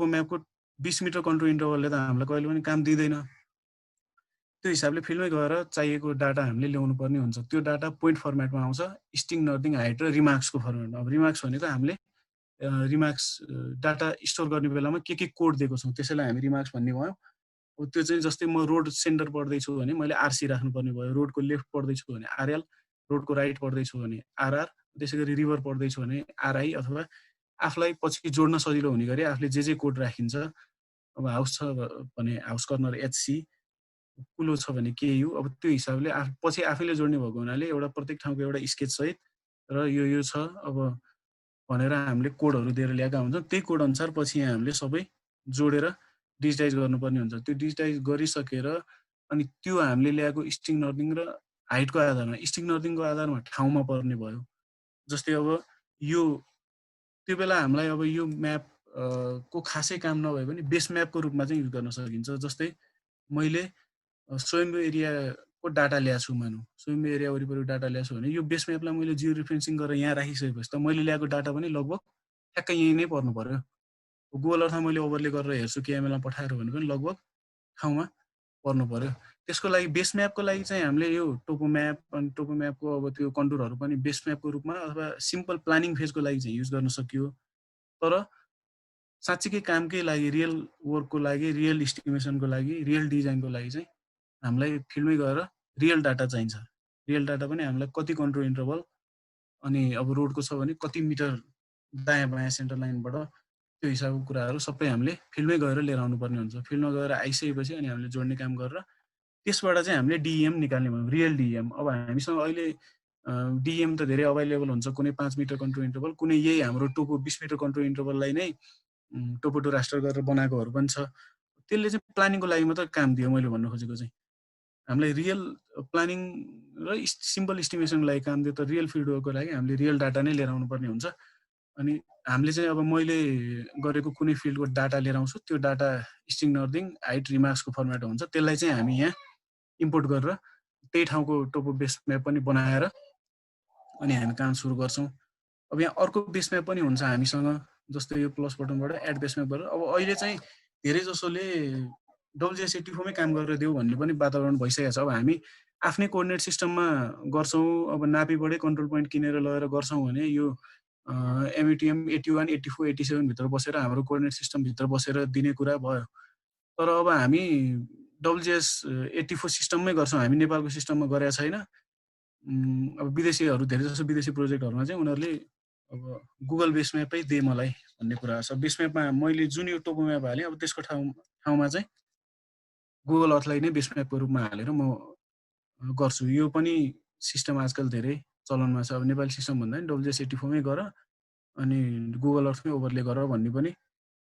म्यापको 20 मिटर कन्ट्रोल इन्टरभलले त हामीलाई कहिले पनि काम दिँदैन। त्यो हिसाबले फिल्डमै गएर चाहिएको डाटा हामीले ल्याउनु पर्ने हुन्छ। त्यो डाटा पोइन्ट फर्मेटमा आउँछ, स्टिङ, नर्दिङ, हाइट र रिमार्क्सको फर्मेटमा। अब रिमार्क्स भनेको हामीले रिमार्क्स डाटा स्टोर गर्ने बेलामा के कोड दिएको छौँ त्यसैलाई हामी रिमार्क्स भन्ने भयो। अब त्यो चाहिँ जस्तै म रोड सेन्टर पढ्दैछु भने मैले आरसी राख्नुपर्ने भयो, रोडको लेफ्ट पढ्दैछु भने आरएल, रोडको राइट पढ्दैछु भने आरआर, त्यसै गरी रिभर पढ्दैछु भने आरआई, अथवा आफूलाई पछि जोड्न सजिलो हुने गरी आफूले जे कोड राखिन्छ। अब हाउस छ भने हाउस कर्नर एचसी, कुलो छ भने केयु। अब त्यो हिसाबले पछि आफैले जोड्ने भएको हुनाले एउटा प्रत्येक ठाउँको एउटा स्केच सहित र यो छ अब भनेर हामीले कोडहरू दिएर ल्याएका हुन्छौँ। त्यही कोड अनुसार पछि यहाँ हामीले सबै जोडेर डिजिटाइज गर्नुपर्ने हुन्छ। त्यो डिजिटाइज गरिसकेर अनि त्यो हामीले ल्याएको स्टिङ, नर्दिङ र हाइटको आधारमा, स्टिङ नर्दिङको आधारमा ठाउँमा पर्ने भयो। जस्तै अब यो त्यो बेला हामीलाई अब यो म्याप को खासै काम नभए पनि बेस म्यापको रूपमा चाहिँ युज गर्न सकिन्छ। जस्तै मैले स्वयम्भू एरियाको डाटा ल्याएको छु, मानौँ स्वयम्भू एरिया वरिपरि डाटा ल्याएको छु भने यो बेस म्यापलाई मैले जियो रिफरेन्सिङ गरेर यहाँ राखिसकेपछि त मैले ल्याएको डाटा पनि लगभग ठ्याक्कै यहीँ नै पर्नु पर्यो। गुगल अर्थमा मैले ओभरले गरेर हेर्छु केएमएलमा पठाएर भने पनि लगभग ठाउँमा पर्नु पर्यो। त्यसको लागि बेस म्यापको लागि चाहिँ हामीले यो टोपो म्याप, अनि टोपो म्यापको अब त्यो कन्टुरहरू पनि बेस म्यापको रूपमा अथवा सिम्पल प्लानिङ फेजको लागि चाहिँ युज गर्न सकियो। तर साँच्चीकै कामकै लागि, रियल वर्कको लागि, रियल इस्टिमेसनको लागि, रियल डिजाइनको लागि चाहिँ हामीलाई फिल्डमै गएर रियल डाटा चाहिन्छ। रियल डाटा पनि हामीलाई कति कन्ट्रोल इन्टरभल, अनि अब रोडको छ भने कति मिटर दायाँ बायाँ सेन्टर लाइनबाट, त्यो हिसाबको कुराहरू सबै हामीले फिल्डमै गएर लिएर आउनुपर्ने हुन्छ। फिल्डमा गएर आइसकेपछि अनि हामीले जोड्ने काम गरेर त्यसबाट चाहिँ हामीले डिएम निकाल्ने भयौँ, रियल डिएम। अब हामीसँग अहिले डिएम त धेरै अभाइलेबल हुन्छ, कुनै 5 मिटर कन्ट्रोल इन्टरभल, कुनै यही हाम्रो टोपो 20 मिटर कन्ट्रोल इन्टरभललाई नै टोपो टु रास्टर गरेर बनाएकोहरू पनि छ। त्यसले चाहिँ प्लानिङको लागि मात्र काम दियो। मैले भन्नु खोजेको चाहिँ हामीलाई रियल प्लानिङ र सिम्पल इस्टिमेसनको लागि काम दियो, तर रियल फिल्ड वर्कको लागि हामीले रियल डाटा नै लिएर आउनुपर्ने हुन्छ। अनि हामीले चाहिँ अब मैले गरेको कुनै फिल्डको डाटा लिएर आउँछु, त्यो डाटा स्ट्रिङ नर्दिङ हाइट रिमार्क्सको फर्मेट हुन्छ, त्यसलाई चाहिँ हामी यहाँ इम्पोर्ट गरेर त्यही ठाउँको टोपो बेस म्याप पनि बनाएर अनि हामी काम सुरु गर्छौँ। अब यहाँ अर्को बेस म्याप पनि हुन्छ हामीसँग, जस्तै यो प्लस बटनबाट एड बेस म्यापबाट। अब अहिले चाहिँ धेरै जसोले WS84मै काम गरेर देऊ भन्ने पनि वातावरण भइसकेको छ। अब हामी आफ्नै कोअर्डिनेट सिस्टममा गर्छौँ, अब नापीबाटै कन्ट्रोल पोइन्ट किनेर लगेर गर्छौँ भने यो MATM 81, 84, 87 भित्र बसेर हाम्रो कोअर्डिनेट सिस्टमभित्र बसेर दिने कुरा भयो। तर अब हामी WS84 सिस्टममै गर्छौँ, हामी नेपालको सिस्टममा गरेका छैन। अब विदेशीहरू धेरै जसो विदेशी प्रोजेक्टहरूमा चाहिँ उनीहरूले अब गुगल बेस म्यापै दे मलाई भन्ने कुरा छ। बेस म्यापमा मैले जुन यो टोपो म्याप हालेँ, अब त्यसको ठाउँमा चाहिँ गुगल अर्थलाई नै बेस म्यापको रूपमा हालेर म गर्छु। यो पनि सिस्टम आजकल धेरै चलनमा छ। अब नेपाली सिस्टम भन्दा नि WS84मै गर अनि गुगल अर्थमै ओभरले गर भन्ने पनि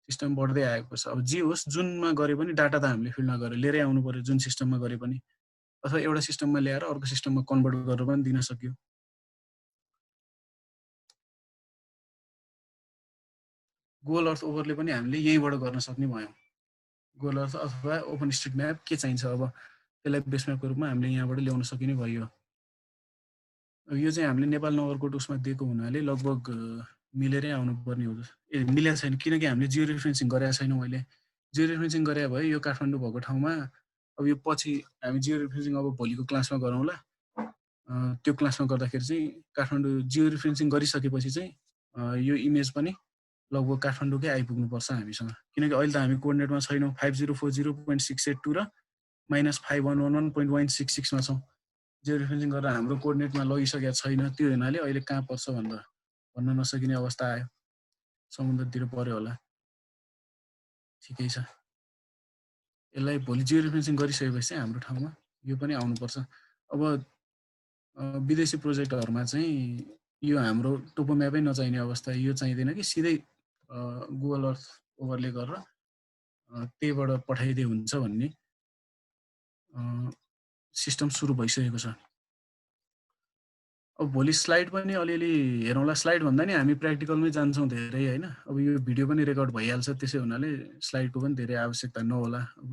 सिस्टम बढ्दै आएको छ। अब जे होस्, जुनमा गरे पनि डाटा त हामीले फिल्डमा गएर लिएरै आउनु पर्यो, जुन सिस्टममा गरे पनि, अथवा एउटा सिस्टममा ल्याएर अर्को सिस्टममा कन्भर्ट गरेर पनि दिन सक्यो। गुगल अर्थ ओभरले पनि हामीले यहीँबाट गर्न सक्ने भयौँ। गुगल अर्थ अथवा ओपन स्ट्रिट म्याप के चाहिन्छ, अब त्यसलाई बेस म्यापको रूपमा हामीले यहाँबाट ल्याउन सकिने भयो। अब यो चाहिँ हामीले नेपाल नगरकोट उसमा दिएको हुनाले लगभग मिलेरै आउनुपर्ने हो। मिलेको छैन किनकि हामीले जियो रेफरेन्सिङ गरेका छैनौँ। अहिले जियो रेफरेन्सिङ गरे भए यो काठमाडौँ भएको ठाउँमा अब यो पछि हामी जियो रेफरेन्सिङ अब भोलिको क्लासमा गरौँला। त्यो क्लासमा गर्दाखेरि चाहिँ काठमाडौँ जियो रेफरेन्सिङ गरिसकेपछि चाहिँ यो इमेज पनि लगभग काठमाडौँकै आइपुग्नुपर्छ हामीसँग, किनकि अहिले त हामी कोअर्डिनेटमा छैनौँ। 5040.682 र -5111.166 मा छौँ। जियो रेफरेन्सिङ गरेर हाम्रो कोअर्डिनेटमा लगिसकेको छैन। त्यो हुनाले अहिले कहाँ पर्छ भनेर भन्न नसकिने अवस्था आयो। समुद्रतिर पर्यो होला, ठिकै छ। यसलाई भोलि जियो रेफरेन्सिङ गरिसकेपछि चाहिँ हाम्रो ठाउँमा यो पनि आउनुपर्छ। अब विदेशी प्रोजेक्टहरूमा चाहिँ यो हाम्रो टोपो म्यापै नचाहिने अवस्था, यो चाहिँदैन कि सिधै गुगल अर्थ ओभरले गरेर त्यहीबाट पठाइदिए हुन्छ भन्ने सिस्टम सुरु भइसकेको छ। अब भोलि स्लाइड पनि अलिअलि हेरौँला। स्लाइड भन्दा नि हामी प्र्याक्टिकलमै जान्छौँ धेरै होइन। अब यो भिडियो पनि रेकर्ड भइहाल्छ, त्यसै हुनाले स्लाइडको पनि धेरै आवश्यकता नहोला। अब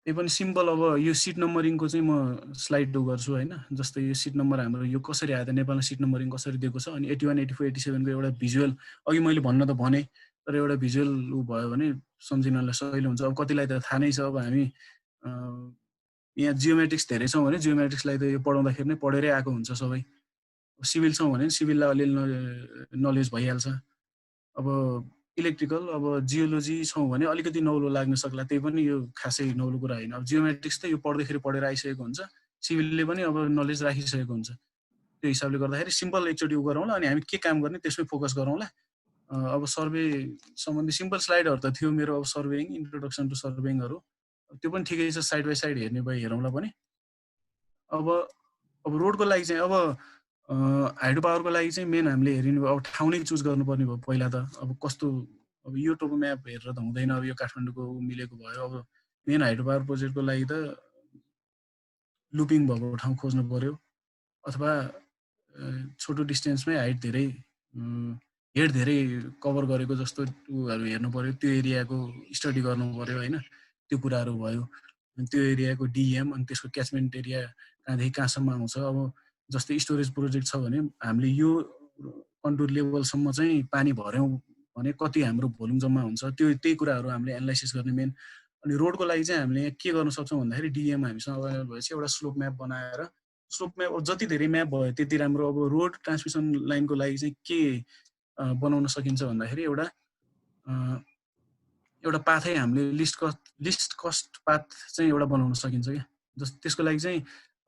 त्यही पनि सिम्पल, अब यो सिट नम्बरिङको चाहिँ म स्लाइड गर्छु होइन। जस्तै यो सिट नम्बर हाम्रो यो कसरी आयो त, नेपालमा सिट नम्बरिङ कसरी दिएको छ, अनि 81, 84, 87 को एउटा भिजुअल, अघि मैले भन्न त भने तर एउटा भिजुअल भयो भने सम्झिनलाई सजिलो हुन्छ। अब कतिलाई त थाहा नै छ। अब हामी यहाँ जियोमेट्रिक्स धेरै छौँ भने जियोमेट्रिक्सलाई त यो पढाउँदाखेरि नै पढेरै आएको हुन्छ सबै। सिभिल छौँ भने सिभिललाई अलिअलि नलेज भइहाल्छ। अब इलेक्ट्रिकल, अब जियोलोजी छौँ भने अलिकति नौलो लाग्न सक्ला, त्यही पनि यो खासै नौलो कुरा होइन। अब जियोमेट्रिक्स त यो पढ्दाखेरि पढेर आइसकेको हुन्छ, सिभिलले पनि अब नलेज राखिसकेको हुन्छ। त्यो हिसाबले गर्दाखेरि सिम्पल एकचोटि गरौँला, अनि हामी के काम गर्ने त्यसमै फोकस गरौँला। अब सर्वे सम्बन्धी सिम्पल स्लाइडहरू त थियो मेरो, अब सर्वेइङ, इन्ट्रोडक्सन टु सर्वेइङहरू, त्यो पनि ठिकै छ। साइड बाई साइड हेर्ने भए हेरौँला पनि। अब रोडको लागि चाहिँ अब हाइड्रो पावरको लागि चाहिँ मेन हामीले हेरिनु भयो, अब ठाउँ नै चुज गर्नुपर्ने भयो पहिला त। अब कस्तो, अब यो टोपो म्याप हेरेर त हुँदैन। अब यो काठमाडौँको मिलेको भयो। अब मेन हाइड्रो पावर प्रोजेक्टको लागि त लुपिङ भएको ठाउँ खोज्नु पर्यो, अथवा छोटो डिस्टेन्समै हेड धेरै कभर गरेको जस्तो उहरू हेर्नु पर्यो। त्यो एरियाको स्टडी गर्नु पर्यो होइन। त्यो कुराहरू भयो। त्यो एरियाको डिएम, अनि त्यसको क्याचमेन्ट एरिया कहाँदेखि कहाँसम्म आउँछ। अब जस्तै स्टोरेज प्रोजेक्ट छ भने हामीले यो कन्टुर लेभलसम्म चाहिँ पानी भर्यौँ भने कति हाम्रो भोल्युम जम्मा हुन्छ, त्यही कुराहरू हामीले एनालाइसिस गर्ने मेन। अनि रोडको लागि चाहिँ हामीले के गर्न सक्छौँ भन्दाखेरि डिएम हामीसँग अभाइलेबल भएपछि एउटा स्लोप म्याप बनाएर, स्लोप म्याप जति धेरै म्याप भयो त्यति राम्रो। अब रोड ट्रान्समिसन लाइनको लागि चाहिँ के बनाउन सकिन्छ भन्दाखेरि एउटा पाथै हामीले लिस्ट कस्ट पाथ चाहिँ एउटा बनाउन सकिन्छ क्या। त्यसको लागि चाहिँ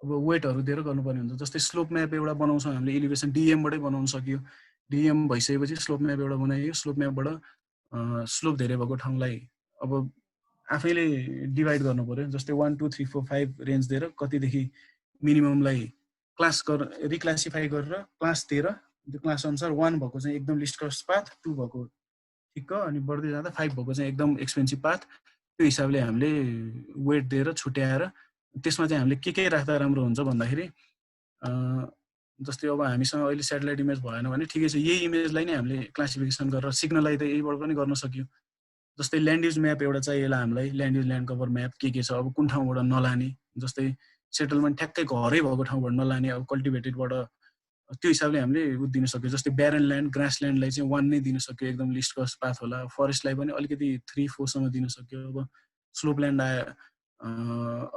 अब वेटहरू दिएर गर्नुपर्ने हुन्छ। जस्तै स्लोप म्याप एउटा बनाउँछौँ हामीले, एलिभेसन डिएमबाटै बनाउन सक्यो। डिएम भइसकेपछि स्लोप म्याप एउटा बनाइयो। स्लोप म्यापबाट स्लोप धेरै भएको ठाउँलाई अब आफैले डिभाइड गर्नु पर्यो। जस्तै 1 2 3 4 5 रेन्ज दिएर कतिदेखि मिनिममलाई रिक्लासिफाई गरेर क्लास दिएर त्यो क्लास अनुसार 1 भएको चाहिँ एकदम लिस्ट कस्ट पाथ, 2 भएको ठिक्क, अनि बढ्दै जाँदा 5 भएको चाहिँ एकदम एक्सपेन्सिभ पाथ। त्यो हिसाबले हामीले वेट दिएर छुट्याएर त्यसमा चाहिँ हामीले के राख्दा राम्रो हुन्छ भन्दाखेरि जस्तै अब हामीसँग अहिले स्याटेलाइट इमेज भएन भने ठिकै छ, यही इमेजलाई नै हामीले क्लासिफिकेसन गरेर सिग्नललाई त यहीबाट पनि गर्न सक्यो। जस्तै ल्यान्ड युज म्याप एउटा चाहिएला हामीलाई, land use land cover map के छ, अब कुन ठाउँबाट नलाने, जस्तै सेटलमेन्ट ठ्याक्कै घरै भएको ठाउँबाट नलाने, अब कल्टिभेटेडबाट त्यो हिसाबले हामीले दिन सक्यो। जस्तै ब्यारन ल्यान्ड, ग्रास ल्यान्डलाई चाहिँ 1 नै दिन सक्यो, एकदम लिस्ट कस्ट पाथ होला। फरेस्टलाई पनि अलिकति 3 4 सम्म दिन सक्यो। अब स्लोप ल्यान्ड आयो,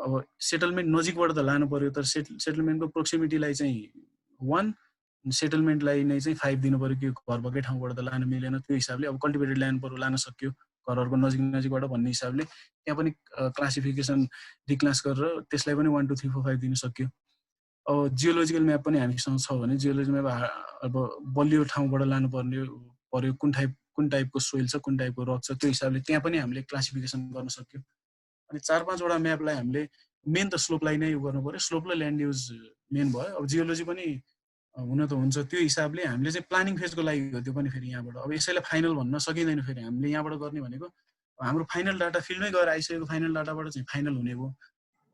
अब सेटलमेन्ट नजिकबाट त लानु पर्यो, तर सेटलमेन्टको प्रोक्सिमिटीलाई चाहिँ 1, सेटलमेन्टलाई नै चाहिँ 5 दिनु पर्यो कि घर भएकै ठाउँबाट त लानु मिलेन। त्यो हिसाबले अब कल्टिभेटेड ल्यान्डबाट लान सक्यो, घरहरूको नजिकबाट भन्ने हिसाबले त्यहाँ पनि क्लासिफिकेसन डिक्लास गरेर त्यसलाई पनि 1 2 3 4 5 दिन सक्यो। अब जियोलोजिकल म्याप पनि हामीसँग छ भने जियोलोजिकल म्याप अब बलियो ठाउँबाट लानु पर्यो, कुन टाइपको सोइल छ, कुन टाइपको रक छ, त्यो हिसाबले त्यहाँ पनि हामीले क्लासिफिकेसन गर्न सक्यो। अनि 4-5 वटा म्यापलाई हामीले मेन त स्लोपलाई नै गर्नु पर्यो, स्लोप र ल्यान्ड युज मेन भयो। अब जियोलोजी पनि हुन त हुन्छ, त्यो हिसाबले हामीले चाहिँ प्लानिङ फेजको लागि हो त्यो पनि। फेरि यहाँबाट अब यसैलाई फाइनल भन्न सकिँदैन, फेरि हामीले यहाँबाट गर्ने भनेको हाम्रो फाइनल डाटा फिल्डमै गएर आइसकेको फाइनल डाटाबाट चाहिँ फाइनल हुने भयो।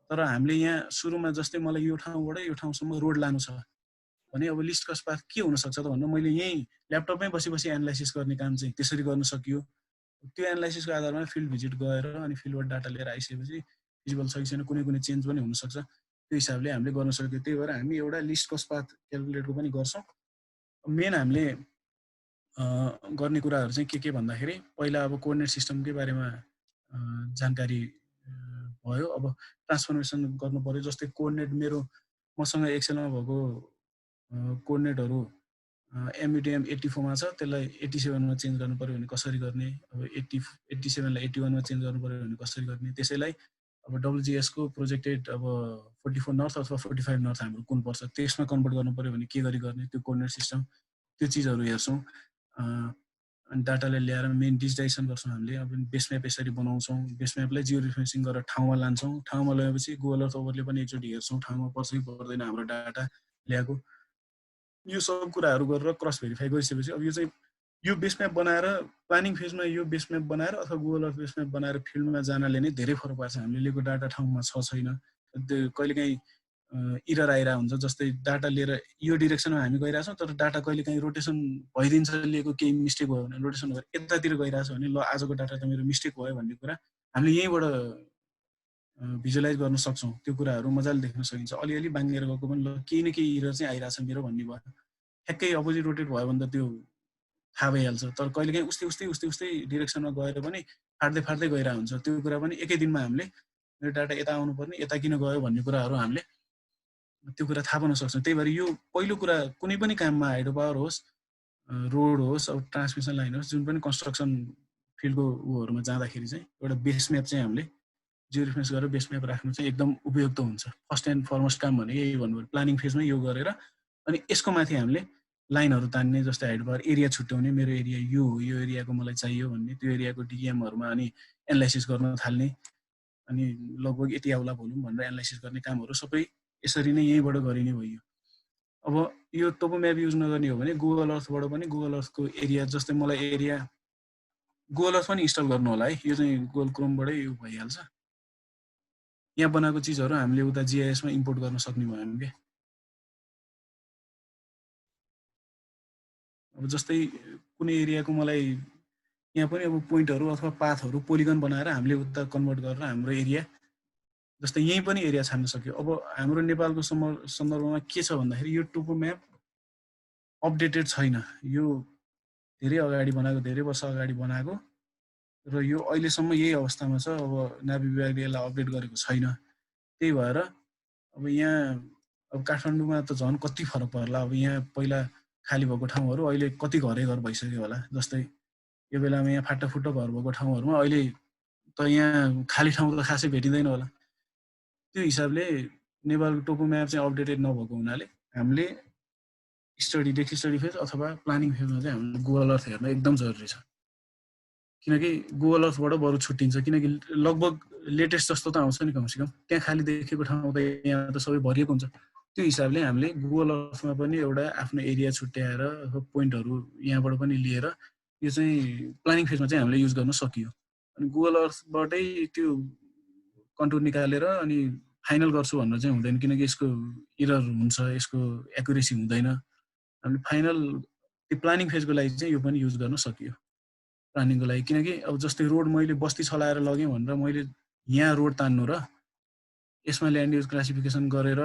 तर हामीले यहाँ सुरुमा जस्तै मलाई यो ठाउँबाट यो ठाउँसम्म रोड लानु छ भने अब लिस्ट कस्ट पाथ के हुनसक्छ त भन्दा मैले यहीँ ल्यापटपमै बसी एनालाइसिस गर्ने काम चाहिँ त्यसरी गर्न सकियो। त्यो एनालाइसिसको आधारमा फिल्ड भिजिट गएर अनि फिल्डबाट डाटा लिएर आइसकेपछि फिजिबल छ कि छैन, कुनै चेन्ज पनि हुनसक्छ, त्यो हिसाबले हामीले गर्न सक्यो। त्यही भएर हामी एउटा लिस्ट कस्ट पाथ क्यालकुलेटको पनि गर्छौँ। मेन हामीले गर्ने कुराहरू चाहिँ के भन्दाखेरि पहिला अब कोअर्डिनेट सिस्टमकै बारेमा जानकारी भयो। अब ट्रान्सफर्मेसन गर्नु पर्यो। जस्तै कोअर्डिनेट मसँग एक्सेलमा भएको कोअर्डिनेटहरू एमयुटिएम 84 मा छ, त्यसलाई 87 मा चेन्ज गर्नु पर्यो भने कसरी गर्ने, अब 87 लाई 81 मा चेन्ज गर्नु पर्यो भने कसरी गर्ने, त्यसैलाई अब WGS को प्रोजेक्टेड अब 44 नर्थ अथवा 45 नर्थ हाम्रो कुन पर्छ त्यसमा कन्भर्ट गर्नु पर्यो भने के गरी गर्ने, त्यो कोअर्डिनेट सिस्टम त्यो चिजहरू हेर्छौँ। अनि डाटालाई ल्याएर मेन डिजिटाइजेसन गर्छौँ हामीले। अब बेस म्याप यसरी बनाउँछौँ, बेस म्यापलाई जियो रिफरेन्सिङ गरेर ठाउँमा लान्छौँ, ठाउँमा ल्याएपछि गुगल अर्थ ओभरले पनि एकचोटि हेर्छौँ ठाउँमा पर्छ कि पर्दैन हाम्रो डाटा ल्याएको। यो सब कुराहरू गरेर क्रस भेरिफाई गरिसकेपछि अब यो चाहिँ यो बेस म्याप बनाएर प्लानिङ फेजमा यो बेस म्याप बनाएर अथवा गुगल अर्थ बेस म्याप बनाएर फिल्डमा जानले नै धेरै फरक पार्छ। हामीले लिएको डाटा ठाउँमा छ छैन, कहिलेकाहीँ इरर आइरहेको हुन्छ। जस्तै डाटा लिएर यो डिरेक्सनमा हामी गइरहेछौँ तर डाटा कहिलेकाहीँ रोटेसन भइदिन्छ, लिएको केही मिस्टेक भयो भने रोटेसन भएर यतातिर गइरहेछ भने ल आजको डाटा त मेरो मिस्टेक भयो भन्ने कुरा हामीले यहीँबाट भिजुअलाइज गर्न सक्छौँ। त्यो कुराहरू मजाले देख्न सकिन्छ। अलिअलि बाङ्गेर गएको पनि ल केही न केही इरर चाहिँ आइरहेछ मेरो भन्ने भयो, ठ्याक्कै अपोजिट रोटेट भयो भने त त्यो थाहा भइहाल्छ। तर कहिलेकाहीँ उस्तै डिरेक्सनमा गएर पनि फाट्दै गइरहेको हुन्छ। त्यो कुरा पनि एकै दिनमा हामीले मेरो डाटा यता आउनुपर्ने यता किन गयो भन्ने कुराहरू हामीले त्यो कुरा थाहा पाउन सक्छौँ। त्यही भएर यो पहिलो कुरा कुनै पनि काममा हाइड्रो पावर होस्, रोड होस्, अब ट्रान्समिसन लाइन होस्, जुन पनि कन्स्ट्रक्सन फिल्डको उहरूमा जाँदाखेरि चाहिँ एउटा बेस म्याप चाहिँ हामीले जियो रेफरेन्स गरेर बेस म्याप राख्नु चाहिँ एकदम उपयुक्त हुन्छ। फर्स्ट एन्ड फरमोस्ट काम भने यही भन्नुभयो, प्लानिङ फेजमा यो गरेर अनि यसको माथि हामीले लाइनहरू तान्ने, जस्तै हाइड्रो पावर एरिया छुट्याउने, मेरो एरिया यो हो, यो एरियाको मलाई चाहियो भन्ने, त्यो एरियाको डिएमहरूमा अनि एनालाइसिस गर्न थाल्ने, अनि लगभग यति आउला भोल्युम भनेर एनालाइसिस गर्ने कामहरू सबै यसरी नै यहीँबाट गरिने भयो। अब यो टोपो म्याप युज नगर्ने हो भने गुगल अर्थबाट पनि गुगल अर्थको एरिया, जस्तै मलाई एरिया गुगल अर्थ पनि इन्स्टल गर्नु होला है, यो चाहिँ गुगल क्रोमबाटै यो भइहाल्छ। यहाँ बनाएको चिजहरू हामीले उता जिआइएसमा इम्पोर्ट गर्न सक्ने भयो हामी। अब जस्तै कुनै एरियाको मलाई यहाँ पनि अब पोइन्टहरू अथवा पाथहरू पोलिगन बनाएर हामीले उता कन्भर्ट गरेर हाम्रो एरिया, जस्तै यहीँ पनि एरिया छान्न सक्यो। अब हाम्रो नेपालको सन्दर्भमा के छ भन्दाखेरि यो टोपो म्याप अपडेटेड छैन, यो धेरै अगाडि बनाएको, धेरै वर्ष अगाडि बनाएको र यो अहिलेसम्म यही अवस्थामा छ। अब नाभी विभागले यसलाई अपडेट गरेको छैन। त्यही भएर अब यहाँ अब काठमाडौँमा त झन् कति फरक पर्ला। अब यहाँ पहिला खाली भएको ठाउँहरू अहिले कति घरै घर भइसक्यो होला। जस्तै यो बेलामा यहाँ फाटाफुट्टो घर भएको ठाउँहरूमा अहिले त यहाँ खाली ठाउँ त खासै भेटिँदैन होला। त्यो हिसाबले नेपालको टोपो म्याप चाहिँ अपडेटेड नभएको हुनाले हामीले डेस्क स्टडी फेज अथवा प्लानिङ फेजमा चाहिँ हामीले गुगल अर्थ हेर्न एकदम जरुरी छ। किनकि गुगल अर्थबाट बरु छुट्टिन्छ, किनकि लगभग लेटेस्ट जस्तो त आउँछ नि कमसेकम। त्यहाँ खाली देखेको ठाउँ त यहाँ त सबै भरिएको हुन्छ। त्यो हिसाबले हामीले गुगल अर्थमा पनि एउटा आफ्नो एरिया छुट्याएर पोइन्टहरू यहाँबाट पनि लिएर यो चाहिँ प्लानिङ फेजमा चाहिँ हामीले युज गर्न सकियो। अनि गुगल अर्थबाटै त्यो कन्टुर निकालेर अनि फाइनल गर्छु भनेर चाहिँ हुँदैन, किनकि यसको एरर हुन्छ, यसको एक्युरेसी हुँदैन। हामीले फाइनल त्यो प्लानिङ फेजको लागि चाहिँ यो पनि युज गर्न सकियो प्लानिङको लागि। किनकि अब जस्तै रोड मैले बस्ती चलाएर लगेँ भनेर मैले यहाँ रोड तान्नु र यसमा ल्यान्ड युज क्लासिफिकेसन गरेर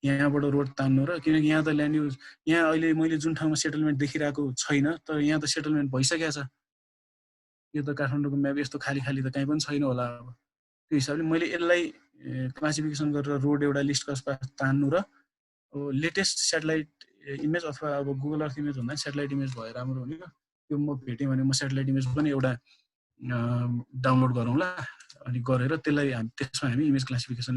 यहाँबाट रोड तान्नु र, किनकि यहाँ त ल्यान्ड युज यहाँ अहिले मैले जुन ठाउँमा सेटलमेन्ट देखिरहेको छैन तर यहाँ त सेटलमेन्ट भइसकेको छ। यो त काठमाडौँको म्याप यस्तो खाली खाली त कहीँ पनि छैन होला। अब त्यो हिसाबले मैले यसलाई क्लासिफिकेसन गरेर रोड एउटा लिस्ट कस्ता तान्नु र अब लेटेस्ट सेटेलाइट इमेज अथवा अब गुगल अर्थ इमेज भन्दा सेटेलाइट इमेज भए राम्रो हुने। त्यो म भेटेँ भने म सेटेलाइट इमेज पनि एउटा डाउनलोड गरौँला अनि गरेर त्यसमा हामी इमेज क्लासिफिकेसन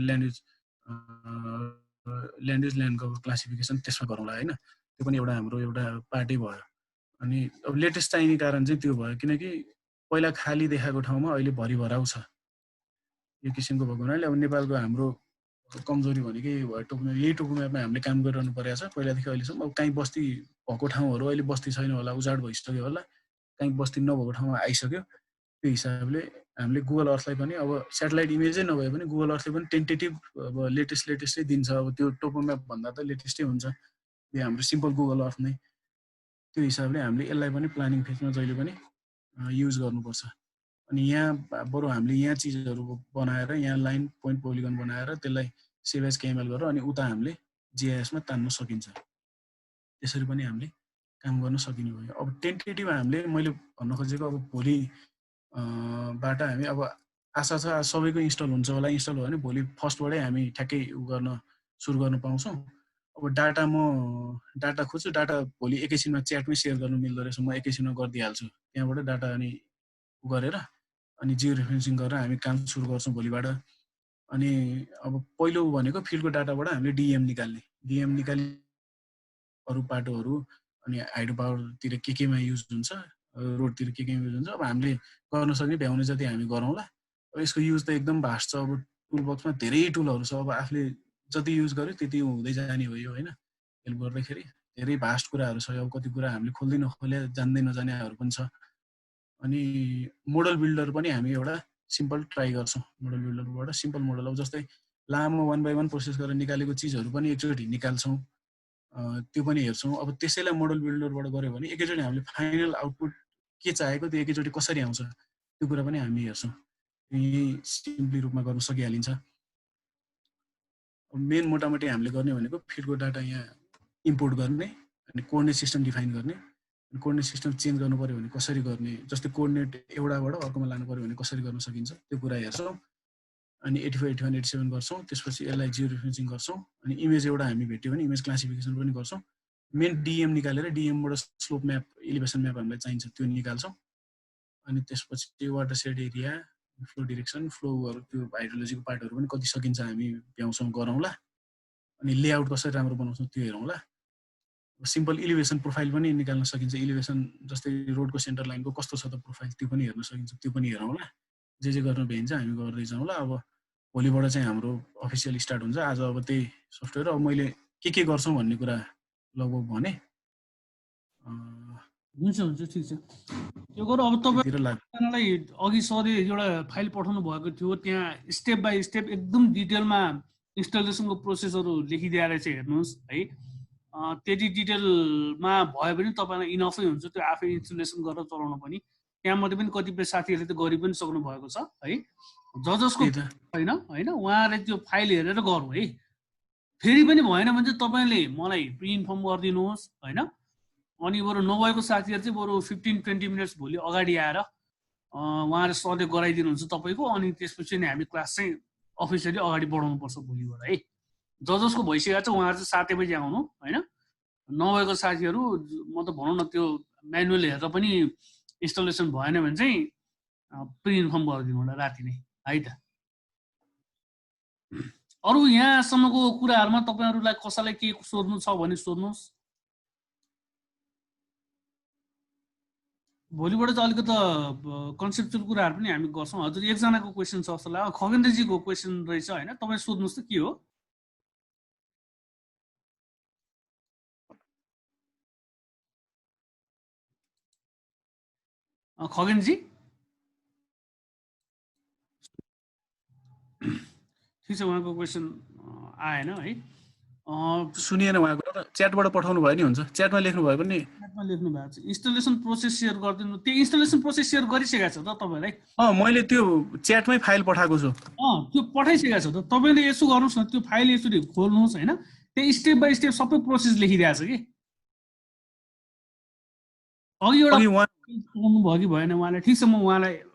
ल्यान्डको क्लासिफिकेसन त्यसमा गरौँला होइन। त्यो पनि हाम्रो एउटा पार्टै भयो। अनि अब लेटेस्ट चाहिने कारण चाहिँ त्यो भयो, किनकि पहिला खाली देखाएको ठाउँमा अहिले भरिभराउ छ। यो किसिमको भएको हुनाले अब नेपालको हाम्रो कमजोरी भनेकै यही टोपो म्यापमा हामीले काम गरिरहनु परेको छ पहिलादेखि अहिलेसम्म। अब कहीँ बस्ती भएको ठाउँहरू अहिले बस्ती छैन होला, उजाड भइसक्यो होला, कहीँ बस्ती नभएको ठाउँमा आइसक्यो। त्यो हिसाबले हामीले गुगल अर्थलाई पनि अब सेटेलाइट इमेजै नभए पनि गुगल अर्थले पनि टेन्टेटिभ अब लेटेस्टै दिन्छ। अब त्यो टोपो म्याप भन्दा त लेटेस्टै हुन्छ यो हाम्रो सिम्पल गुगल अर्थ नै। त्यो हिसाबले हामीले यसलाई पनि प्लानिङ फेजमा जहिले पनि युज गर्नुपर्छ। अनि यहाँ बरु हामीले यहाँ चिजहरू बनाएर यहाँ लाइन पोइन्ट पोलिगन बनाएर त्यसलाई सेभ एज केएमएल गरेर अनि उता हामीले जिआइएसमा तान्न सकिन्छ। त्यसरी पनि हामीले काम गर्न सकिने भयो। अब टेन्टेटिभ हामीले मैले भन्न खोजेको अब भोलि बाट हामी अब आशा छ सबैको इन्स्टल हुन्छ होला। इन्स्टल भयो भने भोलि फर्स्टबाटै हामी ठ्याक्कै गर्न सुरु गर्न पाउँछौँ। अब डाटा खोज्छु, डाटा भोलि एकैछिनमा च्याटमै सेयर गर्नु मिल्दो रहेछ, म एकैछिनमा गरिदिइहाल्छु त्यहाँबाट डाटा अनि गरेर अनि जियो रेफरेन्सिङ गरेर हामी काम सुरु गर्छौँ भोलिबाट। अनि अब पहिलो भनेको फिल्डको डाटाबाट हामीले डिएम निकाल्ने अरू पाटोहरू अनि हाइड्रो पावरतिर केमा युज हुन्छ, रोडतिर केमा युज हुन्छ। अब हामीले गर्न सक्ने भ्याउने जति हामी गरौँला। अब यसको युज त एकदम भास्ट छ। अब टुल बक्समा धेरै टुलहरू छ। अब आफूले जति युज गर्यो त्यति हुँदै जाने हो यो होइन। हेल्प गर्दाखेरि धेरै भास्ट कुराहरू छ। अब कति कुरा हामीले खोल्दै नखोले जान्दै नजानेहरू पनि छ। अनि मोडल बिल्डर पनि हामी एउटा सिम्पल ट्राई गर्छौँ। मोडल बिल्डरबाट सिम्पल मोडल अब जस्तै लामो 1 by 1 प्रोसेस गरेर निकालेको चिजहरू पनि एकचोटि निकाल्छौँ, त्यो पनि हेर्छौँ। अब त्यसैलाई मोडल बिल्डरबाट गऱ्यो भने एकैचोटि हामीले फाइनल आउटपुट के चाहेको त्यो एकैचोटि कसरी आउँछ त्यो कुरा पनि हामी हेर्छौँ। यही सिम्पली रूपमा गर्न सकिहालिन्छ। मेन मोटामोटी हामीले गर्ने भनेको फिडको डाटा यहाँ इम्पोर्ट गर्ने अनि कोअर्डिनेट सिस्टम डिफाइन गर्ने। कोअर्डिनेट सिस्टम चेन्ज गर्नु पर्यो भने कसरी गर्ने, जस्तै कोअर्डिनेट एउटाबाट अर्कोमा लानु पर्यो भने कसरी गर्न सकिन्छ त्यो कुरा हेर्छौँ। अनि 85, 81, 87 गर्छौँ। त्यसपछि यसलाई जियो रेफरेन्सिङ गर्छौँ। अनि इमेज एउटा हामी भेट्यो भने इमेज क्लासिफिकेसन पनि गर्छौँ। मेन डिएम निकालेर डिएमबाट स्लोप म्याप एलिभेसन म्याप हामीलाई चाहिन्छ त्यो निकाल्छौँ। अनि त्यसपछि watershed area, flow direction, फ्लोहरू त्यो हाइड्रोलोजीको पार्टहरू पनि कति सकिन्छ हामी भ्याउँछौँ गरौँला। अनि लेआउट कसरी राम्रो बनाउँछौँ त्यो हेरौँला। सिम्पल इलिभेसन प्रोफाइल पनि निकाल्न सकिन्छ। इलिभेसन जस्तै रोडको सेन्टर लाइनको कस्तो छ त प्रोफाइल त्यो पनि हेर्न सकिन्छ, त्यो पनि हेरौँला। जे गर्न भ्याइन्छ हामी गर्दै जाउँला। अब भोलिबाट चाहिँ हाम्रो अफिसियल स्टार्ट हुन्छ। आज अब त्यही सफ्टवेयर अब मैले के गर्छौँ भन्ने कुरा लगभग भने हुन्छ ठिक छ। त्यो गरौँ। अब तपाईँलाई अघि सधैँ एउटा फाइल पठाउनु भएको थियो, त्यहाँ स्टेप बाई स्टेप एकदम डिटेलमा इन्स्टलेसनको प्रोसेसहरू लेखिदिएर चाहिँ हेर्नुहोस् है। त्यति डिटेलमा भयो भने तपाईँलाई इनफै हुन्छ त्यो आफै इन्स्टलेसन गरेर चलाउनु पनि। त्यहाँमध्ये पनि कतिपय साथीहरूले त गरि पनि सक्नु भएको छ है। जसको होइन उहाँले त्यो फाइल हेरेर गरौँ है। फेरि पनि भएन भने चाहिँ तपाईँले मलाई प्रि इन्फर्म गरिदिनुहोस् होइन। अनि बरु नभएको साथीहरू चाहिँ बरु 15-20 मिनट्स भोलि अगाडि आएर उहाँले सधैँ गराइदिनुहुन्छ तपाईँको। अनि त्यसपछि नै हामी क्लास चाहिँ अफिसियली अगाडि बढाउनुपर्छ भोलिबाट है। जसको भइसकेको छ उहाँहरू चाहिँ 7 बजी आउनु होइन। नभएको साथीहरू मतलब भनौँ न त्यो म्यानुअल हेरेर पनि इन्स्टलेसन भएन भने चाहिँ प्रि इन्फर्म गरिदिनु होला राति नै है त। अरू यहाँसम्मको कुराहरूमा तपाईँहरूलाई कसैलाई के सोध्नु छ भने सोध्नुहोस्। भोलिबाट चाहिँ अलिकति कन्सेप्चुअल कुराहरू पनि हामी गर्छौँ। हजुर एकजनाको क्वेसन छ जस्तो लाग्यो, खगेन्द्रजीको क्वेसन रहेछ होइन, तपाईँ सोध्नुहोस् त के हो। खगेनजी ठिक छ, उहाँको क्वेसन आएन है। सुनिएन उहाँको, च्याटबाट पठाउनु भयो नि हुन्छ, च्याटमा लेख्नु भयो भने। च्याटमा लेख्नु भएको छ इन्स्टलेसन प्रोसेस सेयर गरिदिनु। त्यो इन्स्टलेसन प्रोसेस सेयर गरिसकेको छ त तपाईँलाई? मैले त्यो च्याटमै फाइल पठाएको छु। त्यो पठाइसकेको छ त। तपाईँले यसो गर्नुहोस् न, त्यो फाइल यसरी खोल्नुहोस् होइन, त्यही स्टेप बाई स्टेप सबै प्रोसेस लेखिरहेको छ कि। अघि एउटा भयो कि भएन उहाँले? ठिक छ, म उहाँलाई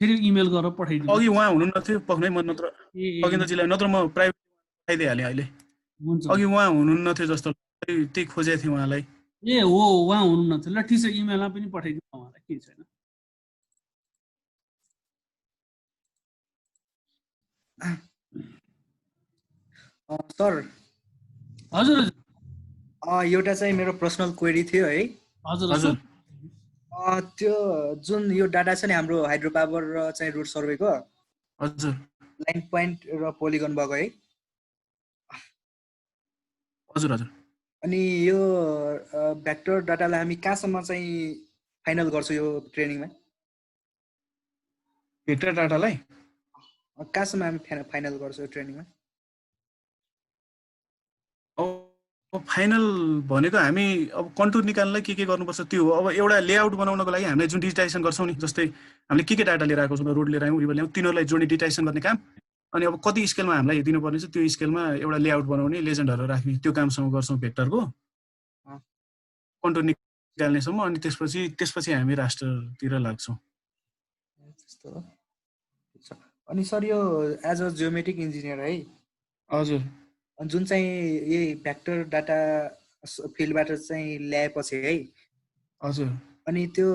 फेरि इमेल गरेर पठाइदिन्छु। अघि उहाँ हुनुहुन्न थियो पक्नै, म नत्र खगेन्द्रजीलाई, नत्र म प्राइभेट पठाइदिइहालेँ अहिले। अघि उहाँ हुनुहुन्न थियो जस्तो, त्यही खोजेको थिएँ उहाँलाई। ए हो, उहाँ हुनुहुन्न थियो। ल ठिक छ, इमेलमा पनि पठाइदिनु उहाँलाई, केही छैन। सर हजुर हजुर एउटा चाहिँ मेरो पर्सनल क्वेरी थियो है। हजुर हजुर त्यो जुन यो डाटा छ नि हाम्रो हाइड्रो पावर र चाहिँ रुट सर्वेको, हजुर लाइन पोइन्ट र पोलिगन भएको है। हजुर हजुर अनि यो भेक्टर डाटालाई हामी कहाँसम्म चाहिँ फाइनल गर्छौँ यो ट्रेनिङमा? भेक्टर डाटालाई कहाँसम्म हामी फाइनल गर्छौँ यो ट्रेनिङमा? अब फाइनल भनेको हामी अब कन्टुर निकाल्नलाई के गर्नुपर्छ त्यो हो। अब एउटा लेआउट बनाउनको लागि हामीले जुन डिजिटाइजेसन गर्छौँ नि, जस्तै हामीले के डाटा लिएर आएको छौँ, रोड लिएर आयौँ, रिभर ल्यायौँ, तिनीहरूलाई जोड्ने डिजिटाइजेसन गर्ने काम, अनि अब कति स्केलमा हामीलाई दिनुपर्ने छ त्यो स्केलमा एउटा लेआउट बनाउने, लेजेन्डहरू राख्ने, त्यो कामसम्म गर्छौँ भेक्टरको कन्टुर निकाल्नेसम्म। अनि त्यसपछि हामी राष्ट्रतिर लाग्छौँ। अनि सर यो एज अ जियोमेट्रिक इन्जिनियर है, हजुर, जुन चाहिँ यही भेक्टर डाटा फिल्डबाट चाहिँ ल्याएपछि है, हजुर, अनि त्यो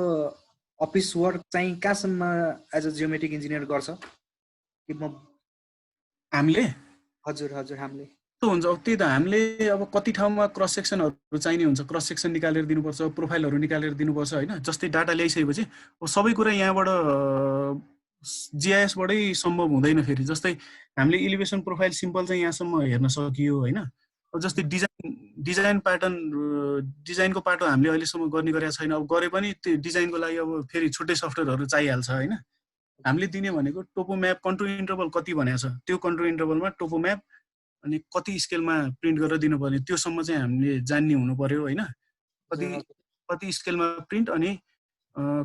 अफिस वर्क चाहिँ कहाँसम्म एज अ जियोमेट्रिक इन्जिनियर गर्छ कि हामीले? हजुर हजुर हामीले त्यो हुन्छ। अब त्यही त हामीले अब कति ठाउँमा क्रस सेक्सनहरू चाहिने हुन्छ, क्रस सेक्सन निकालेर दिनुपर्छ, प्रोफाइलहरू निकालेर दिनुपर्छ होइन। जस्तै डाटा ल्याइसकेपछि अब सबै कुरा यहाँबाट जिआइएसबाटै सम्भव हुँदैन फेरि। जस्तै हामीले इलिभेसन प्रोफाइल सिम्पल चाहिँ यहाँसम्म हेर्न सकियो होइन। अब जस्तै डिजाइन प्याटर्न, डिजाइनको पाटो हामीले अहिलेसम्म गर्ने गरेका छैन। अब गरे पनि त्यो डिजाइनको लागि अब फेरि छुट्टै सफ्टवेयरहरू चाहिहाल्छ होइन। हामीले दिने भनेको टोपो म्याप, कन्ट्रोल इन्टरभल कति भनेको छ, त्यो कन्ट्रोल इन्टरभलमा टोपो म्याप अनि कति स्केलमा प्रिन्ट गरेर दिनुपर्ने त्योसम्म चाहिँ हामीले जान्ने हुनु पर्यो होइन। कति स्केलमा प्रिन्ट अनि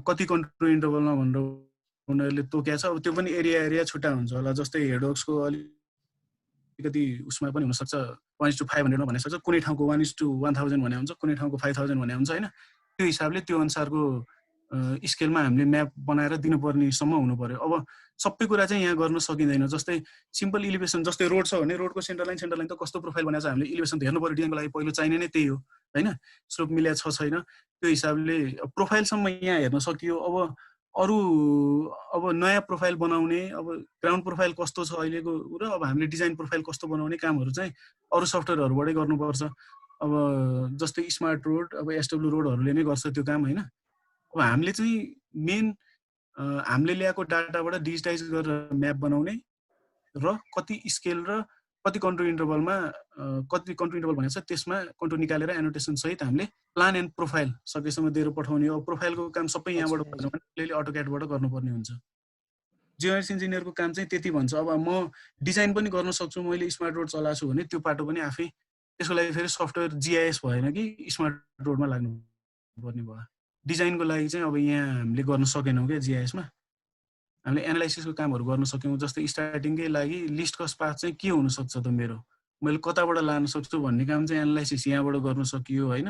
कति कन्ट्रोल इन्टरभलमा भनेर उनीहरूले तोकेको छ। अब त्यो पनि एरिया छुट्टा हुन्छ होला। जस्तै हेडवर्क्सको अलिकति उसमा पनि हुनसक्छ 1:5 भनेर भन्ने सक्छ, कुनै ठाउँको 1:1000 भने हुन्छ, कुनै ठाउँको 5000 भने हुन्छ होइन। त्यो हिसाबले त्यो अनुसारको स्केलमा हामीले म्याप बनाएर दिनुपर्नेसम्म हुनु पर्यो। अब सबै कुरा चाहिँ यहाँ गर्न सकिँदैन। जस्तै सिम्पल इलिभेसन, जस्तै रोड छ भने रोडको सेन्टर लाइन त कस्तो प्रोफाइल बनाएको छ हामीले इलिभेसन त हेर्नु पर्यो। डिजाइनको लागि पहिलो चाहिने नै त्यही हो होइन, स्लोप मिल्या छ छैन, त्यो हिसाबले प्रोफाइलसम्म यहाँ हेर्न सकियो। अब नयाँ प्रोफाइल बनाउने, अब ग्राउन्ड प्रोफाइल कस्तो छ अहिलेको र अब हामीले डिजाइन प्रोफाइल कस्तो बनाउने कामहरू चाहिँ अरू सफ्टवेयरहरूबाटै गर्नुपर्छ। अब जस्तै स्मार्ट रोड, अब एसडब्ल्यू रोडहरूले नै गर्छ त्यो काम होइन। अब हामीले चाहिँ मेन हामीले ल्याएको डाटाबाट डिजिटाइज गरेर म्याप बनाउने र कति स्केल र कति कन्ट्रोल इन्टरभलमा कति कन्ट्रोल इन्टरभल भनेको छ त्यसमा कन्ट्रोल निकालेर एनोटेसन सहित हामीले प्लान एन्ड प्रोफाइल सकेसम्म दिएर पठाउने हो। प्रोफाइलको काम सबै यहाँबाट भएन भने अहिले अटोक्याडबाट गर्नुपर्ने हुन्छ। जियोमेट्रिक इन्जिनियरको काम चाहिँ त्यति भन्छ। अब म डिजाइन पनि गर्न सक्छु, मैले स्मार्ट रोड चलाएको छु भने त्यो पाटो पनि आफै, त्यसको लागि फेरि सफ्टवेयर जिआइएस भएन कि स्मार्ट रोडमा लाग्नु पर्ने भयो। डिजाइनको लागि चाहिँ अब यहाँ हामीले गर्न सकेनौँ क्या जिआइएसमा। हामीले एनालाइसिसको कामहरू गर्न सक्यौँ। जस्तै स्टार्टिङकै लागि लिस्ट कस्ट पाथ चाहिँ के हुनसक्छ त मेरो, मैले कताबाट लान सक्छु भन्ने काम चाहिँ एनालाइसिस यहाँबाट गर्न सकियो होइन।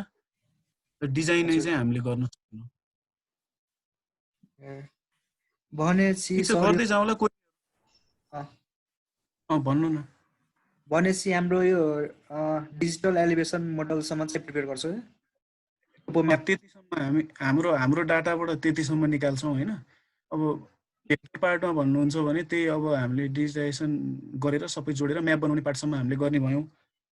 डिजाइनै चाहिँ हामीले गर्न सक्यौँ। भनेपछि गर्दै जाउँला कोही भन्नु न। भनेपछि हाम्रो यो डिजिटल एलिभेसन मोडलसम्म चाहिँ प्रिपेयर गर्छौ है टोपो म्याप त्यतिसम्म हाम्रो हाम्रो डाटाबाट त्यतिसम्म निकाल्छौँ होइन। अब भेक्टर पार्टमा भन्नुहुन्छ भने त्यही अब हामीले डिजिटाइजेसन गरेर सबै जोडेर म्याप बनाउने पार्टसम्म हामीले गर्ने भयौँ।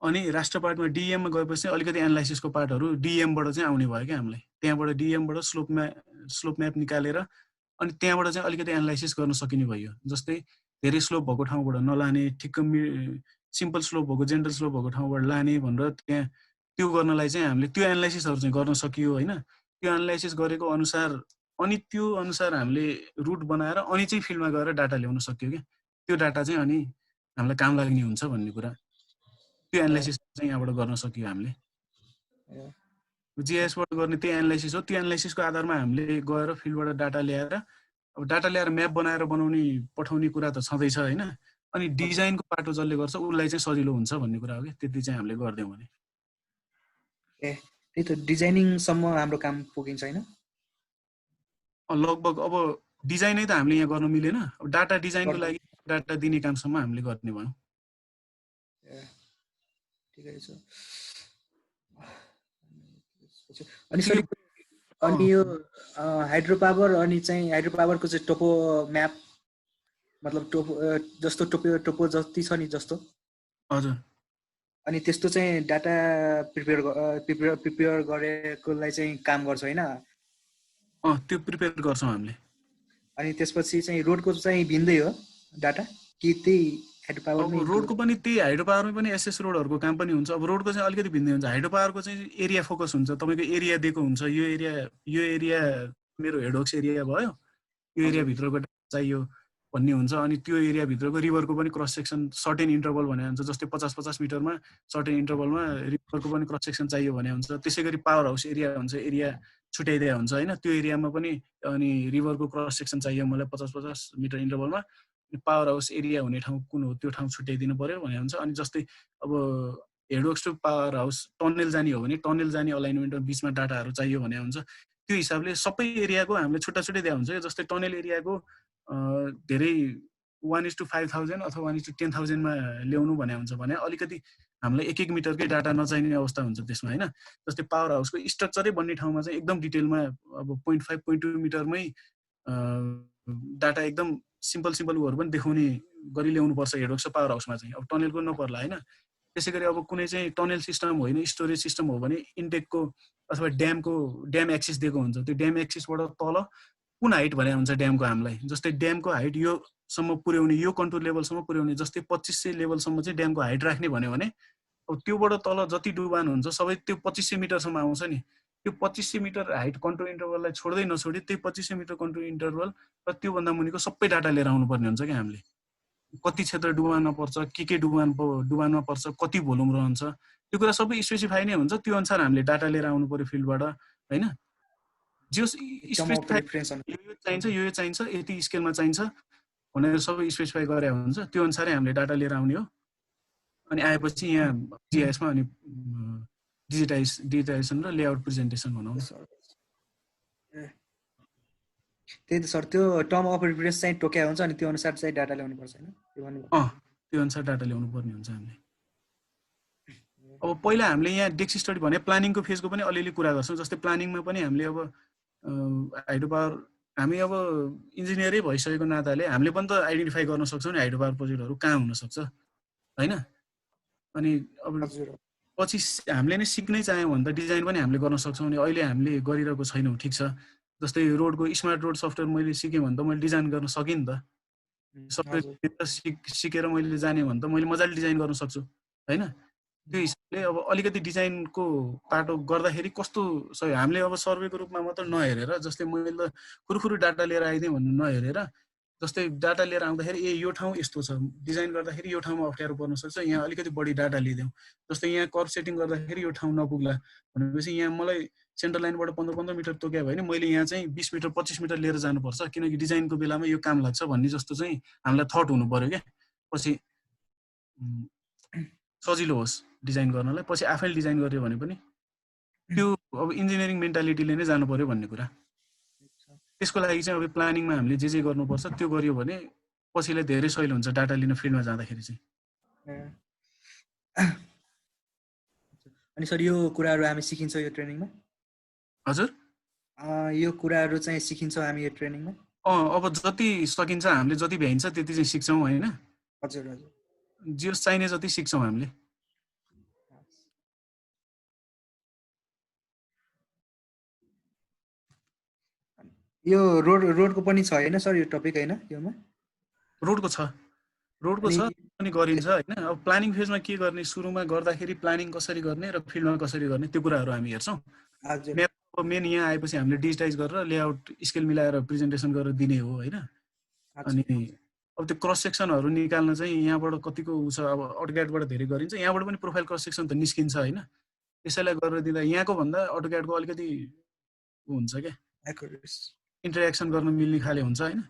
अनि राष्ट्र पार्टमा डिएममा गएपछि अलिकति एनालाइसिसको पार्टहरू डिएमबाट चाहिँ आउने भयो क्या हामीलाई। त्यहाँबाट डिएमबाट स्लोप म्याप निकालेर अनि त्यहाँबाट चाहिँ अलिकति एनालाइसिस गर्न सकिने भयो। जस्तै धेरै स्लोप भएको ठाउँबाट नलाने, ठिक्क सिम्पल स्लोप भएको जेनरल स्लोप भएको ठाउँबाट लाने भनेर त्यहाँ त्यो गर्नलाई चाहिँ हामीले त्यो एनालाइसिसहरू चाहिँ गर्न सकियो होइन। त्यो एनालाइसिस गरेको अनुसार अनि त्यो अनुसार हामीले रुट बनाएर अनि चाहिँ फिल्डमा गएर डाटा ल्याउन सक्यो क्या। त्यो डाटा चाहिँ अनि हामीलाई काम लाग्ने हुन्छ भन्ने कुरा त्यो एनालाइसिस चाहिँ यहाँबाट गर्न सकियो हामीले। जिआइएसबाट गर्ने त्यो एनालाइसिस हो। त्यो एनालाइसिसको आधारमा हामीले गएर फिल्डबाट डाटा ल्याएर अब डाटा ल्याएर म्याप बनाएर पठाउने कुरा त छँदैछ होइन। अनि डिजाइनको पाटो जसले गर्छ उसलाई चाहिँ सजिलो हुन्छ भन्ने कुरा हो कि त्यति चाहिँ हामीले गरिदियौँ भने। त्यही त डिजाइनिङसम्म हाम्रो काम पुगिन्छ होइन। लगभग अब डिजाइनै त हामीले यहाँ गर्न मिलेन। अब डाटा डिजाइनको लागि डाटा दिने कामसम्म हामीले गर्ने भयौँ। ठिकै छ। अनि सर अनि यो हाइड्रो पावर अनि चाहिँ हाइड्रो पावरको चाहिँ टोपो म्याप मतलब टोपो जस्तो टोपो जति छ नि जस्तो हजुर। अनि त्यस्तो चाहिँ डाटा प्रिपेयर गरेकोलाई चाहिँ काम गर्छ होइन। त्यो प्रिपेयर गर्छौँ हामीले। अनि त्यसपछि चाहिँ रोडको चाहिँ भिन्दै हो डाटा कि त्यही हाइड्रो पावर? रोडको पनि त्यही हाइड्रो पावरमै पनि एसएस रोडहरूको काम पनि हुन्छ। अब रोडको चाहिँ अलिकति भिन्दै हुन्छ। हाइड्रो पावरको चाहिँ एरिया फोकस हुन्छ। तपाईँको एरिया दिएको हुन्छ, यो एरिया मेरो हेडवर्क्स एरिया भयो, यो एरियाभित्रको चाहियो भन्ने हुन्छ। अनि त्यो एरियाभित्रको रिभरको पनि क्रस सेक्सन सर्टेन इन्टरभल भने हुन्छ। जस्तै 50-50 मिटरमा सर्टेन इन्टरभलमा रिभरको पनि क्रस सेक्सन चाहियो भने हुन्छ। त्यसै गरी पावर हाउस एरिया हुन्छ, एरिया छुट्याइदिया हुन्छ होइन। त्यो एरियामा पनि अनि रिभरको क्रस सेक्सन चाहियो मलाई 50-50 मिटर इन्टरभलमा। पावर हाउस एरिया हुने ठाउँ कुन हो त्यो ठाउँ छुट्याइदिनु पर्यो भने हुन्छ। अनि जस्तै अब headworks to power house tunnel जाने हो भने टनल जाने अलाइनमेन्टमा बिचमा डाटाहरू चाहियो भने हुन्छ। त्यो हिसाबले सबै एरियाको हामीले छुट्टा छुट्टै दिया हुन्छ। जस्तै टनल एरियाको धेरै 1:5,000 अथवा 1:10,000मा ल्याउनु भने हुन्छ भने अलिकति हामीलाई 1-1 मिटरकै डाटा नचाहिने अवस्था हुन्छ त्यसमा होइन। जस्तै पावर हाउसको स्ट्रक्चरै बन्ने ठाउँमा चाहिँ एकदम डिटेलमा अब 0.5-0.2 मिटरमै डाटा एकदम सिम्पल उहरू पनि देखाउने गरी ल्याउनु पर्छ हेडवर्क्स पावर हाउसमा चाहिँ। अब टनलको नपर्ला होइन। त्यसै गरी अब कुनै चाहिँ टनल सिस्टम होइन स्टोरेज सिस्टम हो भने इन्टेकको अथवा ड्याम एक्सिस दिएको हुन्छ। त्यो ड्याम एक्सिसबाट तल कुन हाइट भने हुन्छ ड्यामको हामीलाई। जस्तै ड्यामको हाइट योसम्म पुर्याउने, यो कन्ट्रोल लेभलसम्म पुर्याउने, जस्तै 2500 लेभलसम्म चाहिँ ड्यामको हाइट राख्ने भन्यो भने अब त्योबाट तल जति डुबान हुन्छ सबै त्यो 2500 मिटरसम्म आउँछ नि। त्यो 2500 मिटर हाइट कन्ट्रोल इन्टरभललाई छोड्दै नछोडी त्यही 2500 मिटर कन्ट्रोल इन्टरभल र त्योभन्दा मुनिको सबै डाटा लिएर आउनुपर्ने हुन्छ क्या हामीले। कति क्षेत्र डुबानमा पर्छ, के डुबानमा पर्छ, कति भोल्युम रहन्छ, त्यो कुरा सबै स्पेसिफाई नै हुन्छ। त्यो अनुसार हामीले डाटा लिएर आउनु पर्यो फिल्डबाट होइन। जो स्पेसिफाई यो चाहिन्छ, यो चाहिन्छ, यति स्केलमा चाहिन्छ भनेर सबै स्पेसिफाई गरे हुन्छ। त्यो अनुसारै हामीले डाटा लिएर आउने हो। अनि आएपछि यहाँ जिआइएसमा अनि डिजिटाइजेसन र लेआउट प्रेजेन्टेसन बनाउनु। त्यही त सर, त्यो टर्म अफ रेफरेन्स चाहिँ टोक्या हुन्छ अनि त्यो अनुसार चाहिँ डाटा ल्याउनु पर्छ हैन। त्यो अनुसार डाटा ल्याउनु पर्ने हुन्छ हामीले। अब पहिला हामीले यहाँ डेस्क स्टडी भने प्लानिङको फेजको पनि अलिअलि कुरा गर्छौँ। जस्तै प्लानिङमा पनि हामीले अब हाइड्रो पावर हामी अब इन्जिनियरै भइसकेको नाताले हामीले पनि त आइडेन्टिफाई गर्न सक्छौँ नि हाइड्रो पावर प्रोजेक्टहरू कहाँ हुनसक्छ होइन। अनि अब पछि हामीले नै सिक्नै चाह्यौँ भने त डिजाइन पनि हामीले गर्न सक्छौँ। अनि अहिले हामीले गरिरहेको छैनौँ, ठिक छ। जस्तै रोडको स्मार्ट रोड सफ्टवेयर मैले सिकेँ भने त मैले डिजाइन गर्न सकेँ नि त। सफ्टवेयर सिकेर मैले जाने भने त मैले मजाले डिजाइन गर्न सक्छु होइन। त्यो हिसाबले अब अलिकति डिजाइनको पाटो गर्दाखेरि कस्तो हामीले अब सर्वेको रूपमा मात्र नहेरेर, जस्तै मैले त खुरुखुरु डाटा लिएर आइदिएँ भन्ने नहेरेर, जस्तै डाटा लिएर आउँदाखेरि यो ठाउँ यस्तो छ, डिजाइन गर्दाखेरि यो ठाउँमा अप्ठ्यारो पर्न सक्छ, यहाँ अलिकति बढी डाटा लिइदिउँ। जस्तै यहाँ कर्भ सेटिङ गर्दाखेरि यो ठाउँ नपुग्ला भनेपछि यहाँ मलाई सेन्टर लाइनबाट 15-15 मिटर तोक्या भयो भने मैले यहाँ चाहिँ 20 मिटर 25 मिटर लिएर जानुपर्छ, किनकि डिजाइनको बेलामा यो काम लाग्छ भन्ने जस्तो चाहिँ हामीलाई थट हुनु पर्यो क्या। पछि सजिलो होस् डिजाइन गर्नलाई। पछि आफैले डिजाइन गर्यो भने पनि त्यो अब इन्जिनियरिङ मेन्टालिटीले नै जानु पर्यो भन्ने कुरा। त्यसको लागि चाहिँ अब प्लानिङमा हामीले जे गर्नुपर्छ त्यो गर्यो भने पछिलाई धेरै सजिलो हुन्छ डाटा लिन फिल्डमा जाँदाखेरि चाहिँ। अनि सर यो कुराहरू हामी सिकिन्छ यो ट्रेनिङमा हजुर यो कुराहरू चाहिँ सिकिन्छौँ हामी यो ट्रेनिङमा अब जति सकिन्छ हामीले जति भ्याइन्छ त्यति चाहिँ सिक्छौँ होइन हजुर हजुर जे चाहिने जति सिक्छौँ हामीले यो रोडको पनि छ होइन सर यो टपिक होइन योमा रोडको छ पनि गरिन्छ होइन अब प्लानिङ फेजमा के गर्ने सुरुमा गर्दाखेरि प्लानिङ कसरी गर्ने र फिल्डमा कसरी गर्ने त्यो कुराहरू हामी हेर्छौँ म्याप मेन यहाँ आएपछि हामीले डिजिटाइज गरेर लेआउट स्केल मिलाएर प्रेजेन्टेसन गरेर दिने हो होइन अनि अब त्यो क्रस सेक्सनहरू निकाल्न चाहिँ यहाँबाट कतिको छ अब अटोक्याडबाट धेरै गरिन्छ यहाँबाट पनि प्रोफाइल क्रस सेक्सन त निस्किन्छ होइन त्यसैलाई गरेर दिँदा यहाँको भन्दा अटोक्याडको अलिकति हुन्छ क्या इन्टरेक्सन गर्न मिल्ने खाले हुन्छ होइन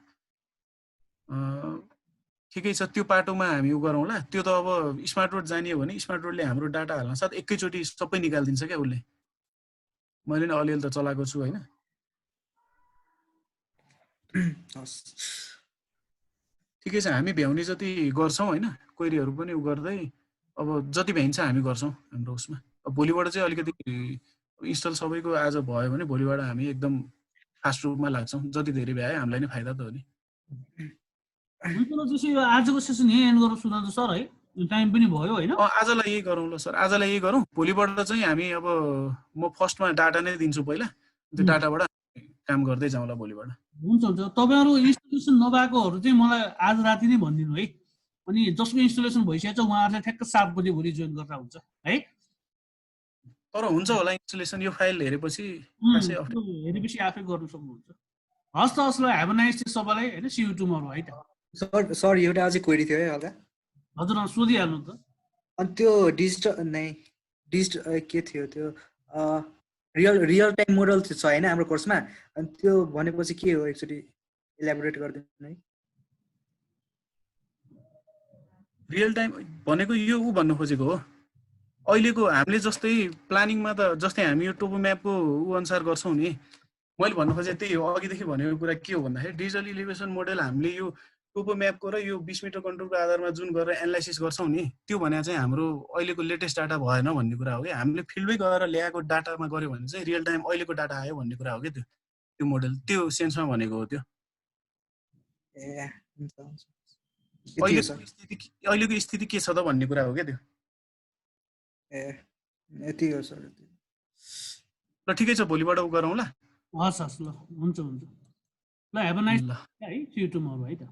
ठिकै छ त्यो पाटोमा हामी उ गरौँला त्यो त अब स्मार्ट रोड जाने हो भने स्मार्ट रोडले हाम्रो डाटा हाल्न साथ एकैचोटि सबै निकालिदिन्छ क्या उसले मैले नि अलिअलि त चलाएको छु होइन ठिकै छ हामी भ्याउने जति गर्छौँ होइन क्वेरीहरू पनि उ गर्दै अब जति भ्याइन्छ हामी गर्छौँ हाम्रो उसमा अब भोलिबाट चाहिँ अलिकति इन्स्टल सबैको आज भयो भने भोलिबाट हामी एकदम फास्ट रूपमा लाग्छौँ जति धेरै भ्याए हामीलाई नै फाइदा त हो नि हुन्छ यो आजको सेसन यही एन्ड गरौँ सुधान्त सर है टाइम पनि भयो होइन आजलाई यही गरौँ ल सर आजलाई यही गरौँ भोलिबाट चाहिँ हामी अब म फर्स्टमा डाटा नै दिन्छु पहिला त्यो डाटाबाट काम गर्दै जाउँला भोलिबाट हुन्छ तपाईँहरू इन्स्टलेसन नभएकोहरू चाहिँ मलाई आज राति नै भनिदिनु है अनि जसको इन्स्टलेसन भइसकेको छ उहाँहरूले ठ्याक्क 7 बजे भोलि जोइन गर्दा हुन्छ है तर हुन्छ होला इन्स्टलेसन यो फाइल हेरेपछि आफै गर्नु सक्नुहुन्छ हस् त हस् ल हेभ अ नाइस डे सबैलाई होइन सी यु टुमरो है त सर एउटा अझै क्वेरी थियो है हल्का हजुर सोधिहाल्नु त अनि त्यो डिजिटल के थियो त्यो रियल टाइम मोडल छ होइन हाम्रो कोर्समा अनि त्यो भनेपछि के हो एकचोटि इलाबोरेट गरिदिनु है रियल टाइम भनेको यो उ भन्नु खोजेको हो अहिलेको हामीले जस्तै प्लानिङमा त जस्तै हामी यो टोपो म्यापको उ अनुसार गर्छौँ नि मैले भन्नु खोजेँ त्यही हो अघिदेखि भनेको कुरा के हो भन्दाखेरि डिजिटल इलिभेसन मोडल हामीले यो टोपो म्यापको र यो 20 मिटर कन्ट्रोलको आधारमा जुन गरेर एनालाइसिस गर्छौँ नि त्यो भने चाहिँ हाम्रो अहिलेको लेटेस्ट डाटा भएन भन्ने कुरा हो कि हामीले फिल्डमै गएर ल्याएको डाटामा गऱ्यो भने चाहिँ रियल टाइम अहिलेको डाटा आयो भन्ने कुरा हो कि त्यो मोडल त्यो सेन्समा भनेको हो त्यो अहिलेको स्थिति के छ त भन्ने कुरा हो क्या त्यो यति हो सर ल ठिकै छ भोलिबाट उ गरौँ ल हस् ल हुन्छ ल हेभ अ नाइस है सी यु टुमरो है त